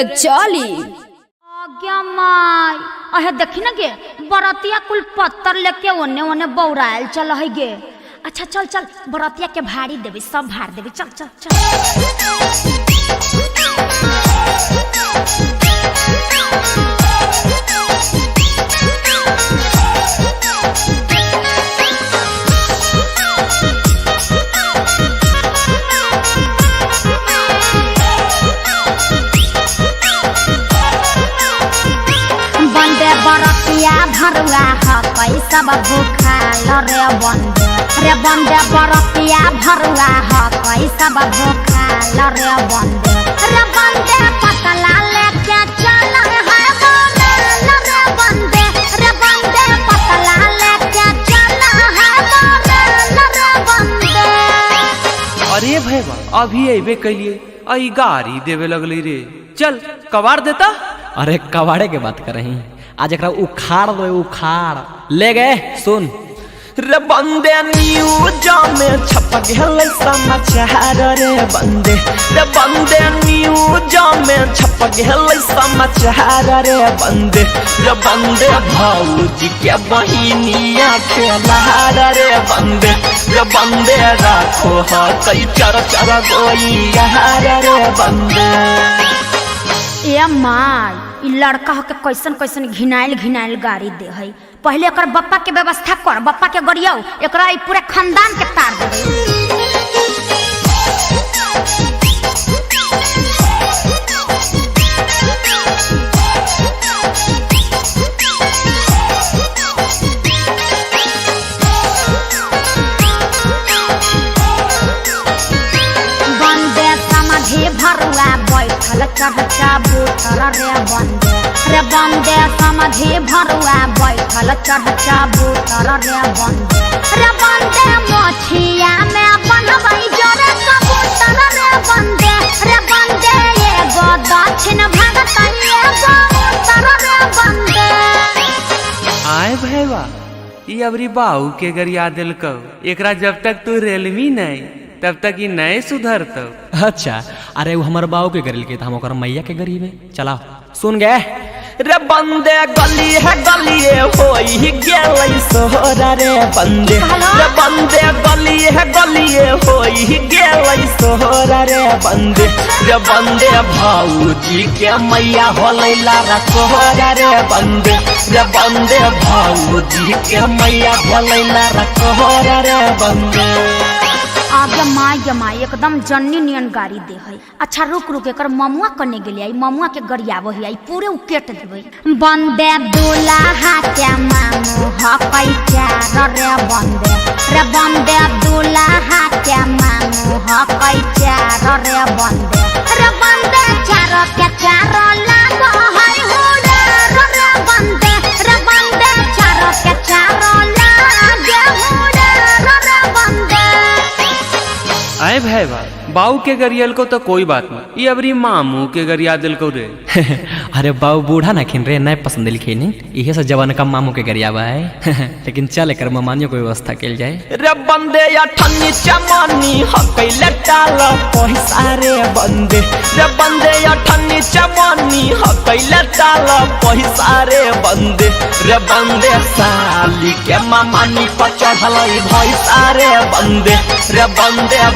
E: रजौली।
C: आज्ञा माई अहे देखी ना गे बरतिया कुल पत्थर लेके ओने ओने बौरायल चल है गे। अच्छा चल चल बरतिया के भाड़ी देवी सब भाड़ देवी चल चल चल। बंदे बरतिया भरुआ हकई सब भूखाल रे बंदे बरतिया भरुआ हकई सब भूखाल रे बंदे पतला लेके चल है बोल रे बंदे पतला लेके चल है बोल रे बंदे।
G: अरे भैया अभी अबे कैलिए आई गाड़ी देवे लगली रे। चल कबाड़ देता।
H: अरे कबाड़े के बात कर रही आज एक उखाड़ दो उखाड़ ले गए सुन।
F: रे बंदे न्यूज में छप गए समाचार रे बंदे न्यूज में छप गए समाचार रे बंदे भौजी के बहिनिया खेलार रे बंदे राखो हई चर चर गोइयार रे बंदे।
C: ए माई इ लड़का हो के कैसन कैसन घिनाइल गाड़ी दे है। पहले एकर बप्पा के व्यवस्था कर बप्पा के गरियाओ एकरा ई पूरे खानदान के तार दे। बंदे समाधि भरुआ बैठल चढ़ बूठर रे बंदे समाधि भरुआ बैठल चढ़ बूठर रे बंदे मोछिया में बनबै जोरे कबूतर रे बंदे एगो दक्षिण भगत एगो उत्तर रे बंदे।
G: आए भैया ये अबरी बाऊ के गरिया दिलको एकरा जब तक तू रेलमी नहीं तब तक ये नए सुधरतो।
H: अच्छा अरे वो हमारे बाबू के गरिल के हम ओकर मैया के गरी में चला सुन गए।
F: रे बंदे गली है गलिए होई गेलै सोहरा रे बंदे गली है गलिए होई गेलै सोहरा रे बंदे भौजी के मैया होलै लारा कोहरा रे बंदे भौजी के मैया होलै लारा कोहरा रे बंदे।
C: आगे माई एकदम जन्नी नियन गाड़ी दे है। अच्छा रुक एकर ममुआ कने गेले आई ममुआ के गरियाबो है आई पूरे उकेट देबै। बंदे दूल्हा के मामू हकई चार रे बंदे दूल्हा के मामू हकई चार रे बंदे चार के चार लागो है हुड़ा रे बंदे चार के चार लागे हुड़ा रे बंदे।
G: आए भैया बाऊ के गरियल को तो कोई बात नहीं ये अबरी मामू के गरिया दिल को रे।
H: अरे बाबू बूढ़ा ना खिन रे नए पसंद लिखी इहे सब जवान का मामू के गरियाबा है। लेकिन चल कर मानियो को व्यवस्था कल जाए।
F: रे बंदे अठन्नी चमनी हकैले टाल पैसा रे बंदे अठन्नी चमनी हकैले टाल पैसा रे बंदे साली के मामानी पर चढ़लै भैसा रे बंदे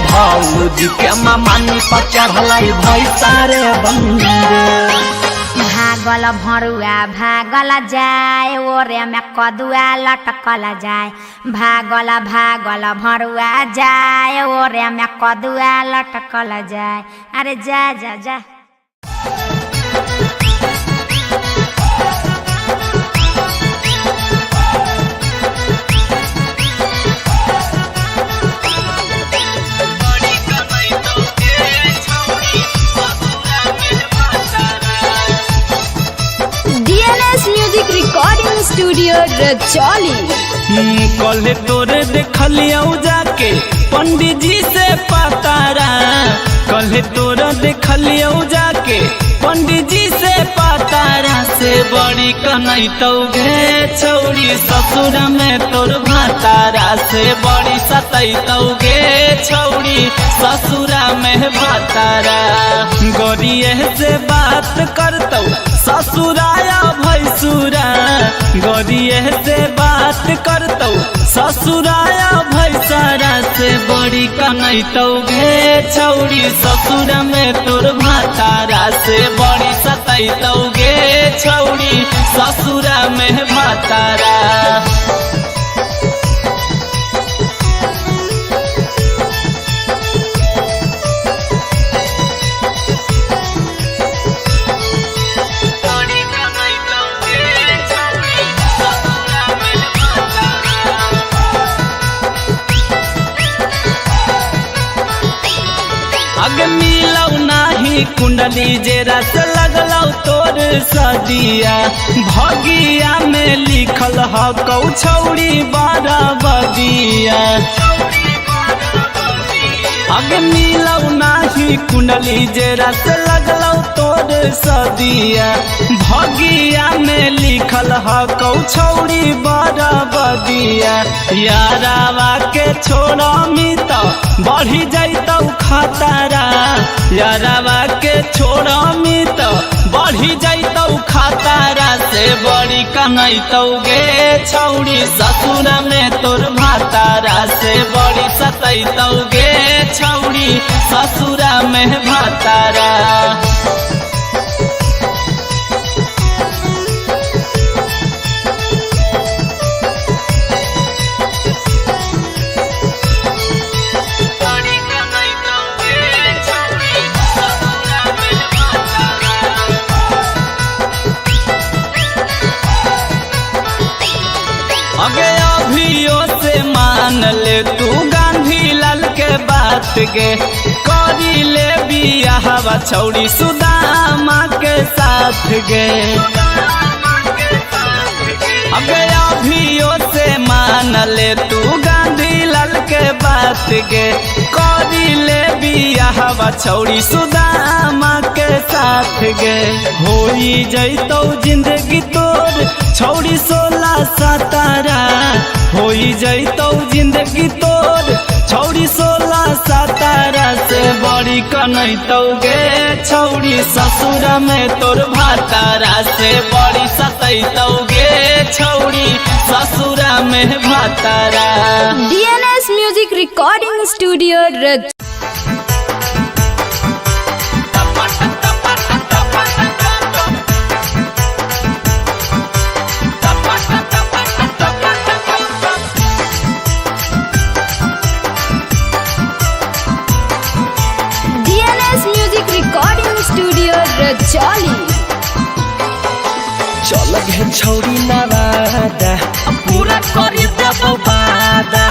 F: भौजी के मामानी पर चढ़लै भैसा रे बंदे।
C: भागल भरुआ भागल जाए ओरे में कदुआ लटकल जाए भागल भरुआ जाए ओरे में कदुआ लटकल जाए। अरे जा जा जा।
E: Music recording studio Rajauli.
F: कल तोरे देखलिया जाके पंडित जी से पतारा कल तोरा देखलिया जाके
B: पंडित जी से पतारा से बड़ी कनैतौगे छौरी ससुर में तोर भातारा से बड़ी सतैतौगे छौरी ससुरा में भातारा गोरिये से बात करतौ ससुराया भैसुरा गोरिये से बात करतौ ससुराया भैसरा से बड़ी कनैतौगे छौरी ससुर में तोर भातारा से बड़ी सतैतौगे छौरी ससुरा में भातारा अगे मिलौ नाही कुंडली जेरा से लगलौ तोर सदिया भगिया में लिखल ह कौ छौरी बारा बदिया अगे मिलौ नाही कुंडली जेरा से लगलौ तोर सदिया भगिया में लिखल ह कौ छौरी बारा बदिया यारावा के छोड़ा मित बढ़ी जाइतौ खतरा यारावा के छोड़ा मित बढ़ी जाइतौ खतरा से बड़ी कनैतौगे छौरी ससुर में तोर भातारा से बड़ी सतैतौगे छौरी ससुरा में भातारा अगे अभियो से मान ले तू गांधी लाल के बात गे करी ले बियाहवा छौरी सुदामा के साथ गे अगे अभियो से मान ले तू गांधी लाल के बात गे करी ले बियाहवा छौरी सुदामा के साथ गे होई जैतौ जिंदगी तोर छौरी 16-17 होई जैतौ जिंदगी तोर छौरी 16-17 से बड़ी कनैतौगे छौरी ससुर में तोर भातारा से बड़ी सतैतौगे छौरी ससुर में भातारा
E: DNS म्यूजिक रिकॉर्डिंग स्टूडियो रज रजौली
D: चल गे छौरी नवादा
B: पूरा करी देबो वादा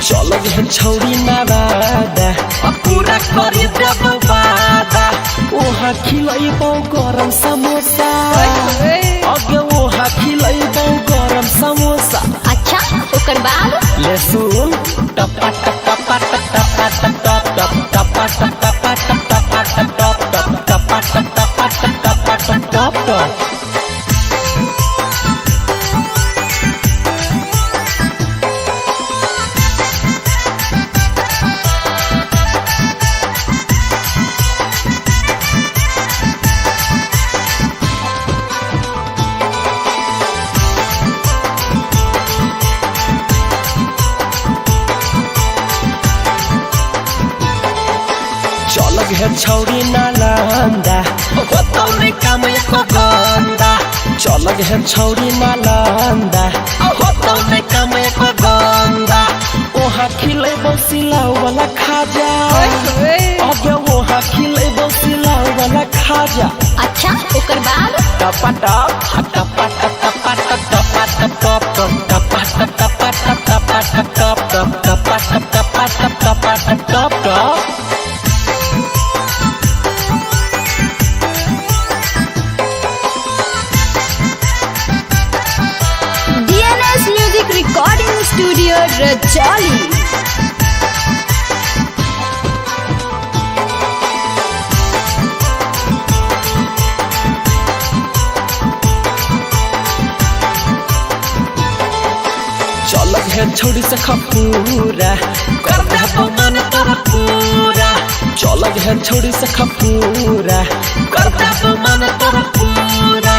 D: चल गे छौरी नवादा
B: पूरा करी देबो वादा
D: ओहा खिलैबौ गरम समोसा अगे ओहा खिलैबौ गरम समोसा
E: अच्छा ओकर बाद
D: ले सुन टपा टपा टपा टपा टपा टपा टपा टपा टपा टपा चल गे छौरी नालंदा
B: होतौरे काम एको गंदा
D: चल गे छौरी नालंदा
B: होतौरे काम एको गंदा
D: ओहा खिलैबौ सिलाउ वाला खाजा अगे ओहा खिलैबौ सिलाउ वाला खाजा
E: अच्छा ओकर बाद
D: टपा टप टपा टपा टपा टपा टपा टपा टपा टपा टपा टपा
E: DNS music recording studio Rajauli
D: है छोड़ी से खपूरा कर दे मन तोरा पूरा चल है छोड़ी से खपूरा कर दे मन तोरा पूरा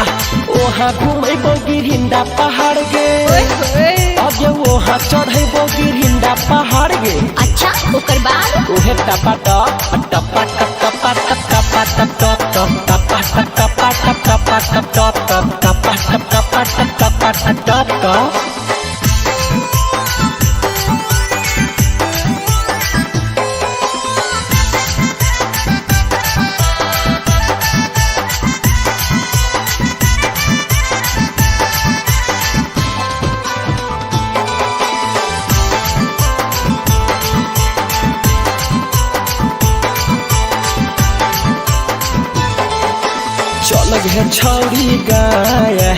D: ओहा घूमे गिरिंडा पहाड़ गे अगे ओहा चढ़े गिरिंडा पहाड़ गे
E: अच्छा ओकर बाद
D: ओहे टपा टप टपा टप टपा टप टपा टप टप टप टपा टप टपा टप टपा टप टप टप टपा टप टपा टप टपा टप टप टप चलग है छौड़ी गाया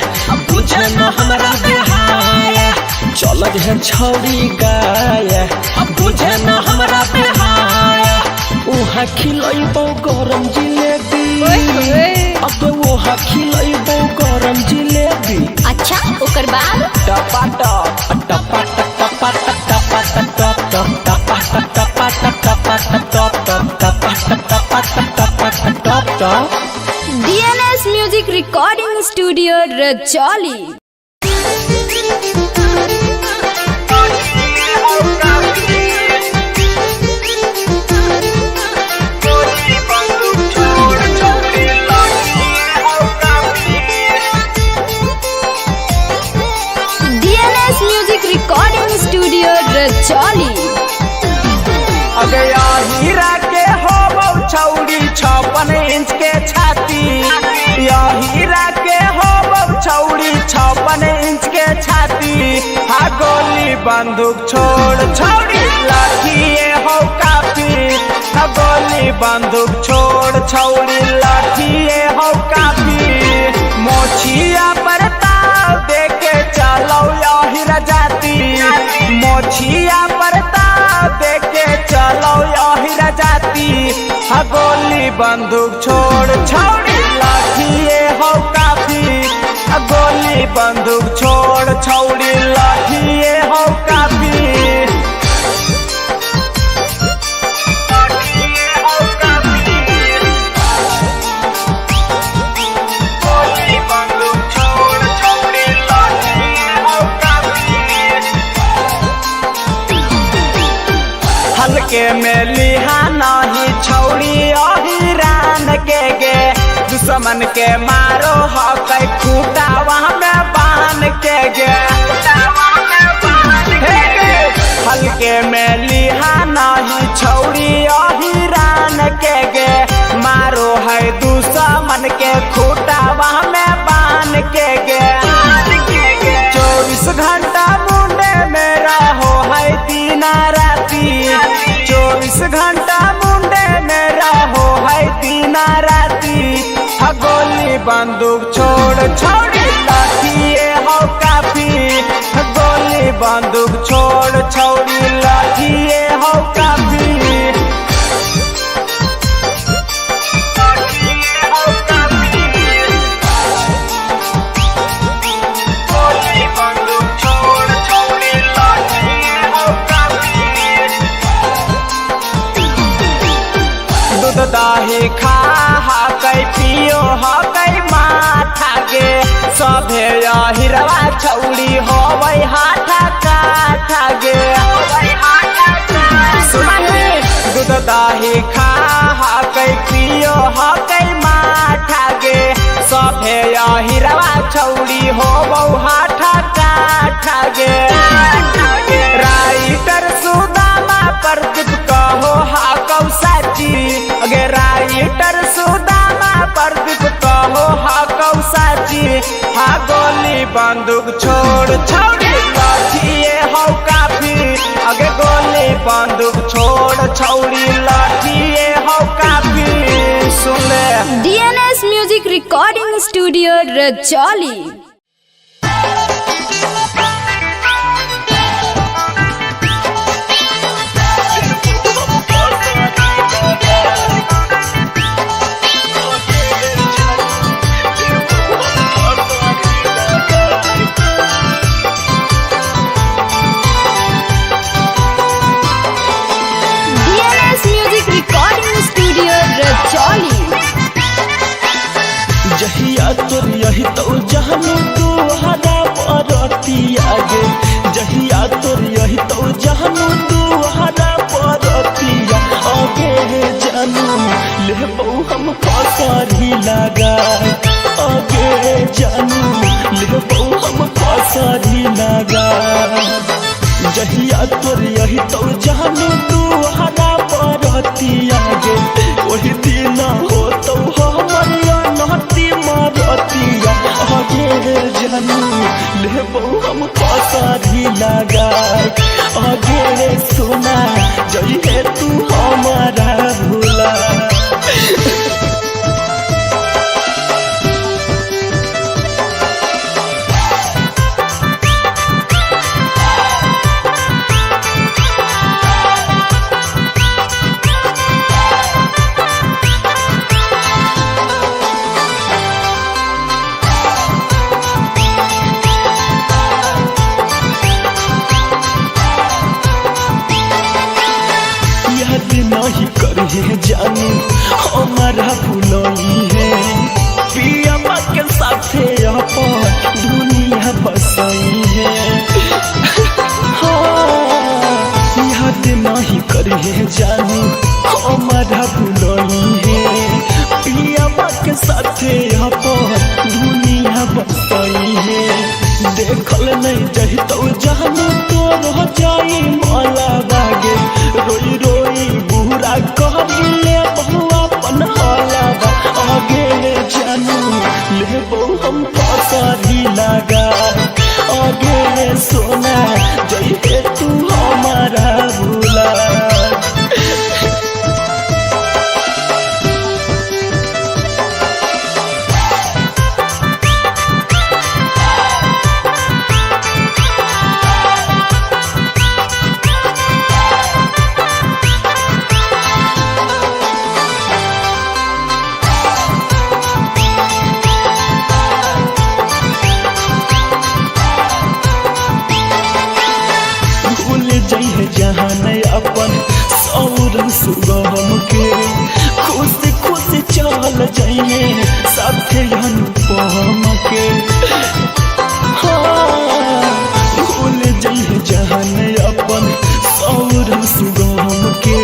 D: बुझे न हमरा बेहाया चलग है छौड़ी गाया बुझे न हमरा बेहाया ओहा खिलैबो गरम जिलेबी अबे ओहा खिलैबो गरम जिलेबी
E: अच्छा ओकर बाद
D: टपा टप टपा टप टपा टप टपा टप टप टप टपा टप टपा टप टपा टप टप टप टपा टप टपा टप टपा टप टप टप
E: DNS Music Recording Studio Rajoli DNS Music Recording Studio Rajoli
F: अगे हीरा के हो छौड़ी 56 इंच के छाती या हीरा के हो छौड़ी 56 इंच के छाती हा गोली बंदूक छोड़ छौड़ी लाठिए हो काफी हा गोली बंदूक छोड़ छौड़ी लाठिए हो काफी मोछिया पर ताव देके चलो या हीरा जाती मोछिया पर ताव देके चलो या हीरा जाती हा गोली बंदूक छोड़ छौड़ी लाठिए हो काफी हा गोली बंदूक छोड़ छौड़ी लाठिए हो काफी लाठिए हो काफी गोली बंदूक छोड़ छौड़ी लाठिए हो काफी हल्के में लिहा नहीं छौड़ी अहिरान के गे दुश्मन के मारो हो कई खूटा वहाँ में बांध के गे हल्के में लिहा नहीं छौड़ी अहिरान के गे मारो है दुश्मन के खूटा वहाँ में बांध के गे 24 घंटा मुंडे में रहो है दिन राती 24 घंटा मुंडे में रहो है दिन राती हा गोली बंदूक छोड़ छौड़ी लाठिए हो काफी हा गोली बंदूक छोड़ छौड़ी लाठिए हो काफी लाठिए हो काफी गोली बंदूक छोड़ छौड़ी लाठिए हो काफी दूध दही खा हा कई पियो हा कई माथा गे सभे हिरवा छौड़ी हो वही हाथा काठा गे दूध दही खा हा कई पियो हा कई माथा गे सभे हिरवा छौड़ी हो बहु हाथा काठा गे राइटर सुदामा प्रदीप कहो हा कौसाची अगे राइटर सुदामा प्रदीप कहो हा कौसाची हा गोली बंदूक छोड़ छौड़ी लाठिए हो काफी अगे गोली बंदूक छोड़ छौड़ी लाठिए हो काफी सुन ले
E: DNS Music Recording Studio Rajoli
D: जानू तू हरा परतिया गे जहिया तोर यही तो जानू तू हरा परतिया आगे जानू लेबो हम फसरी लगा आगे जानू लेबो हम फसरी लगा जहिया तोर यही तो जानू तू हरा परतिया गे वही दिन हो तो हमरिया नहती मारतिया आगे जानू लेबो हम फसरी लगा आगे सोना जइहे तू हमारा भूला नहीं करिए जानू हमारा भूलई है पिया के साथे अपन दुनिया बसई है याद नहीं करिए जानू हमारा भूलई है पिया के साथे अपन दुनिया बसई है देखल नहीं जही तो जानू तो रह जाई माला बागे रोई रोई बुरा करिले बहुआ पनहाला आगे जानू लेबो हम फसरी लगा आगे सोना जइहे तू हमारा भूला जइहे जहान अपन सौर सुगम के खुशी खुशी चल जइहे साथे अनुपम के भूल जइहे जहान अपन सौर सुगम के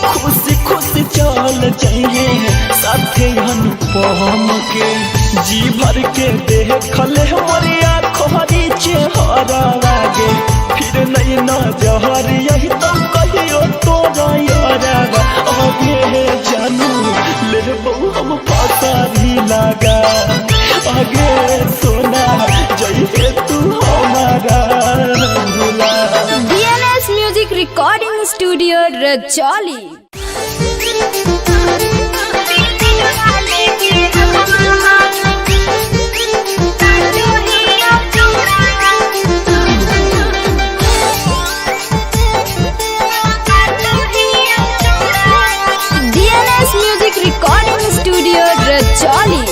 D: खुशी खुशी चल जइहे साथे अनुपम के जी भर के देखल हमारी आँखों चेहरा लागे फिर नहीं ना जहर यही तो कहियो तोरा यारा आगे जानू लेबो हम फसरी लगा आगे सोना जइहे तू हमारा भूला।
E: DNS Music Recording Studio Rajauli. DNS Music Recording Studio Rajauli.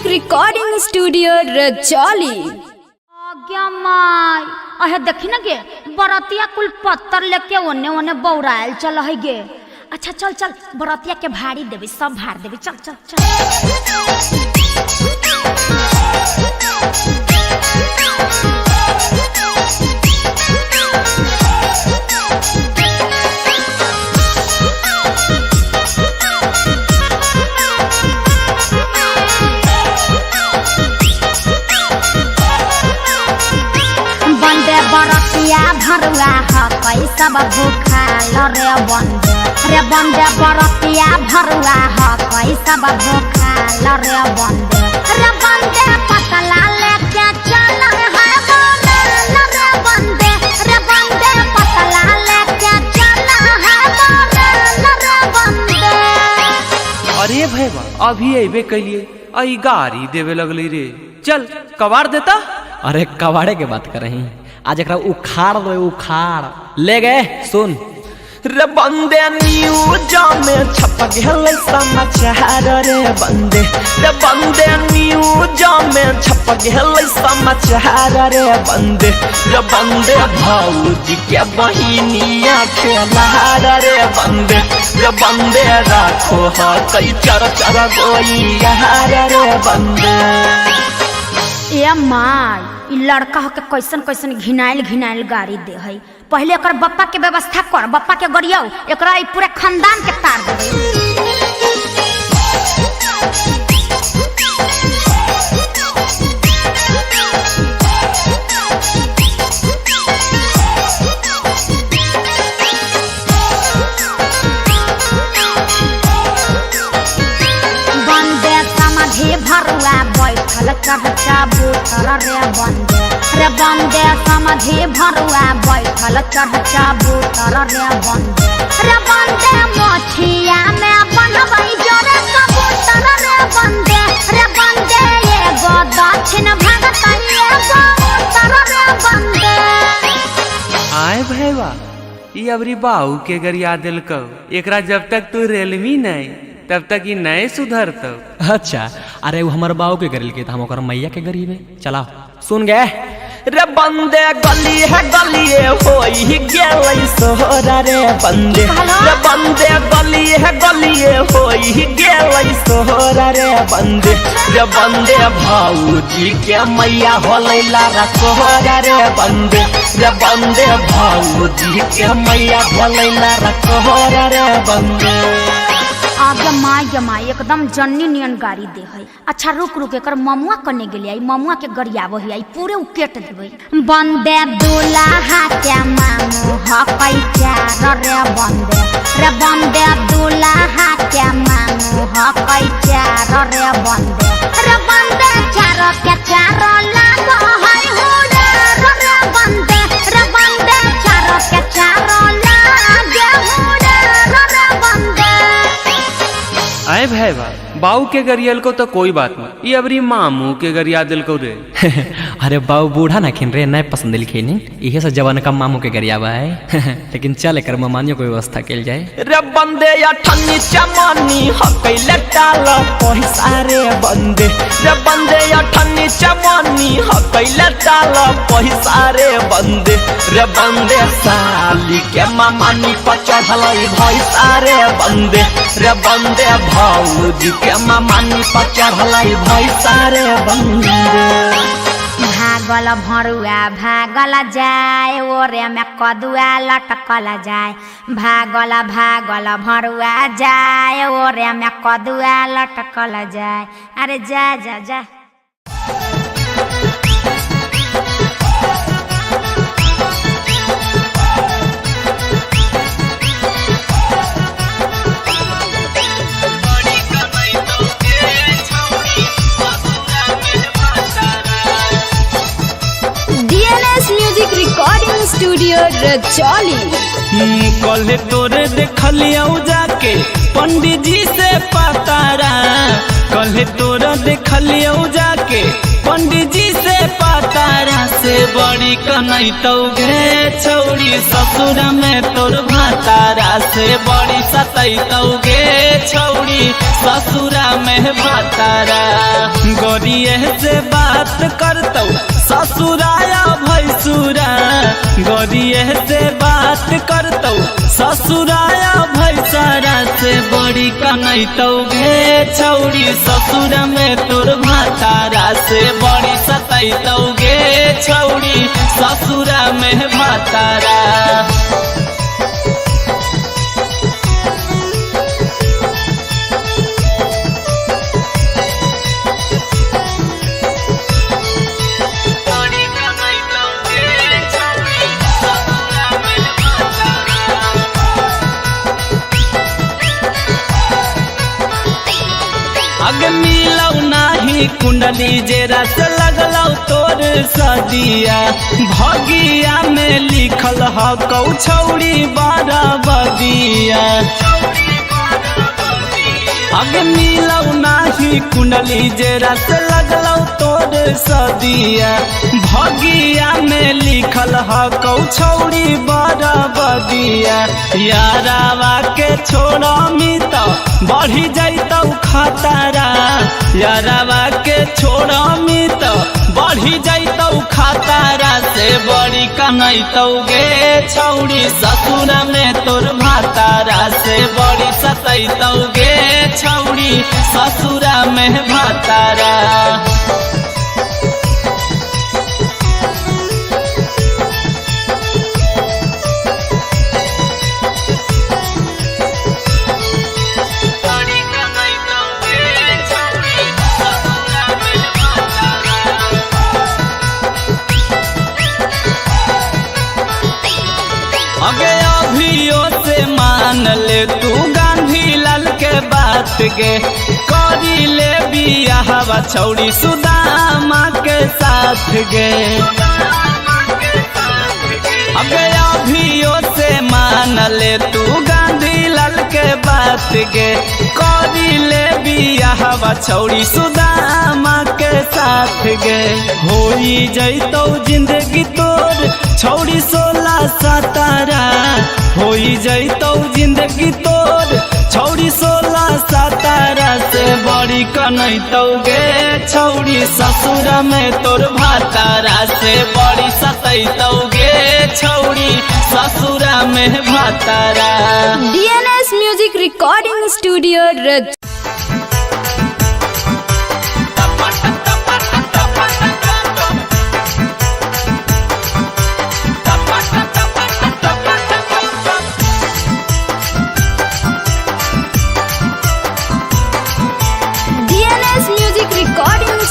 E: Music recording studio Rajauli.
C: आज्ञा माई अहे देखी ना गे बरतिया कुल पत्थर लेके ओने ओने बौरायल चल है गे। अच्छा चल चल बरतिया के भाड़ी देवी सब भाड़ देवी चल चल चल। बंदे बरतिया भरुआ हकै सब भूखाल रे बंदे बरतिया भरुआ हकै सब भूखाल रे बंदे पतला लेके चल है बोलल रे बंदे पतला लेके चल है बोलल रे बंदे।
G: अरे भैया अभी अबे कैलिए आई गाड़ी देवे लगली रे। चल कबाड़ देता।
H: अरे कबाड़े के बात कर रही आज एक उखाड़ दो उखाड़ ले गए सुन।
F: रे बंदे न्यूज में छप गए समाचार रे बंदे न्यूज में छप गए समाचार रे बंदे भौजी के बहिनिया खेलार रे बंदे राखो हई चर गोइयार रे बंदे।
C: ए माई इ लड़का हो के कैसन कैसन घिनाइल गाड़ी दे है। पहले एकर बप्पा के व्यवस्था कर बप्पा के गरियाओ एकरा इ पूरे खानदान के तार देबे। बंदे समाधि भरुआ बैठल चढ़चा बूथर रे बंदे समाधि भरुआ बैठल चढ़चा बूथर रे बंदे मोछिया में बनबै जोरे कबूतर रे बंदे एगो दक्षिण भगत एगो उत्तर रे बंदे।
G: आए भैया ये अबरी बाऊ के गरिया दिलको एकरा जब तक तू रेलमी नहीं तब तक ये नए सुधरतो।
H: अच्छा अरे वो हमारे बाबू के गरिल के हम ओकर मैया के गरीबे चलाओ सुन गए।
F: रे बंदे गलिए होई गेलै सोहरा रे बंदे गलिए होई गेलै सोहरा रे बंदे भौजी के मैया होलै लारा सोहरा रे बंदे भौजी के मैया होलै लारा सोहरा रे बंदे।
C: आगे माई एकदम जन्नी नियन गाड़ी दे है। अच्छा रुक एकर ममुआ कने गेली आई ममुआ के गरियाबो है आई पूरे उकेट देबै। बंदे दूल्हा के मामू हकै चार रे बंदे दूल्हा के मामू हकै चार रे बंदे चार के चार लागो है हुडे रे बंदे चार के चार लागे हुडे रे बंदे।
G: आए भैया बाऊ के गरियल को तो कोई बात नहीं ये अबरी मामू के गरिया दिल को रे।
H: अरे बाबू बूढ़ा ना खिन रे नए पसंद लिखिन इहे से जवान का मामू के गरियावा है। लेकिन चल कर मानियो को व्यवस्था कैल जाए।
F: रे बंदे अठन्नी चमनी हकै लटाल पैसा रे बंदे अठन्नी चमनी हकै लटाल पैसा रे बंदे साली के मामानी पचढ़लै भैसा रे बंदे भौजी के मामानी पचढ़लै भैसा रे बंदे।
C: भागल भरुआ भागल जाए ओरे में कदुआ लटकल जाए भागल भरुआ जाए ओरे में कदुआ लटकल जाए। अरे जा जा जा।
E: Music recording studio Rajauli.
F: कल तोरे देखलिया जाके पंडित जी से पतारा कल तोरा देखलिया जाके पंडित जी से पतारा से बड़ी कनई तौगे छौड़ी ससुर में तोर भातारा से बड़ी सतई तौगे छौड़ी ससुर में भातारा।
B: गरिए से बात करतौ ससुराया भैसुरा गरिए से बात करतौ ससुराया भैसरा से बड़ी कनैतौ गे छौरी ससुर में तोर भातारा से बड़ी सतैतौ गे छौरी ससुर में भातारा अग मिलौ नाही कुंडली जे रस लगलौ तोर सदिया भगिया में लिखल ह कौ छौरी बदिया अग मिलौ नाही कुंडली जे रस लगलौ तोर सदिया भगिया में लिखल ह कौ छौरी बदिया यारावा के छोड़ा मित बढ़ी जाइतौ खतरा यारावा के छोड़ा मित बढ़ी जाइतौ खतरा से बड़ी कनैतौ गे छौरी ससुर में तोर भातारा से बड़ी सतैतौ गे छौरी ससुर में भातारा अगे अभियो से मान ले तू गांधी लाल के बात गे करी ले बियाहवा छौरी सुदामा के साथ गे अगे अभियो से मान ले तू गांधी लाल के बात गे करी ले बियाहवा छौरी सुदामा के साथ गे होई जैतौ जिंदगी तोर छौरी 16-17 होई जैतौ जिंदगी तोर छौरी 16-17 से बड़ी कनैतौ गे छौरी ससुर में तोर भातारा से बड़ी सतैतौ गे छौरी ससुर में भातारा
E: DNS music recording studio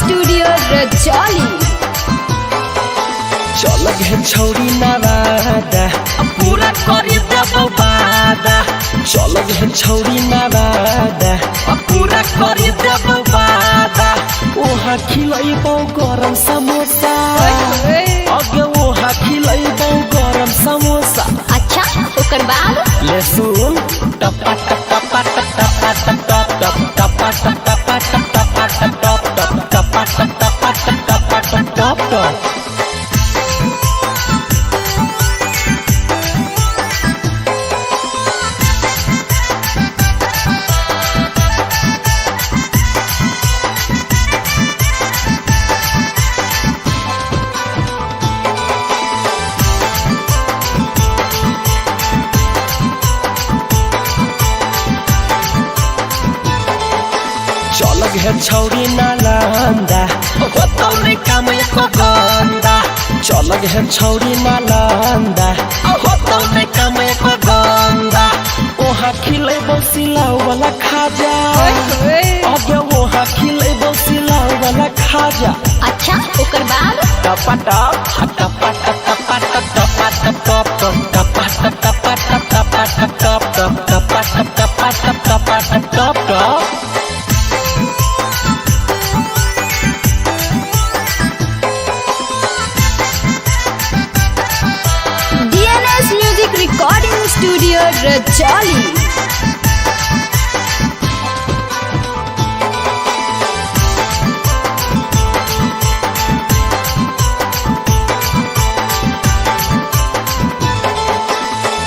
E: studio Rajauli
D: चल गे छौरी नवादा पूरा करी देबौ वादा चल गे छौरी नवादा पूरा करी देबौ वादा ओहा खिलैबौ गरम समोसा अगे ओहा खिलैबौ गरम समोसा
C: अच्छा ओकर बाद
D: ले सुन टपा टपा टपा टपा टपा टपा टपा टपा चल गे छौरी नालंदा होतौ नै काम एको गन्दा चल गे छौरी नालंदा होतौ नै काम एको गन्दा ओहा खिलैबौ सिलाउ वाला खाजा अगे ओहा खिलैबौ सिलाउ वाला खाजा
C: अच्छा ओकर बाद
D: टपा टप टपा टपा टपा टपा टपा टपा टपा टपा टपा
E: रिकॉर्डिंग स्टूडियो रजौली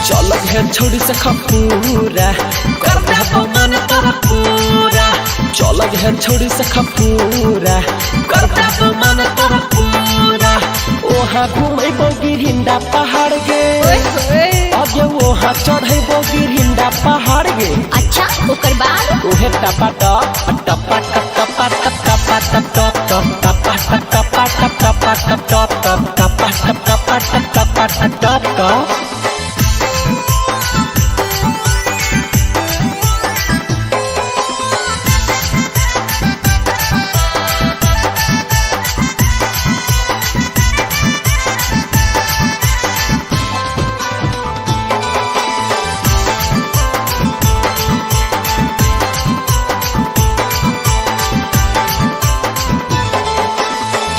D: चल गे छौरी से खपूरा कर देबौ मन तोरा पूरा चल चल है छोड़ी सखा पूरा करता तो मन तोरा पूरा ओहा घूमे गिरिंडा पहाड़ गे अगे ओहा चढ़े गिरिंडा पहाड़ गे
C: अच्छा ओकर बाद
D: ओहे टपा टप टपा टप टपा टप टपा टप टप टप टपा टप टपा टप टप टपा टप टपा टप टपा टप टप टप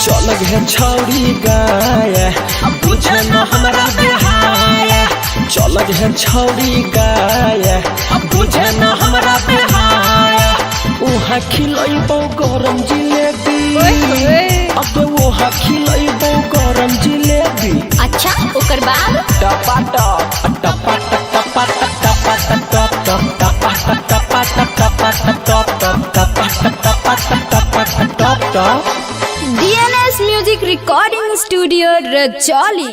D: चल है छौड़ी गाया बुझे न हमरा बेहाया चल है छौड़ी गाया बुझे न हमरा बेहाया उहा खिलैबो गरम जिलेबी अब उहा खिलैबो गरम जिलेबी
C: अच्छा ओकर बाद
D: टपा टप टपा टपा टपा टपा टपा टपा टपा
E: DNS Music Recording Studio Rajoli.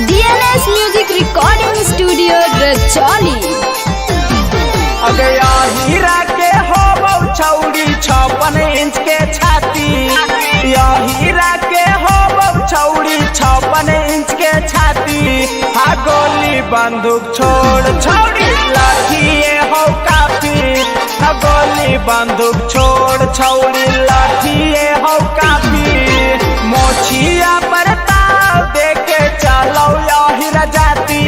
E: DNS Music Recording Studio Rajoli.
F: अगे हीरा के हो छौड़ी 56 इंच के छाती या हीरा के हो छौड़ी 56 इंच के छाती हा गोली बंदूक छोड़ छौड़ी लाठिए हो काफी हा गोली बंदूक छोड़ छौड़ी लाठिए हो काफी मोछिया पर ताव देके चलो या हीरा जाती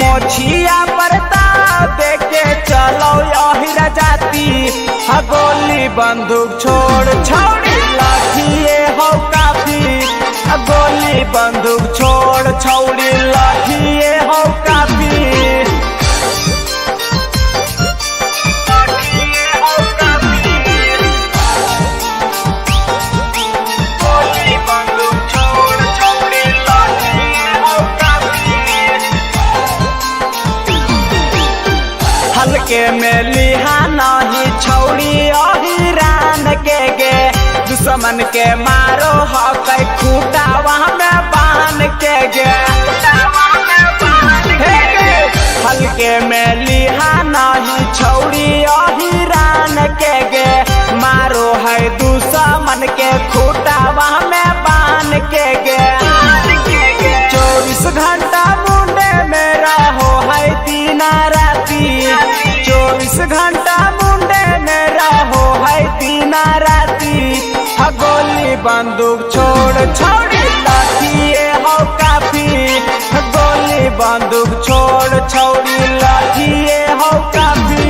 F: मोछिया पर ताव देके चलो या हीरा जाती हा गोली बंदूक छोड़ छौड़ी लाठिए हो काफी हा गोली बंदूक छोड़ छौड़ी लाठिए हो काफी गोली बंदूक छोड़ छौड़ी लाठिए हो काफी हल्के में लिहा नहीं छौड़ी अहिरान के गे दुश्मन के मारो हो कई खूटा वहाँ में बांध के गे हल्के में लिहा नहीं छौड़ी अहिरान के गे मारो है दुश्मन के खूटा वहाँ में बांध के गे 24 घंटा मुंडे में रहो है दिन राती 24 घंटा मुंडे में रहो है दिन राती हा गोली बंदूक छोड़ छौड़ी लाठिए हो काफी हा गोली बंदूक छोड़ छौड़ी लाठिए हो काफी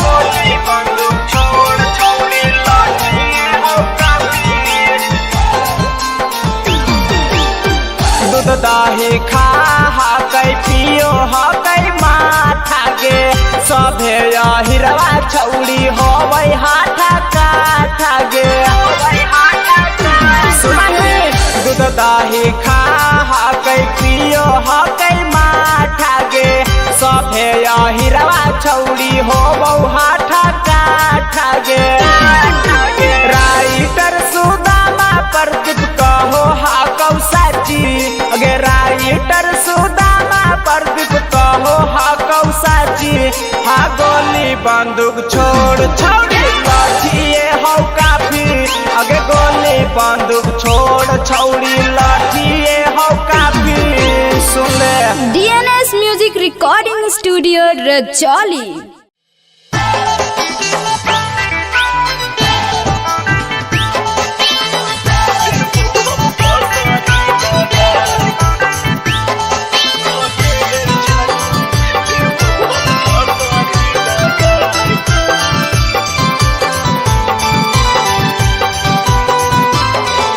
F: गोली बंदूक छोड़ छौड़ी लाठिए हो काफी दूध दही खा कई पियो हो कई माथा गे सभे हिरवा छौड़ी हो वही हाथा काठा गे दूध दही खा कई पियो हो कई माथा गे सभे हिरवा छौड़ी हो बहु हाथा काठा गे राइटर सुदामा प्रदीप कहो हा कौ साची अगे राइटर सुदामा प्रदीप कहो हा कौ साची हा गोली बंदूक छोड़ छौड़ी लाठिए हो काफी अगे गोली बंदूक छोड़ छौड़ी लाठिए हो काफी सुन ले
E: DNS Music Recording Studio Rajoli.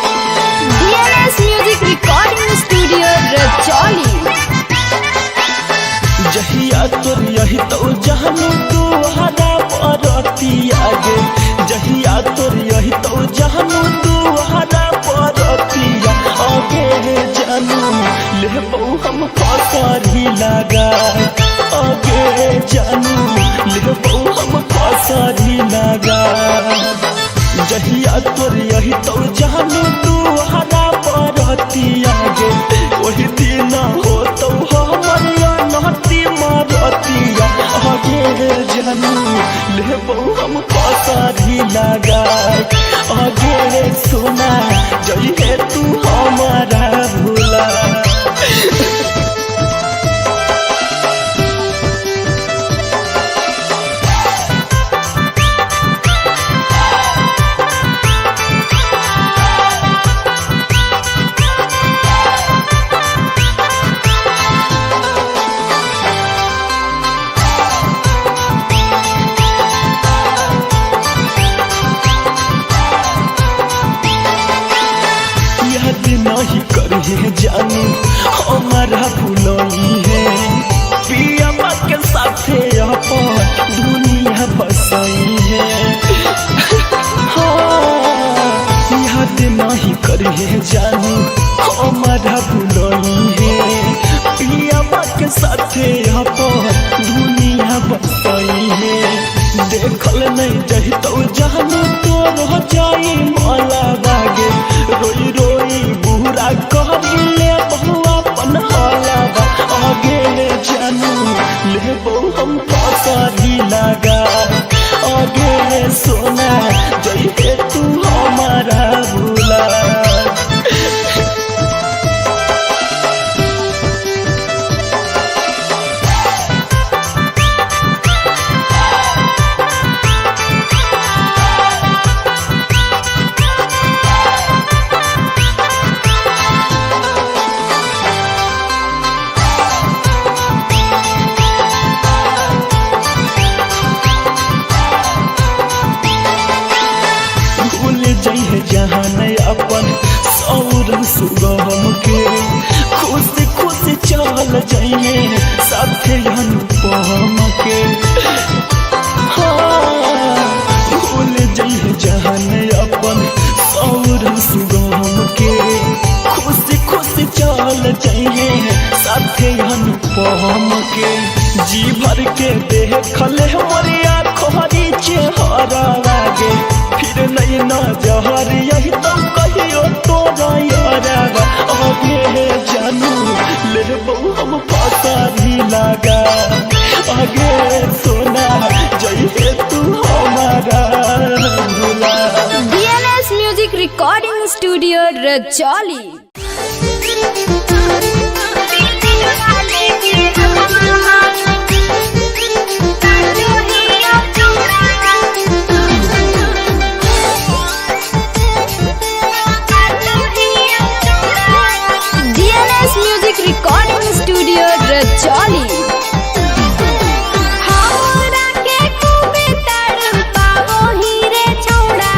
E: DNS Music Recording Studio
D: जानू दुआरा परतिया गे जहिया तोर यही तो जानू दुआरा परतिया आगे जानू लेबौ हम फसरी लगा आगे जानू लेबौ हम फसरी लगा जहिया तोर यही तो जानू दुआरा परतिया गे वही दिन हो तो हमरिया नहती मारतिया आगे जानू लेबौ हम फसरी लगा आगे सोना जइहे तू हमारा भूला नहीं करिए जानू हमारा भूलई है पिया के साथे अपन दुनिया बसई है याद नहीं करिए जानू हमारा भूलई है पिया के साथे अपन दुनिया बसई है देखल नहीं जही तो जानू तो रह जाई माला बागे रोई रोई बुरा करिले बहुआ पनहाला आगे जानू लेबौ हम फसरी लगा आगे सोना जइहे तू हमारा भूला जहान अपन सौर सुगम के खुशी खुशी चल जाइए साथे अनुपम के भूल जाइए जहान अपन सौर सुगम के खुशी खुशी चल जाइए साथे अनुपम के जी भर के देखले मोरिया खोरी चेहरा लागे फिर नहीं न जहर यही तो कहियो तोरा यारा आगे जानू लेबौ हम फसरी लगा आगे सोना जइहे तू हमारा भूला।
E: DNS music recording studio Rajauli. Music recording studio Rajauli.
C: हमरा के खूबे तड़पावो हीरे छौड़ा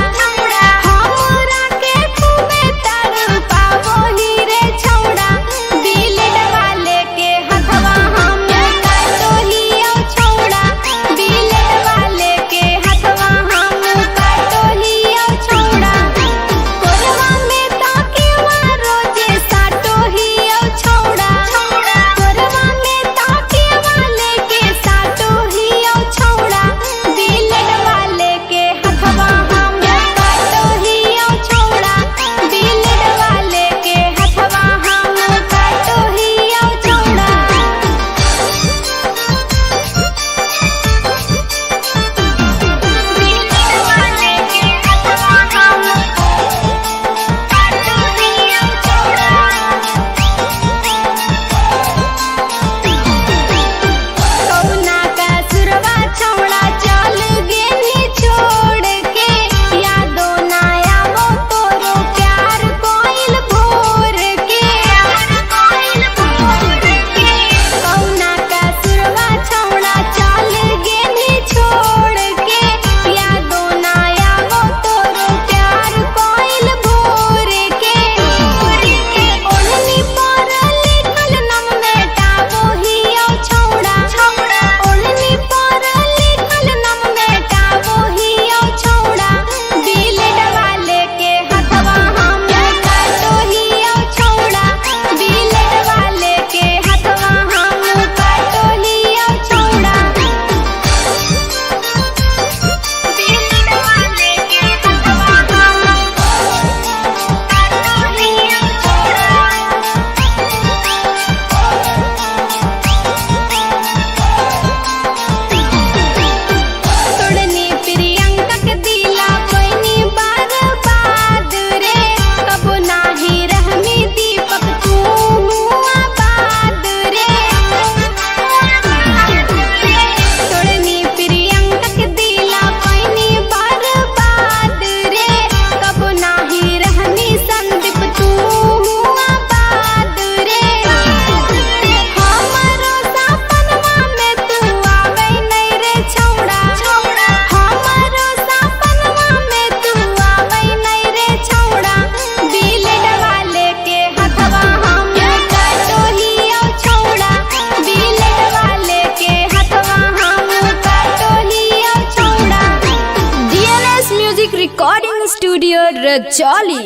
E: studio Rajauli.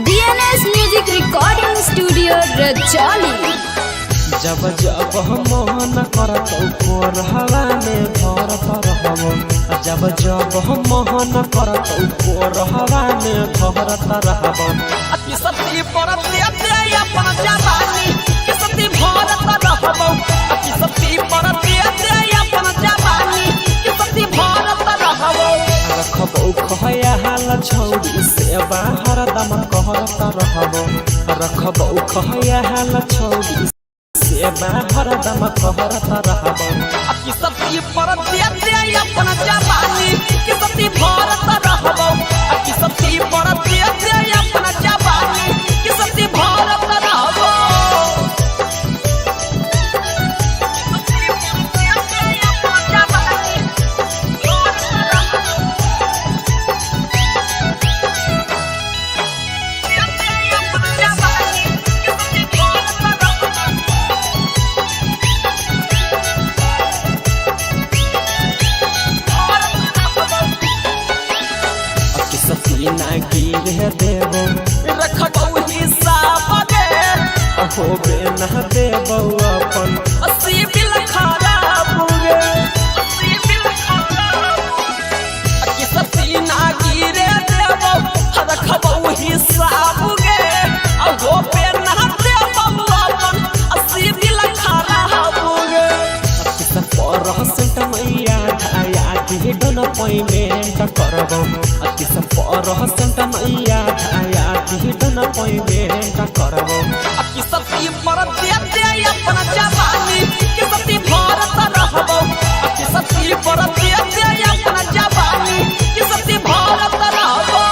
E: DNS music recording studio Rajauli.
D: जब जब हम मोहन करत ऊपर हवा में भरत रहबो, जब जब हम मोहन करत ऊपर हवा में भरत रहबो।
B: किसती परत दे अपन जवानी किसती भरत रहबो किसती परत दे अपन जवानी किसती भरत रहबो
D: रखबो खया हाल छौरी से बाहर दम कहरत रहबो, रखबो खया हाल छौरी से बाहर दम कहरत रहबो।
B: किसती परत दे अपन जवानी किसती भरत रहबो किसती परत दे अपन जवानी किसती भरत रहबो
D: ना गिर देबो
B: रखबो हिसाब दे
D: होबे ना देबो अपन
B: अस्सी बिल खराब गे अस्सी बिल खराब किसती ना गिरे देबो रखबो हिसाब गे होबे ना देबो अपन अस्सी बिल खराब गे
D: किस पर सेंट मैया धाया के डन पेमेंट करबो, किस पर सेंट मैया धाया के डन पेमेंट करबो।
B: किसती पर दे अपन जवानी किसती भरत रहबो किसती पर दे अपन जवानी किसती भरत रहबो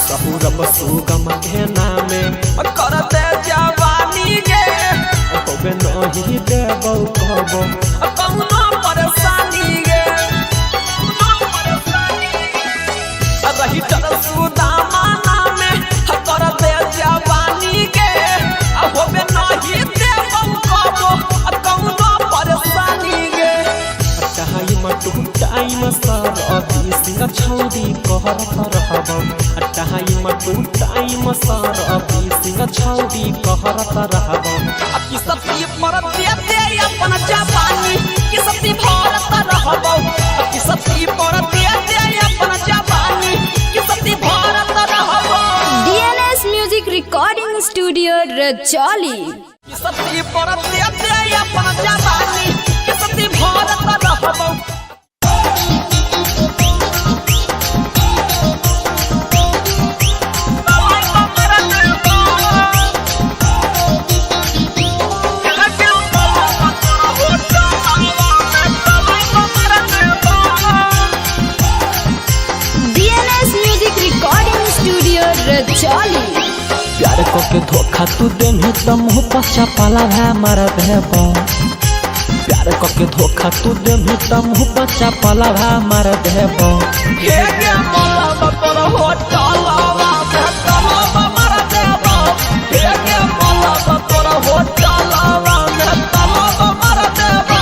D: सहुरब सुगम के नामे
B: कर दे जवानी गे
D: होबे नहीं देबो कहबो
B: कौनो परेशानी गे रही तर सुदामा नामे कर दे जवानी गे होबे नहीं देबो कबो कौनो परेशानी गे
D: टाइम टू टाइम सर अभी सिंह छौरी कहरत रहबो, टाइम टू टाइम सर अभी सिंह छौरी कहरत रहबो।
B: किसती पर दे अपन जवानी किसती भरत रहबो किसती पर दे अपन जवानी किसती भरत रहबो
E: DNS music recording studio Rajauli.
B: किसती पर दे अपन जवानी किसती भरत रहबो
E: DNS music recording studio Rajauli.
A: प्यार को के धोखा तू देनी तो मुँह पचा पाला है मार देबो, प्यार को के धोखा तू देनी तो मुँह पचा पाला है मार देबो।
B: हे गे मोला बतर होटलवा में तलवा मार देबो हे गे मोला बतर होटलवा में तलवा मार देबो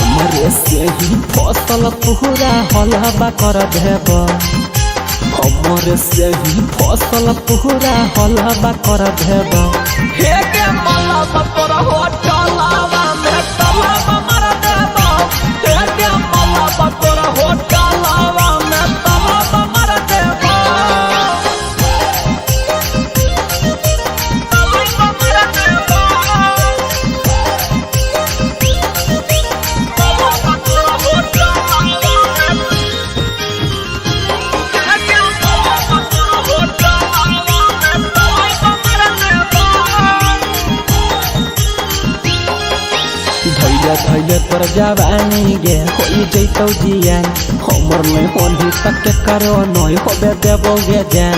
A: हमरे से ही फसल पूरा हलवा कर देबो, हमरे से ही फसल पूरा हलवा कर देबो।
B: हे गे मोला बतर होटलवा में तलवा मार देबो हे गे मोला बतर होटलवा में तलवा मार देबो
D: धैले धैले तोर जवानी गे होई जैतौ जियान हमर नै होली तक करो नै होबे देबौ गे जान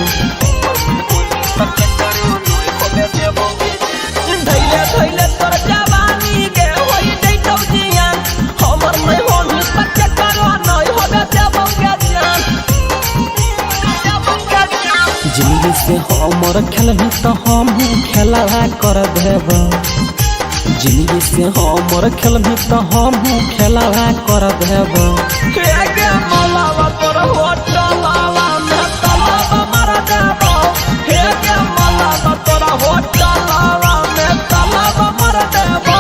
B: धैले धैले तोर जवानी गे होई जैतौ जियान हमर नै होली तक करो नै होबे देबौ गे जान
D: जिंदगी से हमर खेलही तो हम खेला कर देब जिंदगी से हमर खेलही तो हम खेला कर देब
B: के गे मलावा तोर होटलावा में तलावा मार देबौ हे गे मलावा तोर होटलावा में तलावा मार देबौ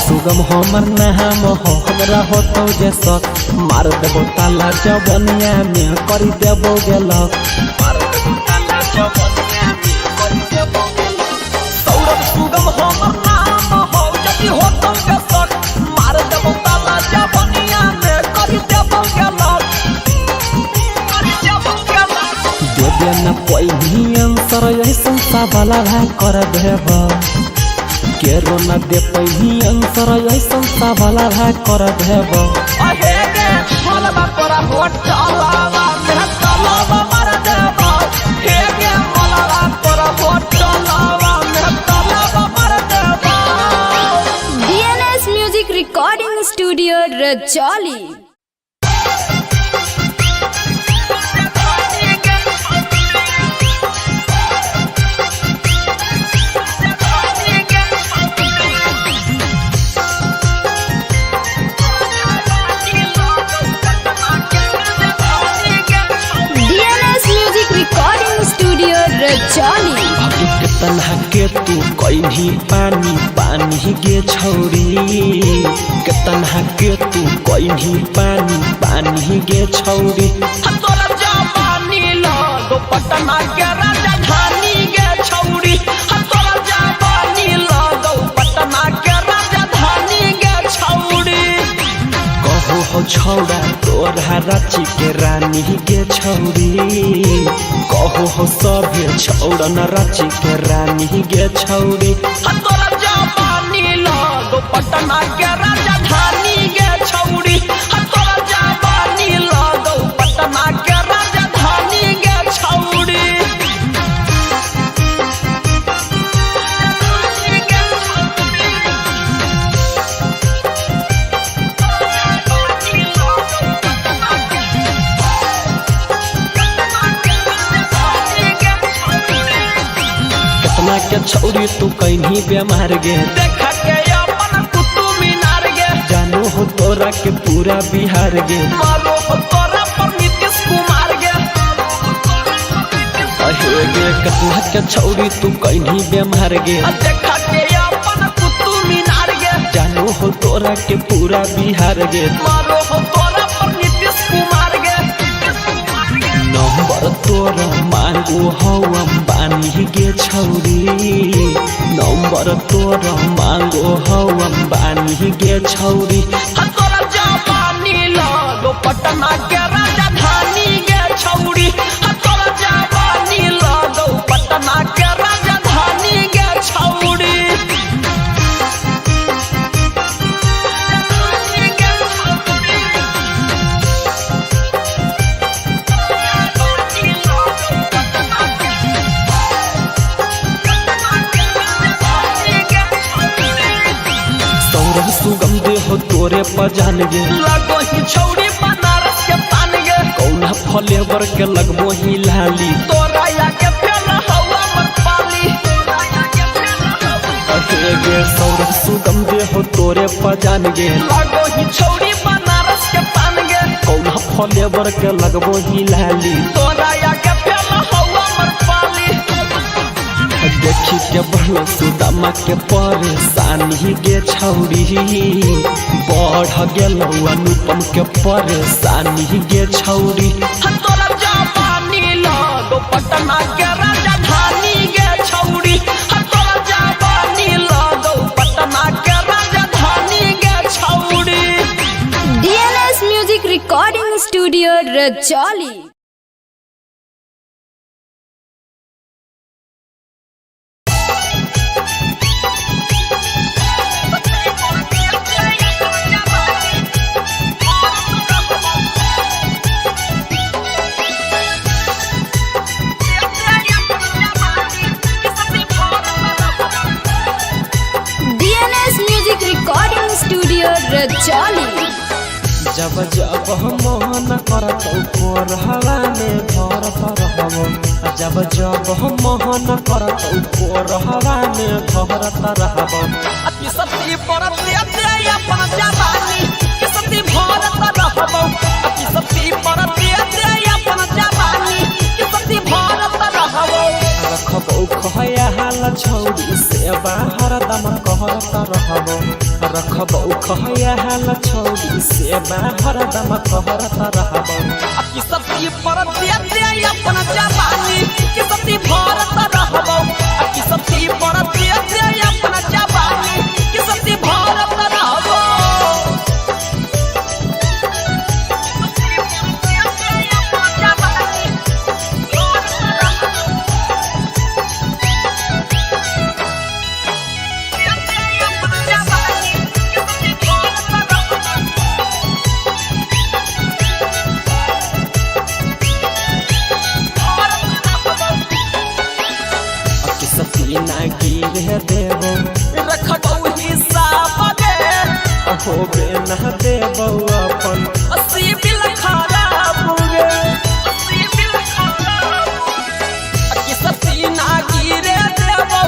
D: सुगम हमर नाम हो हमरा होतौ जे शौक मार देबो ताला जवनिया में कर देबो गेलक
B: सौरभ सुगम हमर नाम हो जदि होतौ के शौक मार देबो ताला जवनिया में कर देबो गेलक
D: देबे न कोई भी आंसर ऐसन सवाल कर देब केरो न दे पही आंसर ऐसन सवाल कर देब
B: अहे गे मलबा तोरा होटलावा में तलावा मार देबौ हे गे मलबा तोरा होटलावा में तलावा मार देबौ
E: DNS Music Recording Studio Rajoli. DNS Music Recording Studio Rajoli.
D: तन्हा के तू कहीं पानी पानी गे छौरी के तन्हा के तू कहीं पानी पानी गे छौरी
B: तोरा जवानी लगो पटना के राजधानी गे छौरी तोरा जवानी लगो पटना के राजधानी गे छौरी
D: कहो हो छौड़ा तोरा रांची के रानी गे छौरी कहो हो सभे छौड़ा न रांची के रानी गे छौरी
B: तोरा जवानी लगो पटना के राजधानी गे छौरी तोरा जवानी लगो पटना के राजधानी गे छौरी
D: केतना के छौरी तू कहीं बेमार गे
B: देखा के अपन कुतुब मीनार गे
D: जानो हो तोरा के पूरा बिहार गे
B: मारो हो तोरा पर नीतीश कुमार गे
D: अहे गे केतना के छौरी तू कहीं बेमार गे
B: देखा के अपन कुतुब मीनार गे
D: जानो हो तोरा के पूरा बिहार गे
B: मारो हो तोरा पर नीतीश कुमार गे
D: नंबर तोरा मांगो हो अंबानी गे छौरी नंबर तोरा मांगो हो अंबानी गे छौरी
B: तोरा जवानी लगो पटना के राजधानी गे छौरी तोरा जवानी लगो पटना के राजधानी गे छौरी
D: सौरभ सुगम दे हो तोरे पजान गे
B: लगो ही छौरी बनारस के पान गे
D: कौना फ्लेवर के लगबो ही लाली
B: तोरा या के फेर हवा मत पाली
D: अहे गे सौरभ सुगम दे हो तोरे पजान गे
B: लगो ही छौरी बनारस के पान गे
D: कौना फ्लेवर के लगबो ही लाली
B: तोरा या के फेर हवा मत पाली
D: देखी के बढ़ सुदामा के परेशानी गे छौरी बढ़ गेलौ अनुपम के परेशानी गे छौरी
B: तोरा जवानी लगो
F: पटना के राजधानी गे छौड़ी तोरा जवानी लगौ पटना के राजधानी गे छौड़ी।
E: DNS Music Recording Studio Rajoli। Recording studio Rajauli.
D: जब जब हम मोहन करत कोरहवा में भरत रहबो जब जब हम मोहन करत कोरहवा में भरत रहबो
F: अति सती परत दे अपन जवानी के सती भरत रहबो अति सती परत दे अपन जवानी के सती भरत रहबो
D: रखबो खया हाल छौड़ी से बाहर दम कहरत रहबो रखबो खया हाल छौड़ी से बाहर दम कहरत रहबो
F: अति सती परत दे अपन जवानी के सती भरत रहबो अति सती परत दे अपन जवानी के सती भरत रहबो।
D: ना गिर देबो
F: रखबो हिसाब गे
D: होबे ना देबो अपन
F: अस्सी बिल खराब गे अस्सी बिल खराब कि सती ना गिरे देबो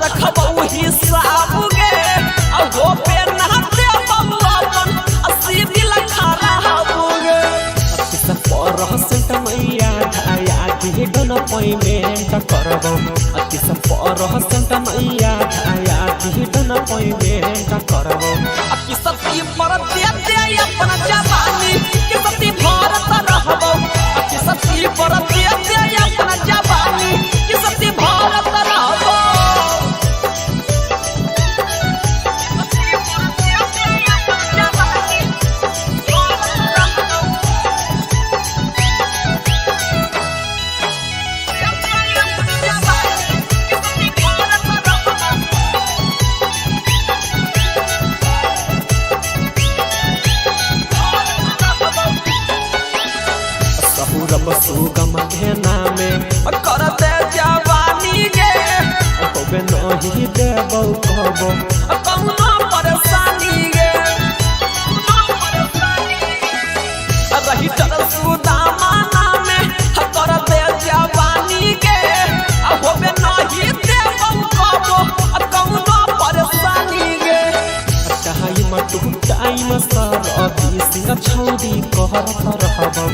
F: रखबो हिसाब गे होबे ना देबो अपन अस्सी बिल खराब गे
D: सब परसेंट मैया धाया के डन पेमेंट करबो अति सब परसेंट मैया धाया के डन पेमेंट करबो
F: कि सती परत दे अपन जवानी के सती भरत रहबो कि सती परत दे अपन जवानी के सती भरत रहबो।
D: रब सुगम के नामे
F: करते जवानी गे
D: होबे नहीं देबो कहबो
F: कौनो परेशानी गे रही चल सुदामा नामे करते जवानी गे होबे नहीं देबो कहबो कौनो परेशानी गे
D: टाइम टू टाइम सर अभी सिंह छौड़ी कहरत रहबो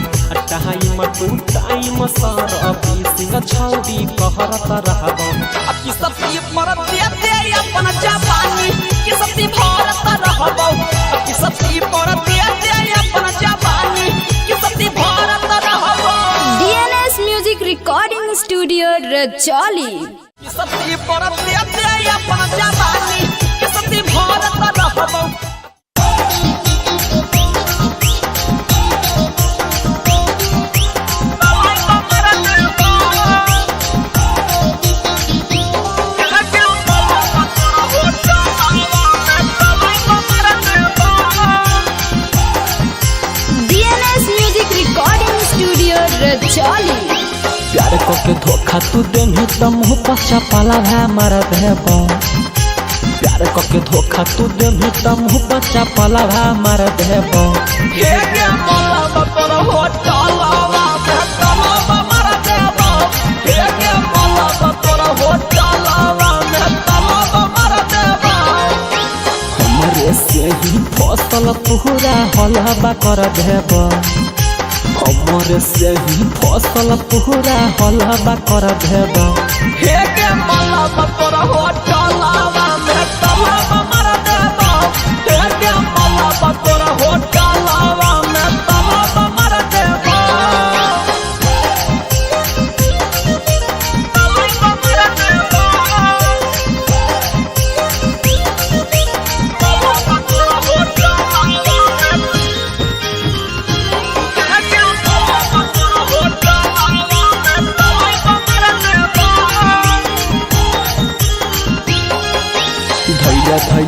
D: टाइम टू टाइम सर अभी सिंह छौड़ी कहरत रहबो
F: कि सती परत दे अपन जवानी कि सती भरत रहबो कि सती परत दे अपन जवानी कि सती भरत रहबो।
E: DNS Music Recording Studio Rajauli.
F: कि सती परत दे अपन जवानी कि सती भरत रहबो।
E: रजौली।
A: प्यार को के धोखा तू देनी तो मुँह पचा पाला है मार देबो प्यार को के धोखा तू देनी तो मुँह पचा पाला है मार देबो
F: हे के मोला बतर हो चलावा तलावा मार देबो हे के मोला बतर हो चलावा तलावा मार देबो
A: हमरे से ही फसल पूरा हलवा कर देबो हमरे से ही फसल पूरा हलवा कर देबो
F: हे के मोला बतर हो चलावा तलावा मार देबो हे के मोला बतर हो चलावा तलावा मार देबो।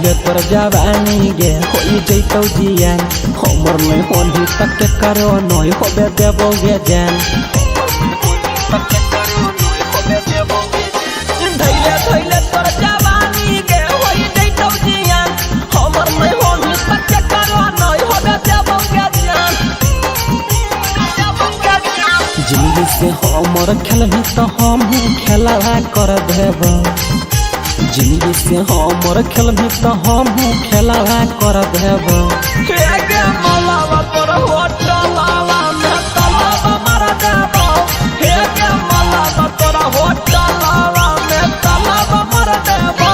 D: धैले तोर जवानी गे होई जैतौ जियान हमर नै होनी तक के करो नय होबे देबो गे जान
B: धैले धैले तोर जवानी गे होई जैतौ जियान हमर नै होनी तक के करो नय होबे देबो गे जान
D: जिंदगी से हमर खेलही तो हम खेला कर देब जिंदगी से हमर खेलही तो हम खेला कर देब
B: हे गे मलावा तोर होटलावा में तलावा मार देबो हे गे मलावा तोर होटलावा में तलावा मार देबो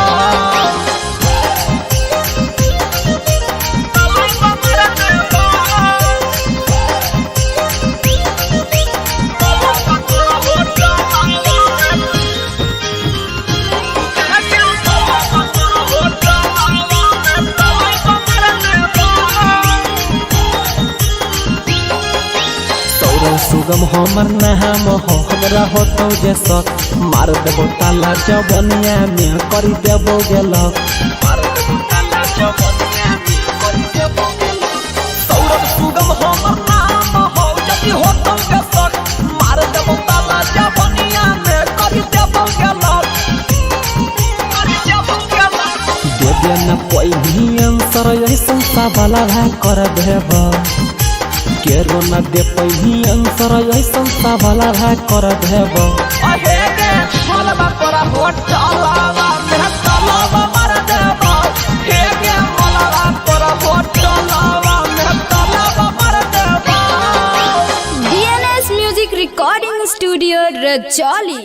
D: सुगम हमर नाम हो हमरा होतौ जे सक मार देबो ताला जवनिया में करी देबो गेलक
B: सौरभ सुगम हमर नाम हो जदी होतौ के सक मार देबो ताला जवनिया में करी देबो गेलक
D: दे दे न कोई भी आंसर ऐसन सवाल कर देब केरो न दे पहिनी आंसर ऐसन सवाल कर देब
B: अहे गे मलबा तोरा होटलावा में तलावा मार देबो हे गे मलबा तोरा होटलावा में तलावा मार देबो
E: DNS Music Recording Studio Rajoli.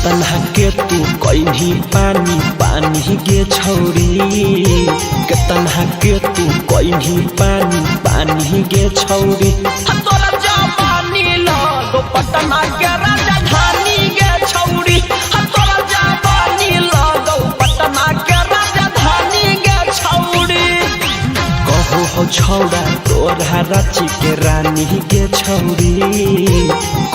D: तन्हा के तू कहीं पानी पानी गे छौरी के तन्हा के तू कहीं पानी पानी गे छौरी
B: तोरा जवानी लगो पटना के राजधानी गे छौरी तोरा जवानी लगो पटना के राजधानी गे छौरी
D: कहो हो छौड़ा तोरा रांची के रानी गे छौरी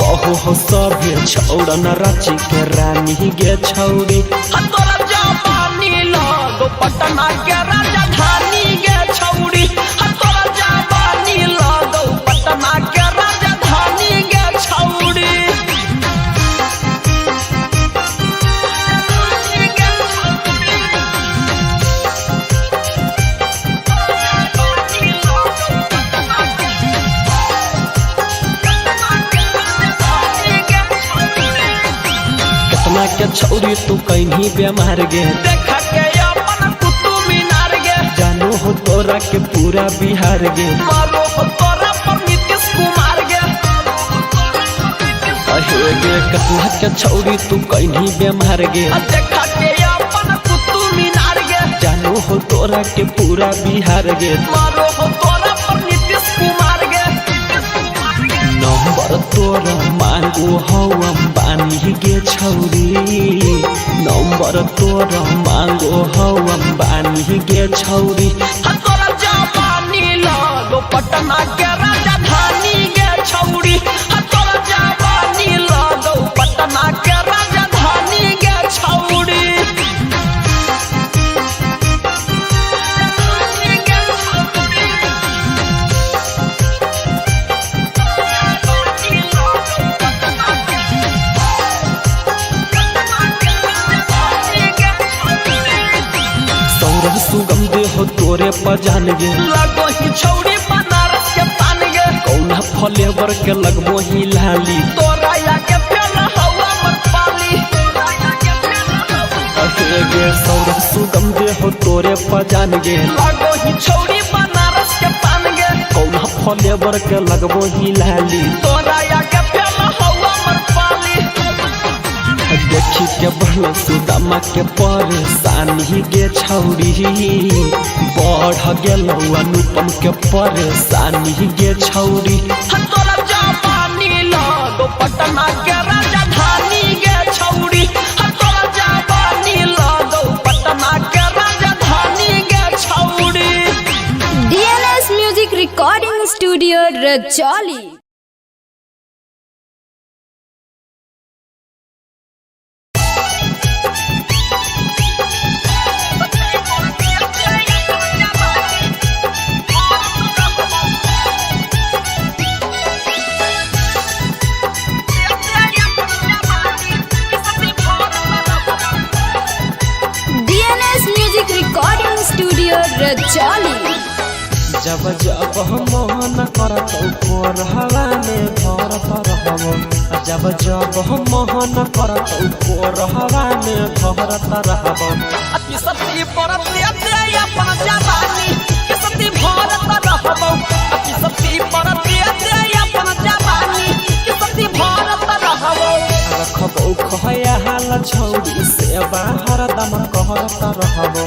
D: कहो हो सभे छौड़ा न रांची के रानी गे छौरी
B: तोरा जवानी लगो पटना के राजधानी गे छौरी तोरा जवानी लगो पटना के राजधानी गे छौरी
D: के छौरी तू कहीं बेमार गे
B: देखा के अपन कुतुब मीनार गे
D: जानो हो तोरा के पूरा बिहार गे
B: मारो हो तोरा पर नीतीश कुमार गे
D: अहे गे कतना के छौरी तू कहीं बेमार गे
B: देखा के अपन कुतुब मीनार गे
D: जानो हो तोरा के पूरा बिहार गे
B: मारो हो तोरा पर नीतीश कुमार गे
D: नंबर तोरा मांगो हो अंबानी गे छौरी नंबर तोरा मांगो हो अंबानी गे छौरी
B: तोरा जवानी लगो पटना के राजधानी गे छौरी तोरा जवानी लगो पटना के राजधानी गे छौरी
D: सुगम दे हो तोरे पजान गे
B: लगो ही छौरी बनारस के पान गे
D: कौना फ्लेवर के लगबो ही लाली
B: तोरा या के फेल हवा मत पाली
D: अहे गे सौरभ सुगम दे हो तोरे पजान गे
B: लगो ही छौरी बनारस के पान गे
D: कौना फ्लेवर के लगबो ही लाली
B: तोरा या के फेल हवा मत पाली
D: देखी के बढ़ सुदामा के परेशानी गे छौरी बढ़ गेलौ अनुपम के परेशानी गे छौरी
B: तोरा जवानी लगो लगो पटना के राजधानी गे छौड़ी तोरा जवानी लगो पटना के राजधानी गे छौड़ी।
E: DNS Music Recording Studio Rajoli। DNS Music Recording Studio Rajoli।
D: जब जब हम मोहन करत ऊपर हवा में भरत रहबो जब जब हम मोहन करत ऊपर हवा में भरत रहबो
B: अति सती परत दे अपन जवानी के सती भारत रहबो अति सती परत दे अपन जवानी के सती भारत रहबो
D: रखबो खया हाल छौड़ी से बाहर दम कहरत रहबो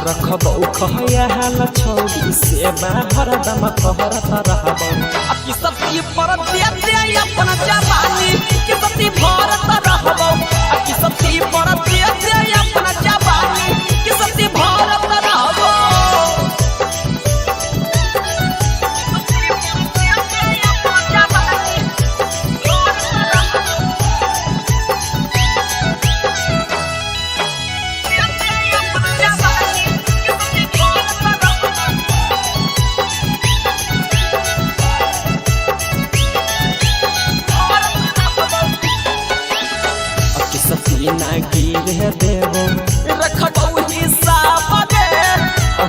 D: रखबो खया हाल छौड़ी से बाहर दम कहरत रहबो
B: अति सती परत दे अपन जवानी के सती भारत रहबो अति सती परत दे अपन जवानी के सती भारत रहबो।
D: ना गिर देबो
B: रखबो हिसाब दे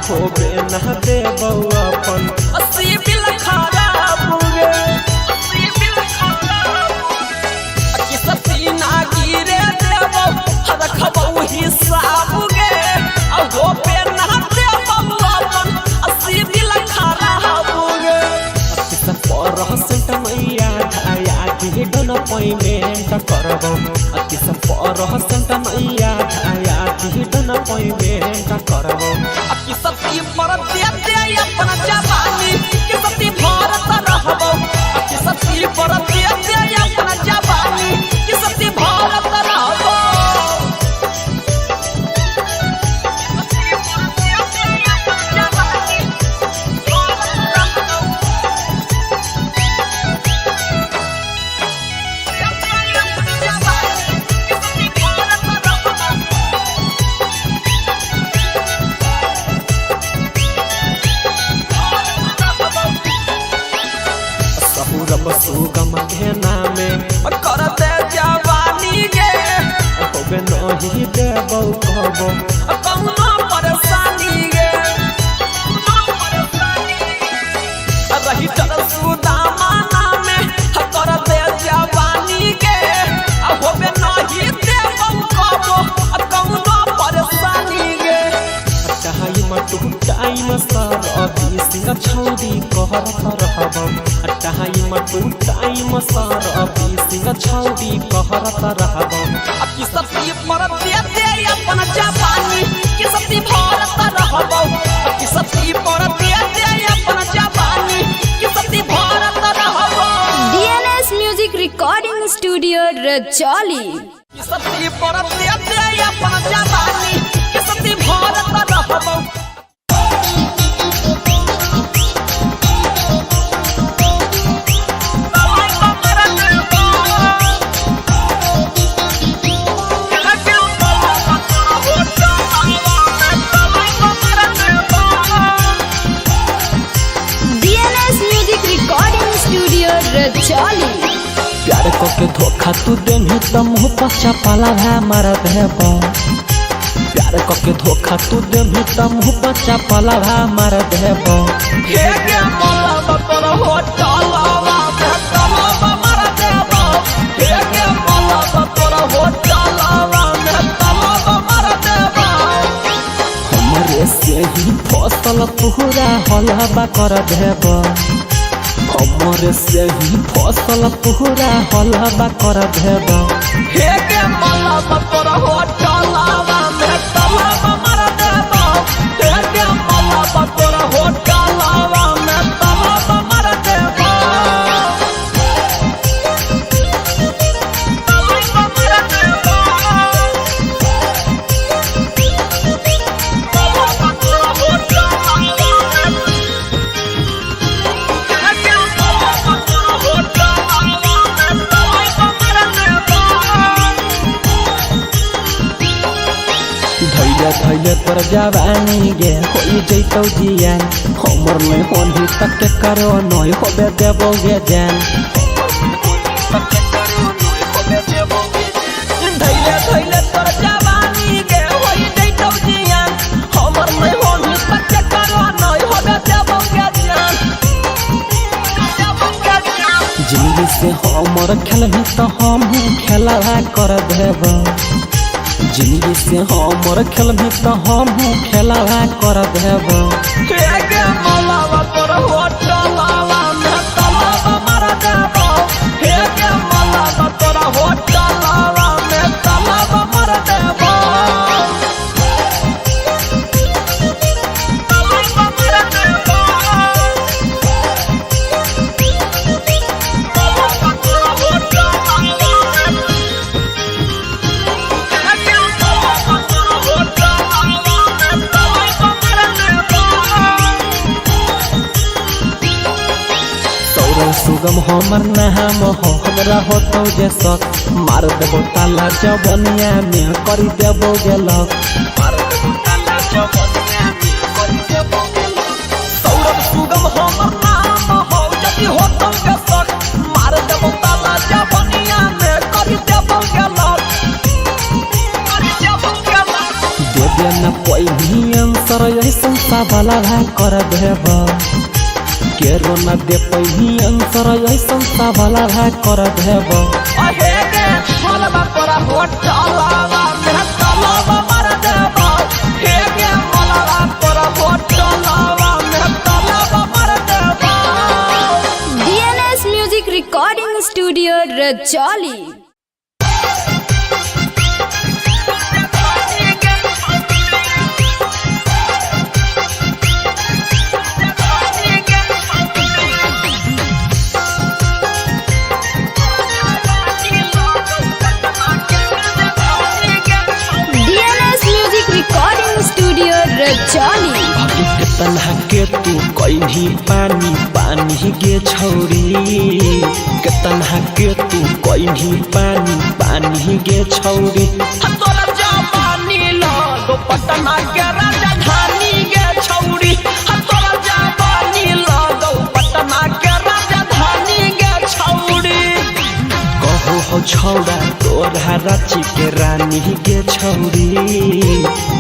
D: होबे ना देबो अपन
B: अस्सी बिल खराब गे अस्सी बिल खराब कि सती ना गिरे देबो रखबो हिसाब गे होबे ना देबो अपन अस्सी बिल खराब गे
D: किस पर सेंट मैया धाया कि डन पेमेंट करबो किस पर सेंट मैया धाया कि डन पेमेंट करबो
B: कि सती पर दे अपन जवानी कि सती भारत रहबो कि सती पर दे अपन जवानी कि सती भारत रहबो।
D: रब सुगम के नामे
B: कर दे जवानी गे
D: होबे नहीं देबो कहबो
B: कौनो परेशानी गे रही तर सुदामा नामे कर दे जवानी गे होबे नहीं देबो कहबो कौनो परेशानी गे
D: टाइम टू टाइम सर अभी सिंह छौड़ी कहरत रहबो टाइम टू टाइम सर अभी सिंह छौड़ी कहरत रहबो
B: कि सती पर दे अपन जवानी कि सती भारत रहबो कि सती पर दे अपन जवानी कि सती भारत रहबो।
E: DNS Music Recording Studio Rajoli।
B: कि सती पर दे अपन जवानी कि सती भारत रहबो।
E: DNS Music Recording Studio Rajoli।
A: प्यार को के धोखा तू देनी तो मुँह पर चपाला है मार देबो प्यार को के धोखा तू देनी तो मुँह पर चपाला है मार देबो
B: हे के मोला तोर होटलवा में तलवा मार देबो हे के मोला तोर होटलवा में तलवा मार देबो
A: हमरे से ही फसल पूरा हलवा कर देबो हमरे से ही फसल पूरा हलवा कर देबो
B: हे के मोला तोर होटलवा में तलवा मार देबो हे के मोला तोर होटलवा में तलवा मार देबो।
D: तोर जवानी गे होई जैतौ जियान हमर नहीं होनी तक करो नय होबे देबो गे जान
B: धैले धैले तोर जवानी गे होई जैतौ जियान हमर नहीं होनी तक करो नय होबे देबो गे जान
D: जिंदगी से हमर खेलही तो हम खेला कर देब जिंदगी से हमर खेलही तो हम खेला कर देब
B: हे गे मलावा तोर होटलावा में तलावा मार देबो हे गे मलावा तोर होटलावा में तलावा मार देबो तलावा मार देबो
D: सुगम हमर नाम हो हमरा होतौ जे शौक मार देबो ताला जवनिया में कर देबो गेलक
B: मार देबो ताला जवनिया में कर देबो सौरभ सुगम हमर नाम हो जदी होतौ के शौक मार देबो ताला जवनिया में कर देबो गेलक
D: दे दे न कोई भी आंसर ऐसन सवाल कर देब केरो न दे पही आंसर ऐसन सवाल कर देब
B: अहे गे मलबा तोरा होटलावा में तलावा मार देबो हे गे मलबा तोरा होटलावा में तलावा मार देबो
E: DNS Music Recording Studio Rajoli. DNS Music Recording Studio Rajoli.
D: तन्हा के तू कहीं पानी पानी गे छौरी के तन्हा के तू कहीं पानी पानी गे छौरी
B: तोरा जवानी लगो पटना के राजधानी गे छौरी तोरा जवानी लगो पटना के राजधानी गे छौरी
D: कहो हो छौड़ा तोरा रांची के रानी गे छौरी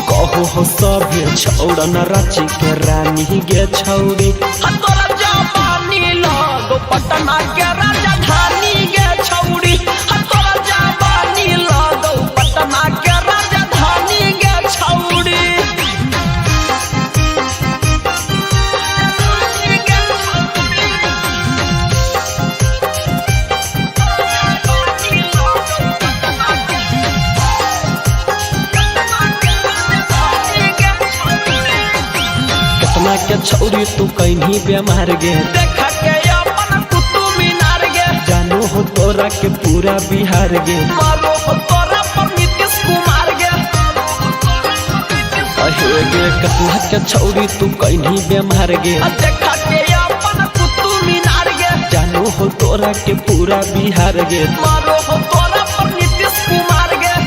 D: कहो हो सभे छौड़ा न रांची के रानी गे छौरी
B: तोरा जवानी लगो पटना के राजधानी गे छौरी तोरा जवानी लगो पटना के राजधानी गे छौरी
D: केतना के छौरी तू कहीं बेमार गे
B: देखा के अपन कुतुब मीनार गे
D: जानू हो तोरा के पूरा बिहार गे
B: मारो हो तोरा पर नीतीश कुमार गे
D: अहे गे केतना के छौरी तू कहीं बेमार गे
B: देखा के अपन कुतुब मीनार गे
D: जानू हो तोरा के पूरा बिहार गे
B: मारो हो तोरा पर नीतीश कुमार गे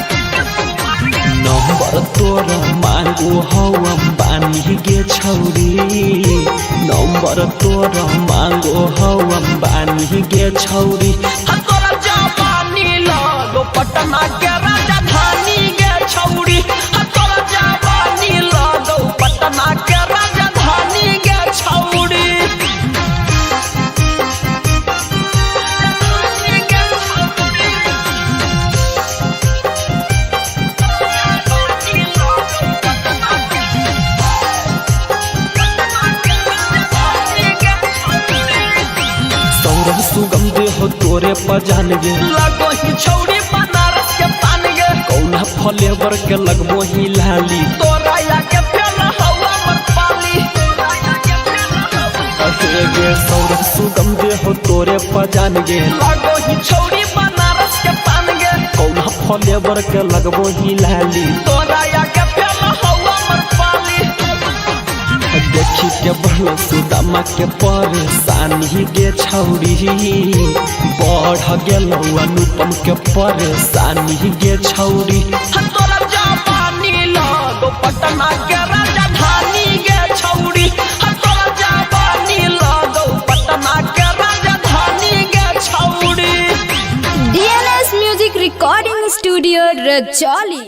D: नंबर तोरा मांगो हो अंबानी गे छौरी नंबर तोरा मांगो हो अंबानी गे छौरी
B: तोरा जवानी लगो पटना के राजधानी गे छौरी तोरा जवानी लगो पटना के राजधानी गे छौरी
D: सौरभ सुगम दे हो तोरे पजान गे
B: लगो ही छौरी बनारस के पान गे
D: कौना फ्लेवर के लगबो ही लाली
B: तोरा या के फेर हवा मत पाली
D: अहे गे सौरभ सुगम दे हो तोरे पजान गे
B: लगो ही छौरी बनारस के पान गे
D: कौना फ्लेवर के लगबो ही लाली
B: तोरा या के फेर हवा मत पाली
D: देखी के बढ़ सुदामा के परेशानी गे छौरी बढ़ गेलौ अनुपम के परेशानी गे छौरी
B: तोरा जवानी लगो
F: पटना के राजधानी गे छौड़ी तोरा जवानी लगौ पटना के राजधानी गे छौड़ी।
E: DNS Music Recording Studio Rajoli।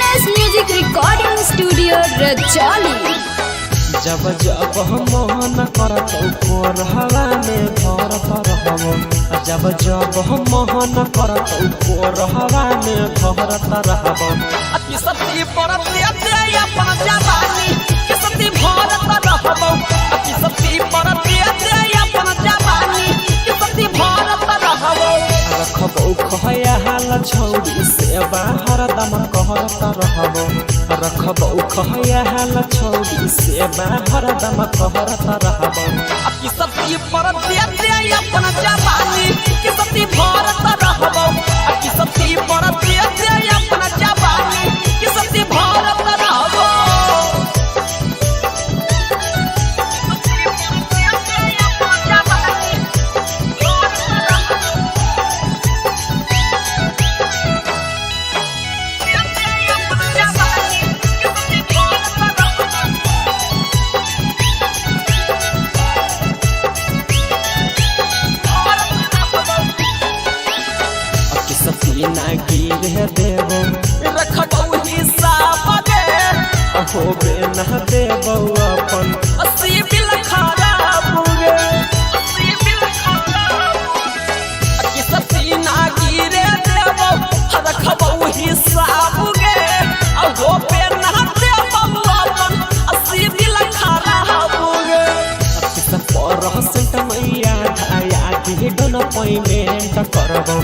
E: Recording studio Rajauli.
D: जब जब हम मोहन करत कोरहवा में भरत रहबो जब जब हम मोहन करत कोरहवा में भरत रहबो
F: अति सती परत दे अपन जवानी के सती भरत रहबो अति सती परत दे अपन जवानी के सती भरत रहबो
D: रखबो खया हाल छौड़ी से बाहर दम कहरत रहबो रखबो खया हाल छौड़ी से बाहर दम कहरत रहबो
F: अति सती परत दे अपन जवानी के सती भरत रहबो अति सती परत दे अपन जवानी के सती भरत रहबो।
D: ना गिर देबो
F: रखबो हिसाब गे
D: होबे ना देबो अपन
F: अस्सी बिल खराब गे अस्सी बिल खराब कि सती ना गिरे देबो रखबो हिसाब गे होबे ना देबो अपन अस्सी बिल खराब गे
D: परसेंट मैया धाया के डन पेमेंट करबो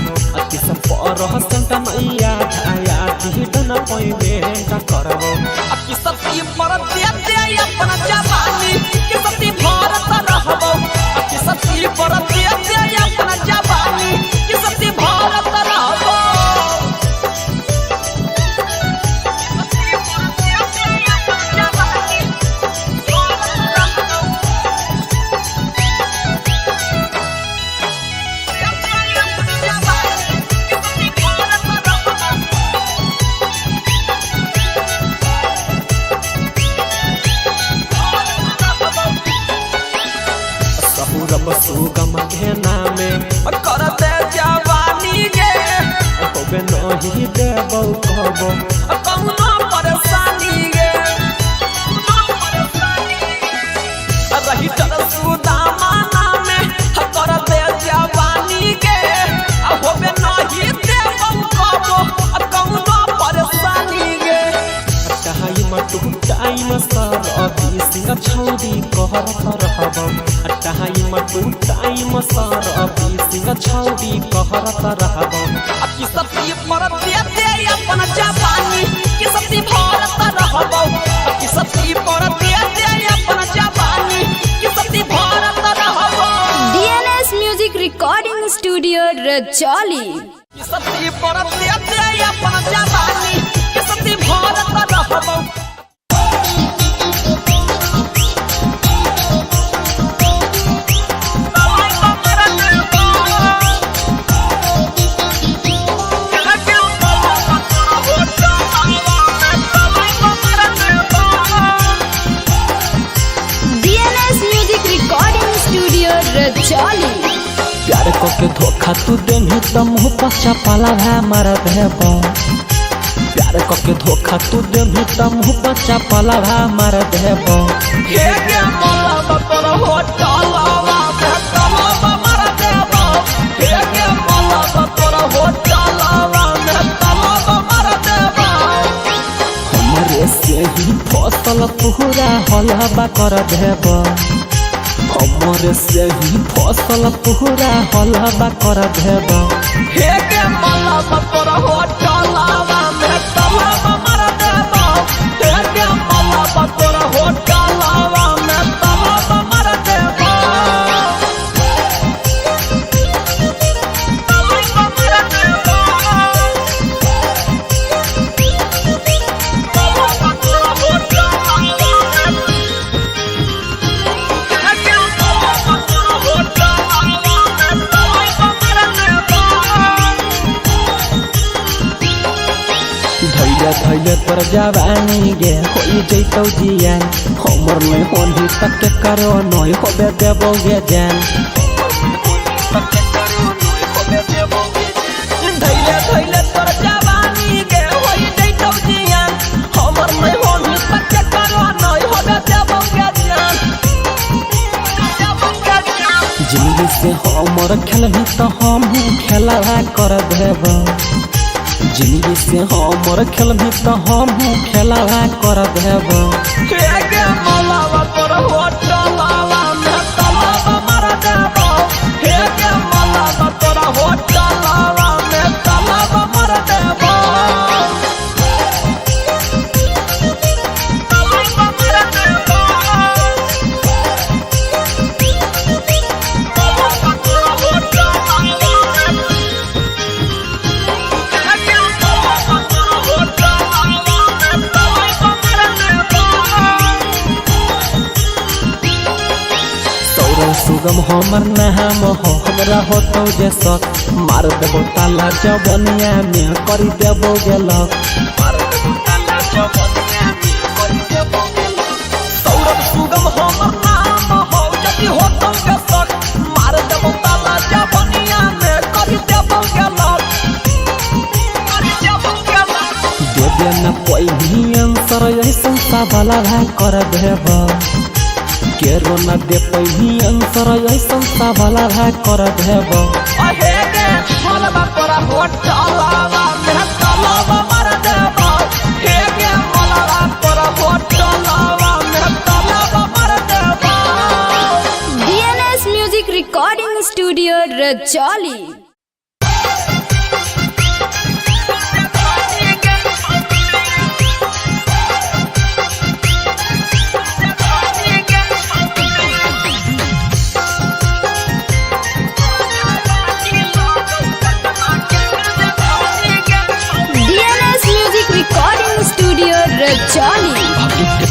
D: अति परसेंट मैया धाया के डन पेमेंट करबो
F: अति सती परत दे अपन जवानी के सती भरत रहबो अति सती परत दे अपन जवानी के सती भरत रहबो।
D: सुगम के नामे
F: करते जवानी गे
D: होबे नहीं देबो कहबो
F: कौनो परेशानी गे रही तर सुदामा नामे करते जवानी गे होबे नहीं देबो कहबो कौनो परेशानी गे
D: टाइम टू टाइम सर अभी सिंह छौड़ी कहरत रहबो टाइम टू टाइम सर अभी सिंह छौड़ी कहरत रहबो
F: अति सती परत दे अपन जवानी के सती भरत रहबो अति सती परत दे अपन जवानी के सती भरत रहबो।
E: DNS Music Recording Studio Rajauli.
F: सती परत दे अपन जवानी के सती भरत रहबो।
E: DNS Music Recording Studio Rajauli.
A: प्यार को के धोखा तू देनी तो मुँह पचा पाला है मार देबो प्यार को के धोखा तू देनी तो मुँह पचा पाला है मार देबो
F: हे के मला तोर होटलवा में तलवा मार देबो हे के मला तोर होटलवा में तलवा मार देबो
A: हमरे से ही फसल पूरा हलवा कर देबो हमरे से ही फसल पूरा हलवा कर देबो
F: हे के मला तोर होटलवा में तलवा मार देबो हे के मला तोर होटलवा में तलवा मार देबो।
D: धैले तोर जवानी गे होई जैतौ जियान हमर नहीं होनी तक के करो नय होबे देबो गे जान
B: धैले धैले तोर जवानी गे होई जैतौ जियान हमर नहीं होनी तक के करो नय होबे देबो गे जान
D: जिंदगी से हमर खेलही तो हम खेला कर देब जिंदगी से हमर खेलही तो हम खेला कर देब
B: हे गे मलावा तोर होटलावा में तलावा मार देबो हे गे मलावा तोर होटलावा में तलावा मार देबो
D: सुगम हमर नाम हो हमरा होतौ जे सक मार देबो ताला जवनिया में करी देबो गेलक
B: सौरभ सुगम हमर नाम हो जदी होतौ के सक मार देबो ताला जवनिया में करी देबो गेलक
D: देबे न कोई भी आंसर ऐसन सवाल कर देब केरो न दे पहिनी आंसर ऐसन सवाल कर देब
B: अहे गे मलबा तोरा होटलावा में तलावा मार देबो हे गे मलबा तोरा होटलावा में तलावा मार देबो
E: DNS Music Recording Studio Rajoli।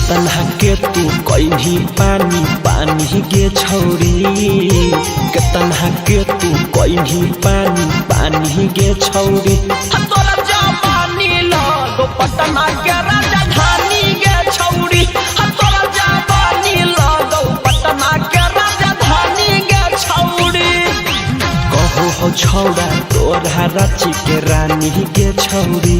D: तन्हा के तू कहीं पानी पानी गे छौरी के तन्हा के तू कहीं पानी पानी गे छौरी
B: तोरा जवानी लगो पटना के राजधानी गे छौरी तोरा जवानी लगो पटना के राजधानी गे छौरी
D: कहो हो छौड़ा तोरा रांची के रानी गे छौरी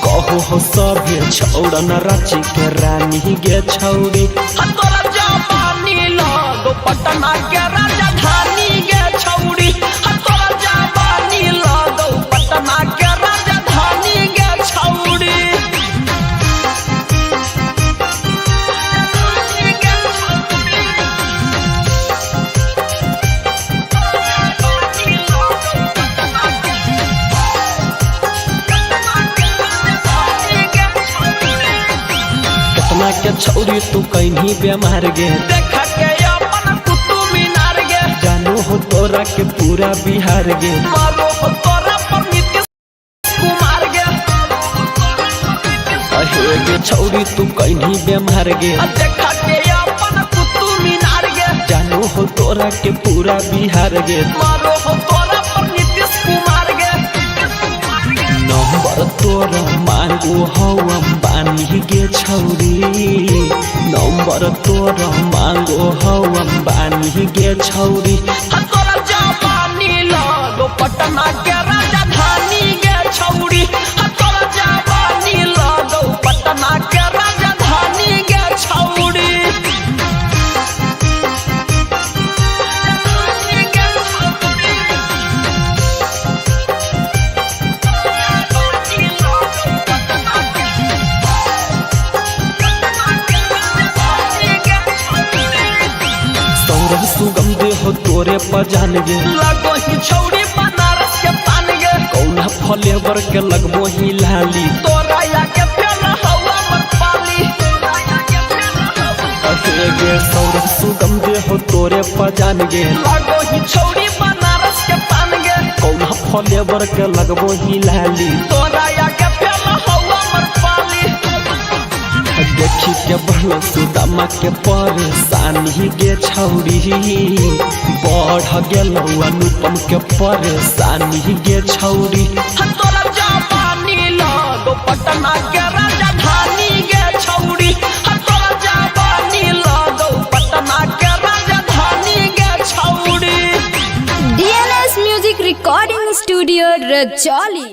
D: कहो हो सभे छौड़ा न रांची के रानी गे छौरी
B: तोरा जवानी लगो पटना के राजधानी गे छौरी तोरा जवानी लगो पटना के राजधानी गे छौरी
D: के छौरी तू कहीं बेमार गे
B: देखा के अपन कुतुब मीनार गे
D: जानो हो तोरा के पूरा बिहार गे
B: मारो हो तोरा पर नीतीश कुमार गे
D: अहे गे छौरी तू कहीं बेमार गे
B: देखा के अपन कुतुब मीनार गे
D: जानो हो तोरा के पूरा बिहार गे
B: मारो हो तोरा पर नीतीश कुमार गे
D: नंबर तोरा मांगो हो अंबानी गे छौरी नंबर तोरा मांगो हो अंबानी गे छौरी
B: तोरा जवानी लगो पटना के राजधानी गे छौरी तोरा जवानी लगो पटना के राजधानी गे छौरी
D: सुगम दे हो तोरे पजान गे
B: लगो ही छौरी बनारस के पान गे
D: कौना फ्लेवर के लगबो ही लाली
B: तोरा या के प्याला हवा मत पाली
D: अहे गे सौरभ सुगम दे हो तोरे पजान गे
B: लगो ही छौरी बनारस के पान गे
D: कौना फ्लेवर के लगबो ही लाली
B: तोरा या के प्याला हवा मत पाली
D: देखी के बढ़ल सुदामा के परेशानी गे छौरी बढ़ गेलौ अनुपम के परेशानी गे छौरी
B: तोरा जवानी लगो Patna
E: Rajauli.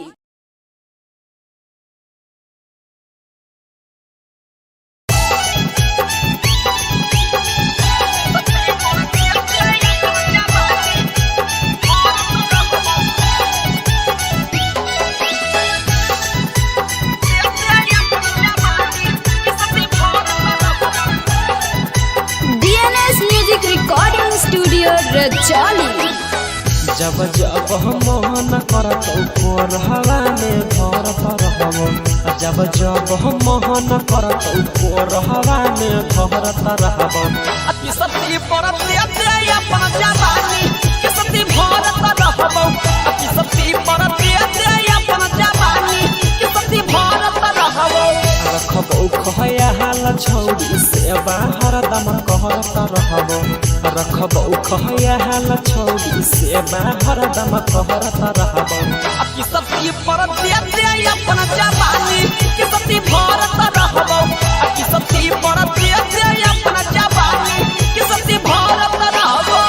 E: DNS music recording studio Rajauli.
D: जब जब हम मोहन करत ऊपर हवा में भरत रहबो जब जब हम मोहन करत ऊपर हवा में भरत रहबो
B: अति सती परत ते अपन जवानी के सती भरत रहबो अति सती परत ते अपन जवानी के सती भरत रहबो
D: रखबो खया हाल छौड़ी से बाहर दम कहरत रहबो रखबो खया हाल छौड़ी से बाहर दम कहरत रहबो
B: अति सती परत ते अपन जवानी के सती भरत रहबो अति सती परत ते अपन जवानी के सती भरत रहबो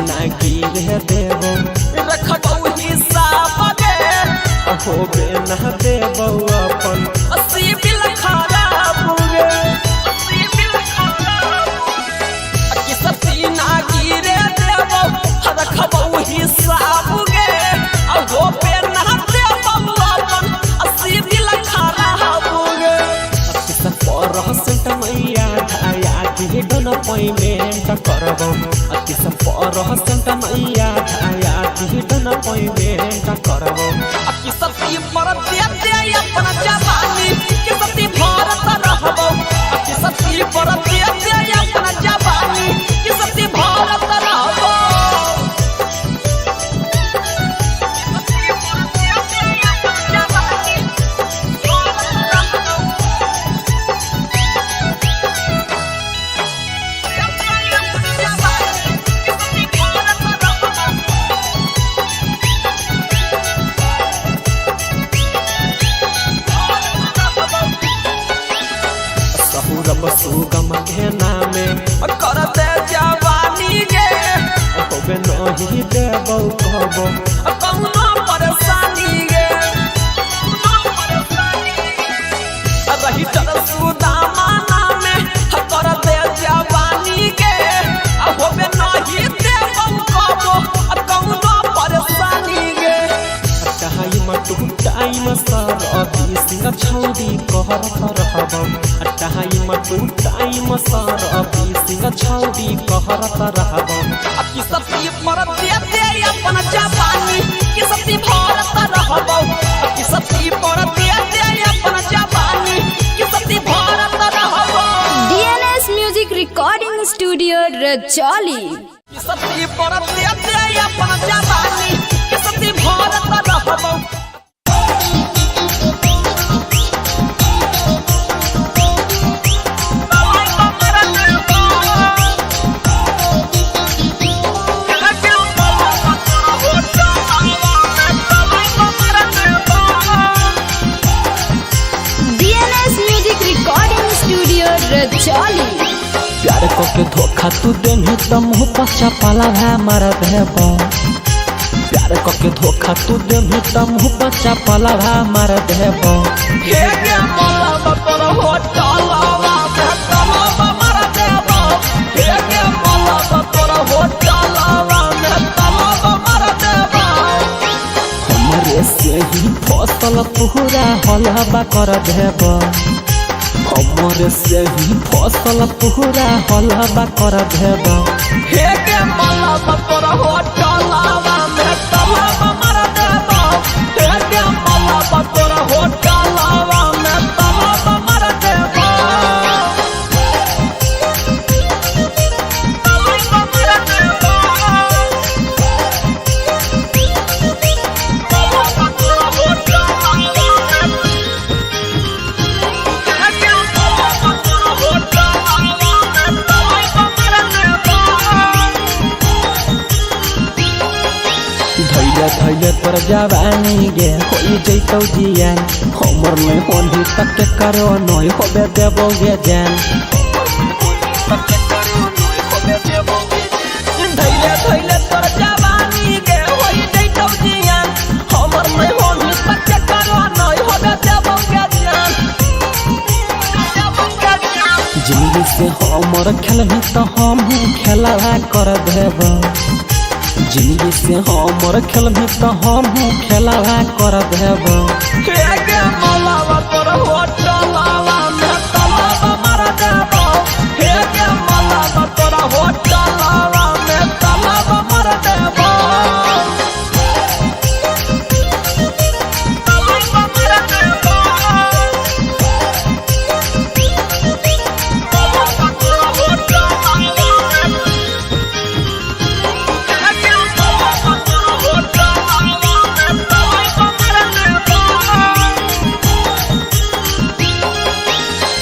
D: ना गिर देबो
B: रखबो हिसाब दे
D: अहो बेना देबो अपन
B: अस्सी बिल खराब गे अस्सी बिल खराब अति सती ना गिरे देबो रखबो हिसाब गे अहो पे ना देबो अपन अस्सी बिल खराब गे
D: परसेंट मैया धाया के डन पेमेंट करबो अति परसेंट मैया धाया के डन पेमेंट करबो
B: अति सती परत ते अपन जवानी के सती भरत रहबो अति सती परत ते अपन जवानी के सती भरत रहबो
D: सुगम के नामे
B: करते जवानी गे
D: होबे नहीं देबो कहबो
B: कौनो परेशानी गे रही चल सुदामा नामे करते जवानी गे होबे नहीं देबो कहबो कौनो परेशानी गे
D: टाइम टू टाइम सर अभी सिंह छौड़ी कहरत रहबो टाइम टू टाइम सर अभी सिंह छौड़ी कहरत रहबो
B: अति सती परत ते अपन जवानी के सती भरत रहबो अति सती परत ते अपन जवानी के सती भरत रहबो
E: DNS music recording studio Rajauli.
B: सती परत ते अपन जवानी के सती भरत रहबो
E: DNS music recording studio Rajauli.
A: प्यार को के धोखा तू देनी तो मुँह पचा पाला है मार देबो प्यार को के धोखा तू देनी तो मुँह पचा पाला है मार देबो
B: हे के मला पर होटलवा में तलवा मार देबो हे के मला पर होटलवा में तलवा मार देबो
A: हमरे से ही फसल पूरा हलवा कर देबो हमरे से ही फसल पूरा हलवा कर देबो
B: हे के मला पर होटलवा में तलवा मार देबो हे के मला पर होटलवा में तलवा मार देबो
D: धैले तोर जवानी गे होई जैतौ जियान हमर नहीं होली तक के करो नई होबे देबो गे जान
B: धैले तोर जवानी गे होई जैतौ जियान हमर नहीं होली तक के करो नई होबे देबो गे जान
D: जिंदगी से हमर खेलबी तो हम खेला कर देब जिंदगी से हमर खेलबी तो हम खेला कर देब
B: के मलावा तोर होटलावा में तलावा मार देबो के मलावा तोर होटलावा में तलावा मार देबो तलावा मार देबो तलावा तोर होटलावा में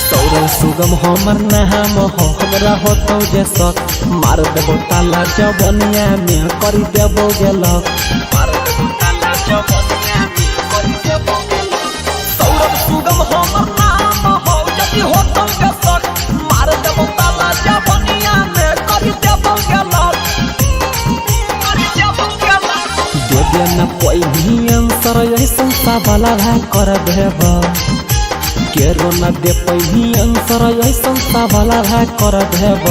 D: सौरव सुगम हमर नाम हो हमरा होतौ जे शक मार देबो ताला जवनिया में करी देबो गेलक
B: सौरभ सुगम हमर नाम हो यदि होतौ के शक मार देबो ताला जवनिया में करी देबो गेलक
D: देबे न कोई भी आंसर ऐसन सवाल कर देब केरो न दे पहिनी आंसर ऐसन सवाल कर देब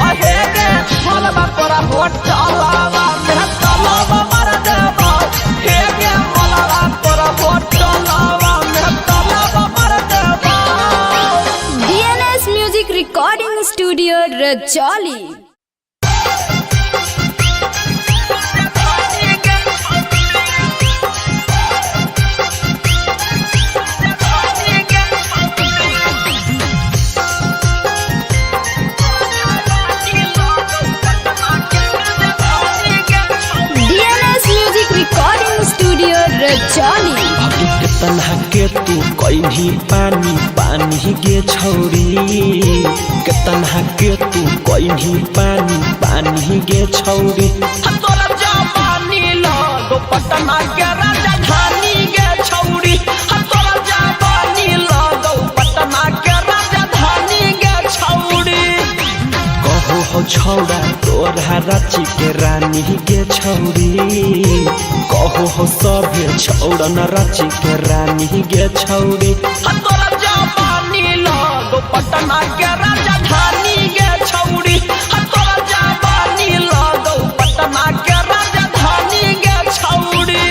B: अहे गे मलबा तोरा होटलावा में तलावा मार देबो हे गे मलबा तोरा होटलावा में तलावा मार देबो
E: DNS Music Recording Studio Rajoli. DNS Music Recording Studio Rajoli.
D: अभी कितना के तू कहीं पानी पानी गे छौरी कितना के तू कहीं पानी पानी गे छौरी
B: तोरा जवानी लगो पटना के राजधानी गे छौरी तोरा जवानी लगो पटना के राजधानी गे छौरी
D: कहो हो छौड़ा तोरा रांची के रानी गे छौरी कहो हो सभे छौड़ा न रांची के रानी गे छौरी
B: तोरा जवानी लगो पटना के राजधानी गे छौरी तोरा जवानी लगो पटना के राजधानी गे छौरी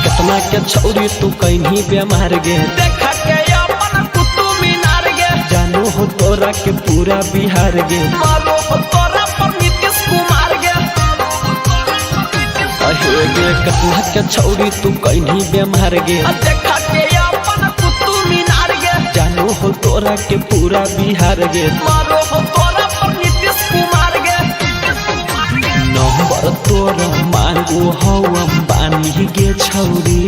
D: कितना के छौरी तू कहीं बेमार गे
B: देखा के अपन कुतुब मीनार गे
D: जानू हो तोरा के पूरा बिहार गे
B: मारो हो तोरा पर नीतीश कुमार गे
D: अहे गे कितना के छौरी तू कहीं बेमार गे
B: देखा के अपन कुतुब मीनार गे
D: जानू हो तोरा के पूरा बिहार गे
B: मारो हो तोरा पर नीतीश कुमार गे
D: नंबर तोरा मांगो हो अंबानी गे छौरी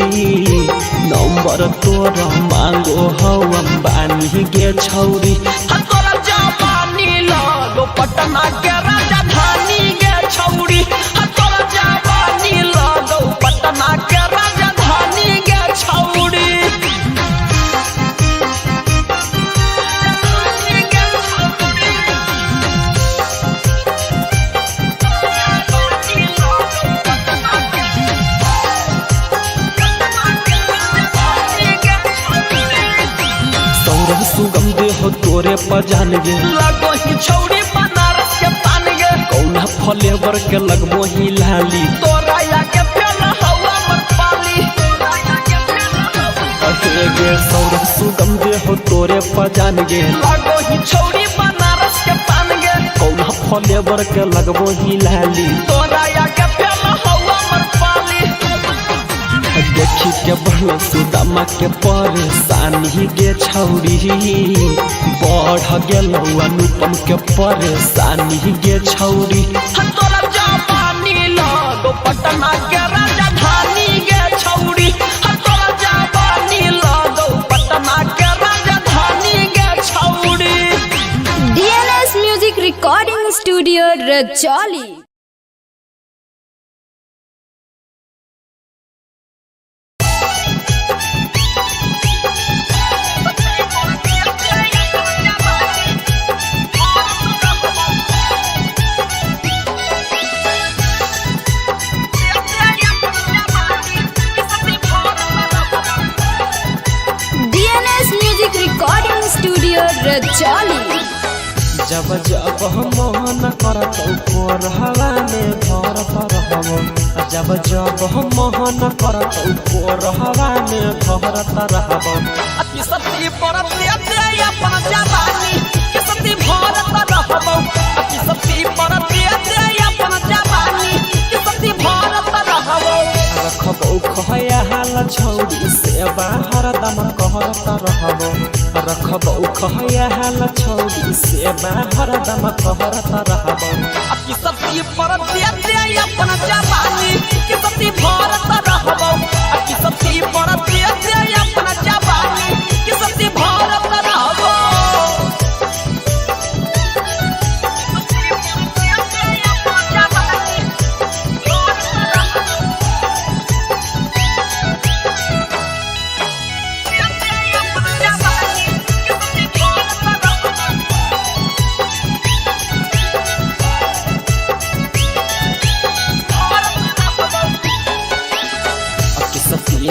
D: नंबर तोरा मांगो हो अंबानी गे छौरी
B: तोरा जवानी लगो पटना के राजधानी गे छौरी तोरा जवानी लगो पटना के राजधानी गे छौरी
D: सौरभ सुगम दे हो तोरे पजान गे
B: लगो ही छौरी बनारस के पान गे
D: कौना फ्लेवर के लगमो ही लाली
B: तोरा या के फेर हवा मत पाली
D: अहे गे सौरभ सुगम दे हो तोरे पजान गे
B: लगो ही छौरी बनारस के पान गे
D: कौना फ्लेवर के लगमो ही लाली
B: तोरा या के फेर हवा मत पाली
D: देखी के बढ़ सुदामा के परेशानी गे छौरी बढ़ गेल अनुपम के परेशानी गे छौरी
B: तोरा जवानी लगो
F: पटना के राजधानी गे छौड़ी तोरा जवानी लगौ पटना के राजधानी गे छौड़ी।
E: DNS Music Recording Studio Rajoli। Recording Studio Rajoli।
D: जब जब हम मोहन करत कोरहवा में भरत रहबो जब जब हम मोहन करत कोरहवा में भरत रहबो
F: अति सती परत दे अपन जवानी के सती भरत रहबो अति सती परत दे अपन जवानी के सती भरत रहबो
D: रखबो खया हाल छौड़ी से बाहर दम कहरत रहबो रखबो खया हाल छौड़ी से बाहर दम कहरत रहबो
F: अति सती परत दे अपन जवानी के सती भरत रहबो अति सती परत दे अपन जवानी के सती भरत रहबो।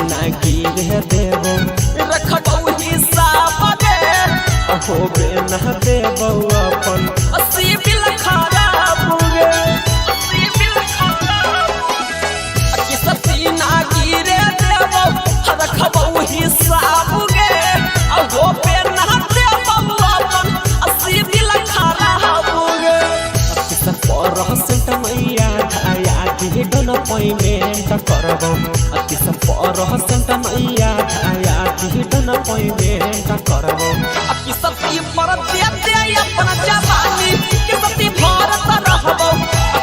D: ना गिरे देबो
F: रखबो हिसाब दे
D: होबे ना देबो अपन
F: अस्सी बिल खराब गे अस्सी बिल खराब कि सती ना गिरे देबो रखबो हिसाब गे होबे ना देबो अपन अस्सी बिल खराब गे
D: सब परसेंट मैया धाया के डन पेमेंट करबो अति सब परसेंट मैया धाया के डन पेमेंट करबो
F: कि सती परत दे अपन जवानी कि सती भरत रहबो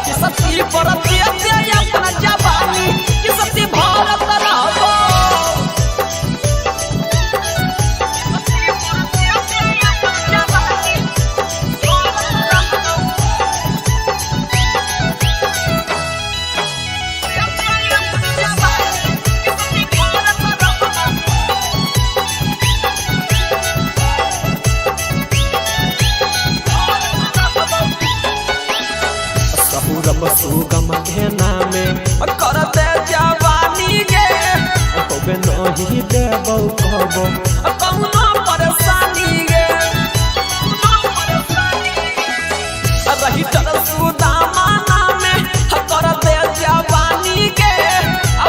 F: कि सती परत दे अपन जवानी कि सती भरत रहबो।
D: सहुरम सुगम के नामे
F: करते जवानी गे
D: होबे नहीं देबो कहबो
F: कौनो परेशानी गे रही चल सुदामा नामे करते जवानी गे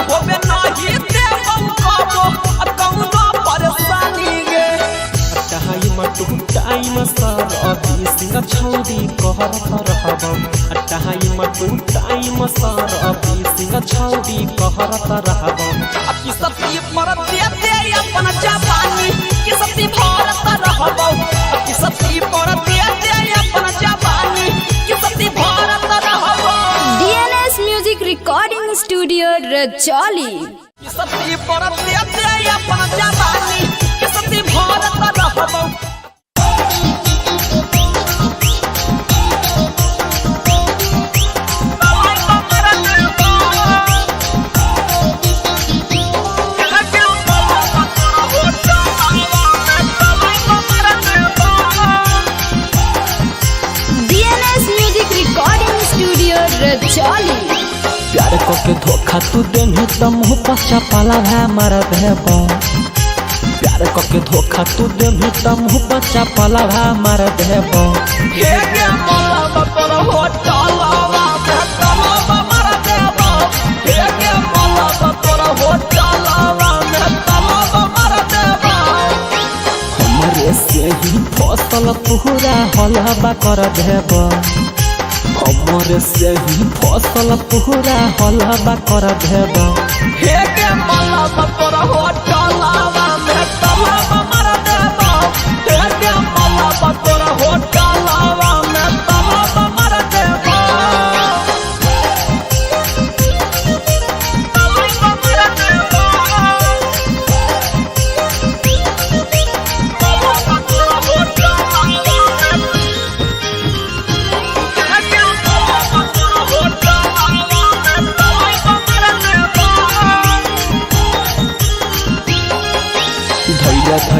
F: होबे नहीं देबो कहबो कौनो परेशानी गे
D: टाइम टू टाइम सर अभी सिंह छौड़ी कहरत रहबो टाइम टू टाइम सर अभी सिंह छौड़ी कहरत रहबो
F: कि सती परत दे अपन जवानी कि सती भरत रहबो कि सती परत दे अपन जवानी कि सती भरत रहबो।
E: DNS Music Recording Studio Rajoli।
F: कि सती परत दे अपन जवानी कि सती भरत रहबो।
E: DNS Music Recording Studio Rajoli।
A: प्यार को के धोखा तू देनी तो मुँह पचा पाला है मर देबो प्यार को के धोखा तू देनी तो मुँह पचा पाला है मर देबो
F: हे गे मोला बकर हो चलावा तलावा मर देबो हे गे मोला बकर हो चलावा तलावा मर देबो
A: हमरे से ही फसल पूरा हलवा कर देबो हमरे से ही फसल पूरा हलवा कर देबो
F: हे गे मोला बकर हो चलावा तलावा मर देबो हे गे मोला बकर हो चलावा तलावा मर देबो।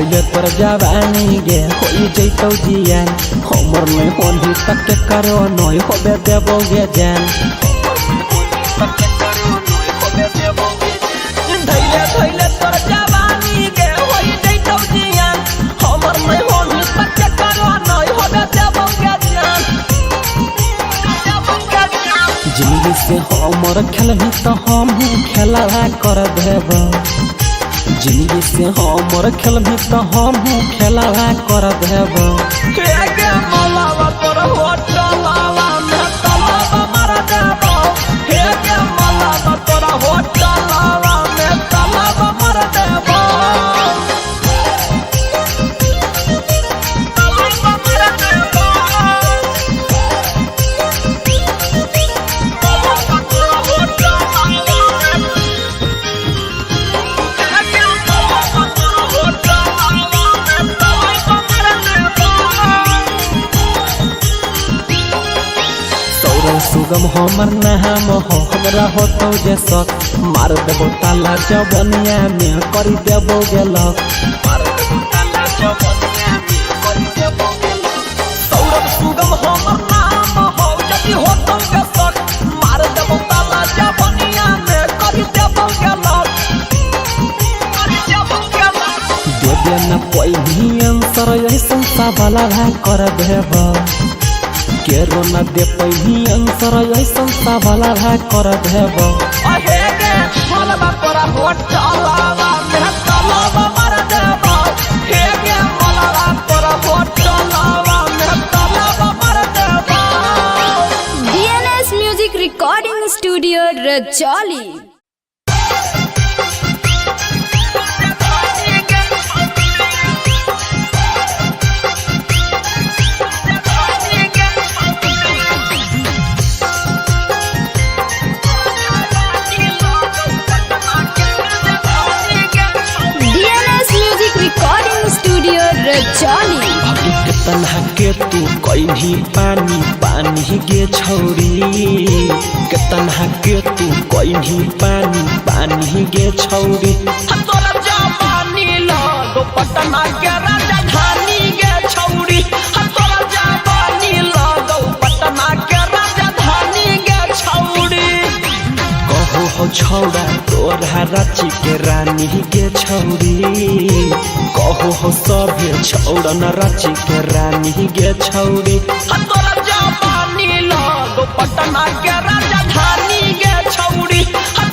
D: धैले तोर जवानी गे होई जैतौ जियान हमर नहीं होनी तक के करो नय होबे देबो गे जान
B: धैले धैले तोर जवानी गे होई जैतौ जियान हमर नहीं होनी तक के करो नय होबे देबो गे जान
D: जिंदगी से हमर खेलही तो हम खेला कर देब जिंदगी से हमर खेलही तो हम खेला कर देब
B: के मलावा तोर होटलावा में तलावा मार देबो के मलावा तोर होटलावा में तलावा मार देबो
D: सुगम हमर नाम हो हमरा होतौ जे शक मार देबो ताला जवनिया में करी देबो गेलक
B: मार देबो ताला जवनिया में करी देबो गेलक सौरभ सुगम हमर नाम हो जदी होतौ के शक मार देबो ताला जवनिया में करी देबो गेलक करी देबो गेलक
D: दे दे न कोई भी आंसर ऐसन सवाल कर देब केरो न दे पही आंसर ऐसन सवाल कर देब
B: अहे गे मलबा तोरा होटलावा में तलावा मार देबो हे गे मलबा तोरा होटलावा में तलावा मार देबो
E: DNS Music Recording Studio Rajoli। DNS Music Recording Studio Rajoli।
D: कितना के तू कहीं पानी पानी गे छौरी कितना के तू कहीं पानी पानी गे छौरी
B: तोरा जवानी लगो पटना के राजधानी गे छौरी तोरा जवानी लगो पटना के राजधानी गे छौरी
D: कहो हो छौड़ा तोरा रांची के रानी गे छौरी कहो हो सभे छौड़ा न रांची के रानी गे छौरी
B: तोरा जवानी लगो पटना के राजधानी गे छौरी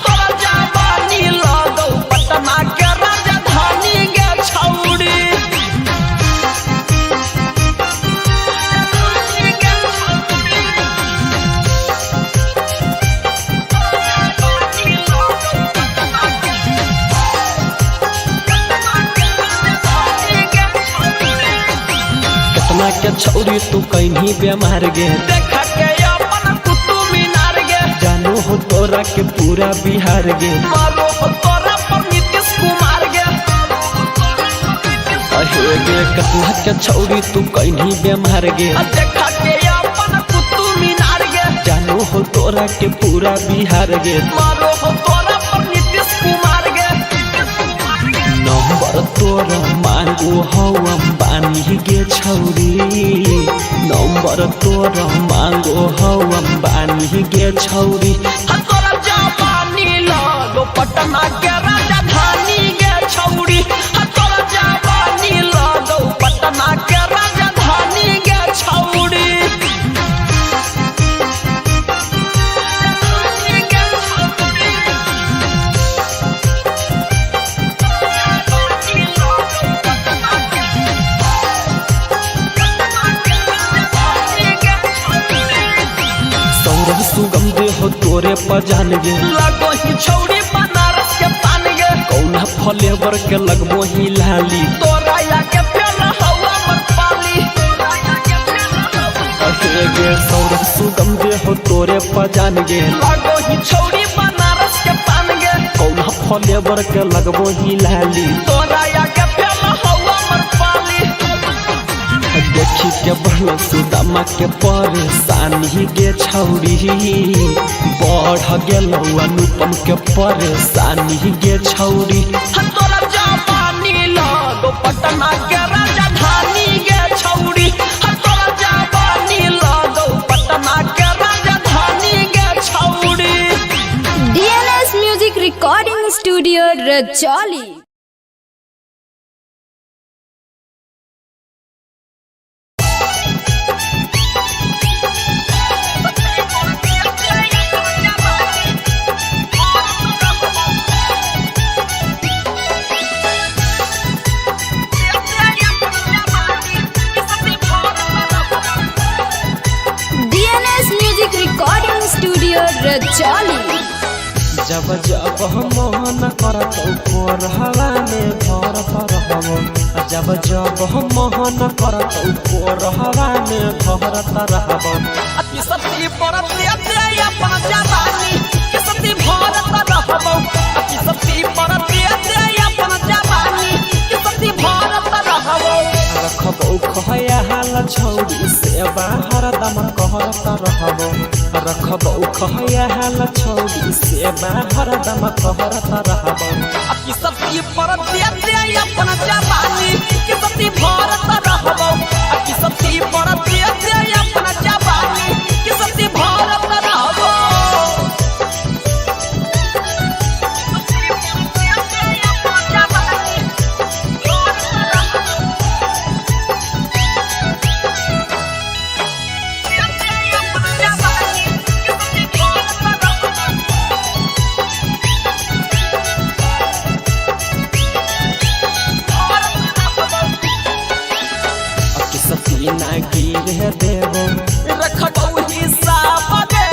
B: तोरा जवानी लगो पटना के राजधानी गे छौरी
D: कितना के छौरी तू कहीं बेमार गे
B: देखा के अपन कुतुब मीनार गे
D: जानो हो तोरा के पूरा बिहार गे
B: मारो हो तोरा पर नीतीश कुमार गे
D: अहे गे कितना के छौरी तू कहीं बेमार गे
B: देखा के अपन कुतुब मीनार गे
D: जानो हो तोरा के पूरा बिहार गे
B: मारो हो तोरा पर नीतीश कुमार गे
D: नंबर तोरा मांगो हो अंबानी गे छौरी नंबर तोरा मांगो हो अंबानी गे छौरी
B: तोरा जवानी लगो पटना के राजधानी गे छौरी तोरा जवानी लगो पटना के राजधानी गे छौरी
D: सौरभ सुगम दे हो तोरे पजान गे
B: लगो ही छौरी बनारस के पान गे
D: कौना फ्लेवर के लगबो ही लाली
B: तोरा या के प्याला हवा मन पाली
D: अहे गे सौरभ सुगम दे हो तोरे पजान गे
B: लगो ही छौरी बनारस के पान गे
D: कौना फ्लेवर के लगबो ही लाली
B: तोरा या के प्याला हवा मन पाली
D: देखी के बढ़ल सुदामा के परेशानी गे छौरी बढ़ गेल अनुपम के परेशानी गे छौरी
B: तोरा जवानी
F: जवानी लगो पटना के राजधानी गे छौड़ी तोरा जवानी लगो पटना के राजधानी गे छौड़ी।
E: DNS Music Recording Studio Rajoli। DNS Music Recording Studio Rajoli।
D: जब जब हम मोहन करत ऊपर हवा में भरत रहबो जब जब हम मोहन करत ऊपर हवा में भरत रहबो
F: अति सती परत ते अपन जवानी के सती भरत रहबो अति सती परत ते अपन जवानी के सती भरत रहबो
D: रखबो खया हाल छौड़ी से बाहर दम कहरत रहबो रखबो खया हाल छौड़ी से बाहर दम कहरत रहबो
F: अति सती परत ते अपन जवानी के सती भरत रहबो अति सती परत ते अपन जवानी के सती भरत रहबो।
D: ना गिर देबो
F: रखबो हिसाब दे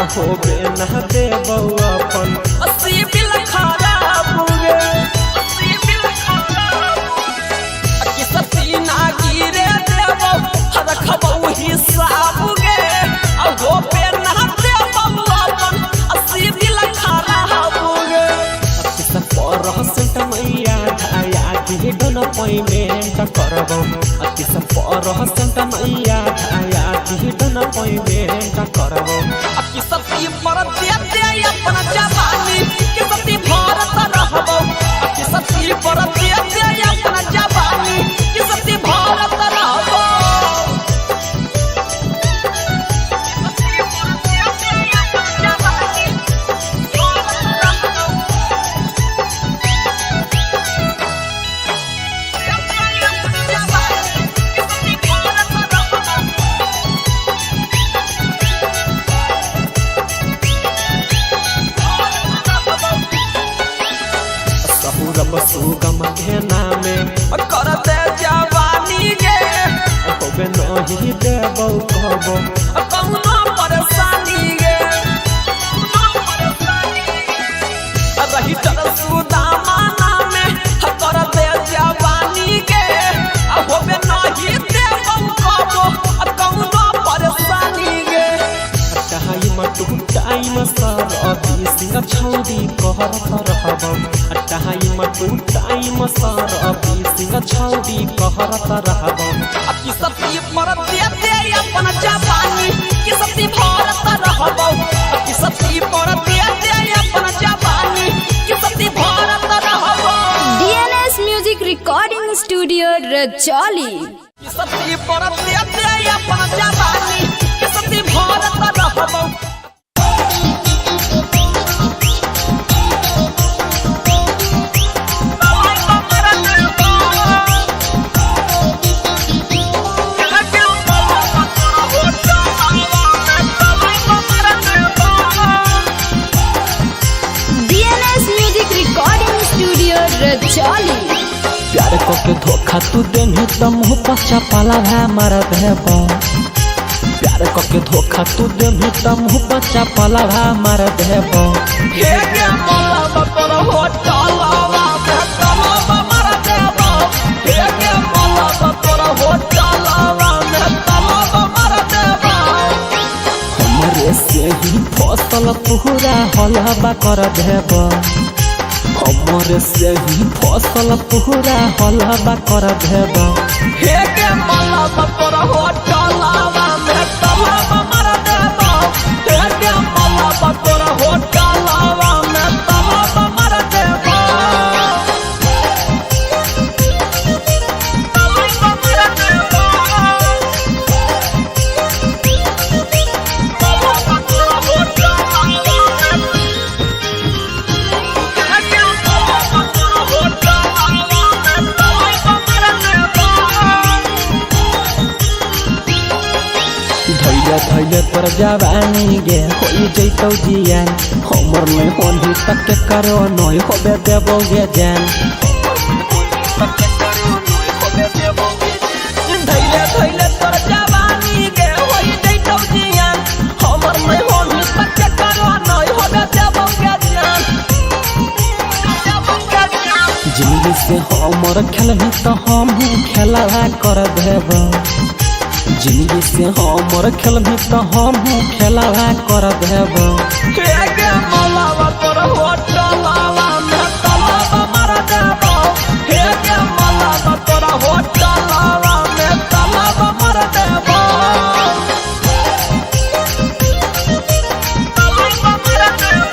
D: अहो बेना देबो अपन
F: अस्सी बिल खराब गे अस्सी बिल खराब अति सती ना गिरे देबो रखबो हिसाब गे अहो बेना देबो अपन अस्सी बिल खराब गे
D: अति सब परहसंत मैया धाया के डन पेमेंट करबो अति सब परहसंत मैया धाया के डन पेमेंट करबो
F: अति सती परत ते अपन जवानी के सती भरत रहबो अति सती परत ते अपन जवानी के सती भरत रहबो।
D: सहुरब सुगम के नामे
F: करते जवानी गे
D: होबे नहीं देबो कहबो
F: कौनो परेशानी गे रही चल सुदामा नामे करते जवानी गे होबे नहीं देबो कहबो कौनो परेशानी गे
D: टाइम टू टाइम सर अभी सिंह छौड़ी कहरत रहबो टाइम टू टाइम सर अभी सिंह छौड़ी कहरत रहबो
F: अति सती परत ते अपन जवानी के सती भरत रहबो अति सती परत ते अपन जवानी के सती भरत रहबो।
E: DNS Music Recording Studio Rajoli।
F: सती परत ते अपन जवानी के सती भरत रहबो।
E: DNS Music Recording Studio Rajoli।
A: प्यार को के धोखा तू देनी तो मुँह पचा पाला है मारा देबो प्यार को के धोखा तू देनी तो मुँह पचा पाला है मारा देबो
F: हे के मोला पर होटलवा में तलवा मार देबो हे के मोला पर होटलवा में तलवा मार देबो
A: हमरे से ही फसल पूरा हलवा कर देबो हमरे से ही फसल पूरा हलवा कर देबो
F: हे के मोला पर होटलवा में तलवा मार देबो हे के मोला पर होटलवा में तलवा मार देबो।
D: धैले धैले तोर जवानी गे होई जैतौ जियान हमर नहीं होली तक के करो नय होबे देबो गे जान
B: धैले धैले तोर जवानी गे होई जैतौ जियान हमर नहीं होली तक के करो नय होबे देबो गे जान
D: जिंदगी से हमर खेलबी तो हम खेला कर देब जिंदगी से हमर खेलबी तो हम खेला कर देब
B: हे गे मलावा तोर होटलावा में तलावा मार देबो हे गे मलावा तोर होटलावा में तलावा मार देबो तलावा मार देबो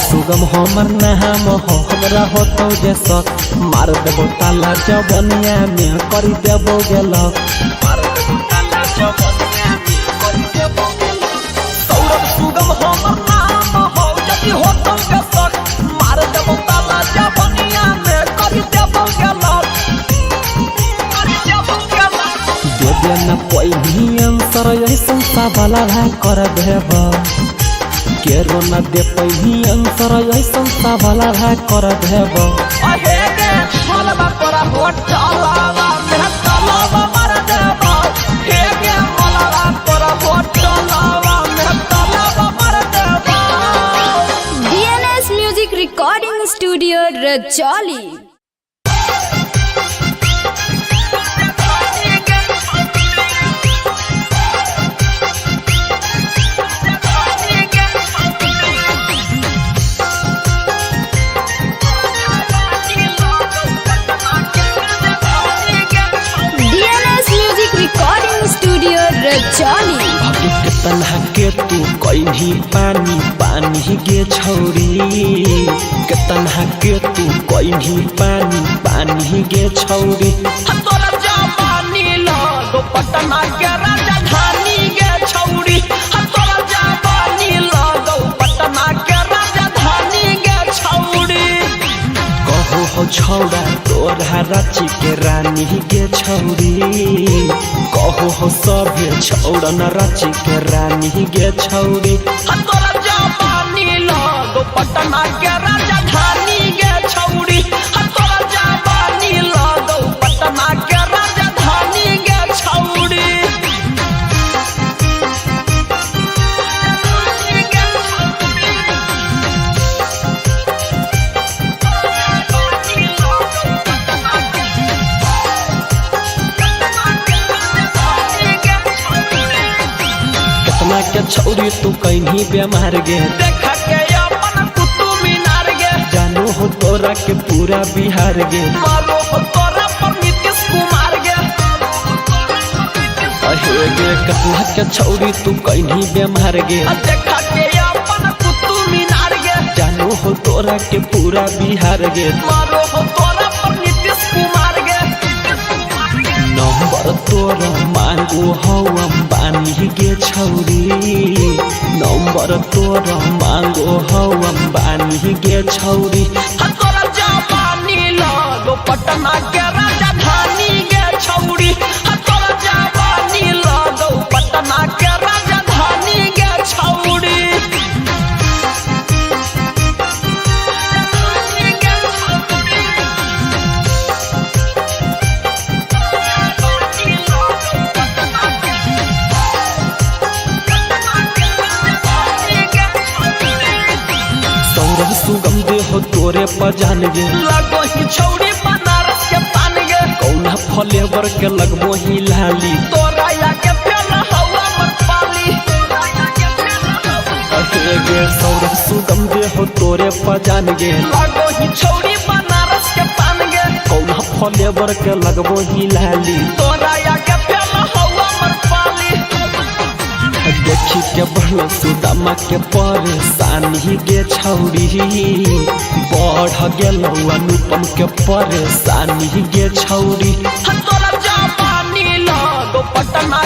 D: सुगम हमर नाम हो हमरा होतो जे शौक मार देबो ताला जवनिया में करी देबो गेलक
B: मार देबो ताला जवनिया में करी देबो सौरभ सुगम हमर नाम हो जदी होतो के शौक मार देबो ताला जवनिया में करी देबो गेलक करी देबो गेलक
D: देबे न कोई भी आंसर ऐसन सा वाला कर देब केरो न दे पहिनी आंसर ऐसन सा वाला कर देब
B: अहे गे मलबा तोरा होटलावा में तलावा मार देबो हे गे मलबा तोरा होटलावा में तलावा मार देबो
E: DNS Music Recording Studio Rajoli. DNS Music Recording Studio Rajoli.
D: भाग्य के तन्हा के तू कहीं पानी पानी गे छौरी के तन्हा के तू कहीं पानी पानी गे छौरी
B: तोरा जवानी लगो पटना के राजधानी गे छौरी तोरा जवानी लगो पटना के राजधानी गे छौरी
D: कहो हो छौड़ा तोरा रांची के रानी गे छौरी कहो हो सभे छौड़ा न रांची के रानी गे छौरी
B: तोरा जवानी लगो पटना के राजधानी गे छौरी तोरा जवानी लगो पटना के राजधानी गे छौरी
D: कितना के छौरी तू कहीं बेमार गे
B: देखा के अपन कुतुब मीनार गे
D: जानो हो तोरा के पूरा बिहार गे
B: मारो हो तोरा पर नीतीश कुमार गे
D: अहे गे कितना के छौरी तू कहीं बेमार गे
B: देखा के अपन कुतुब मीनार गे
D: जानो हो तोरा के पूरा बिहार गे
B: मारो हो तोरा पर नीतीश कुमार गे
D: नंबर तोरा मांगो हो अंबानी गे छौरी नंबर तोरा मांगो हो अंबानी गे छौरी
B: तोरा जवानी लगो पटना के राजधानी गे छौरी तोरा जवानी लगो पटना के राजधानी गे छौरी
D: सौरभ सुगम दे हो तोरे पजान गे
B: लगो ही छौरी बनारस के पान गे
D: कौना फ्लेवर के लगबो ही लाली
B: तोरा या के फेर हवा मत पाली
D: अहे गे सौरभ सुगम दे हो तोरे पजान गे
B: लगो ही छौरी बनारस के पान गे
D: कौना फ्लेवर के लगबो ही लाली
B: तोरा या के फेर हवा मत पाली
D: देखी के बढ़ सुदामा के परेशानी गे छौरी बढ़ गेल अनुपम के परेशानी गे छौरी
B: तोरा जवानी लगो
F: पटना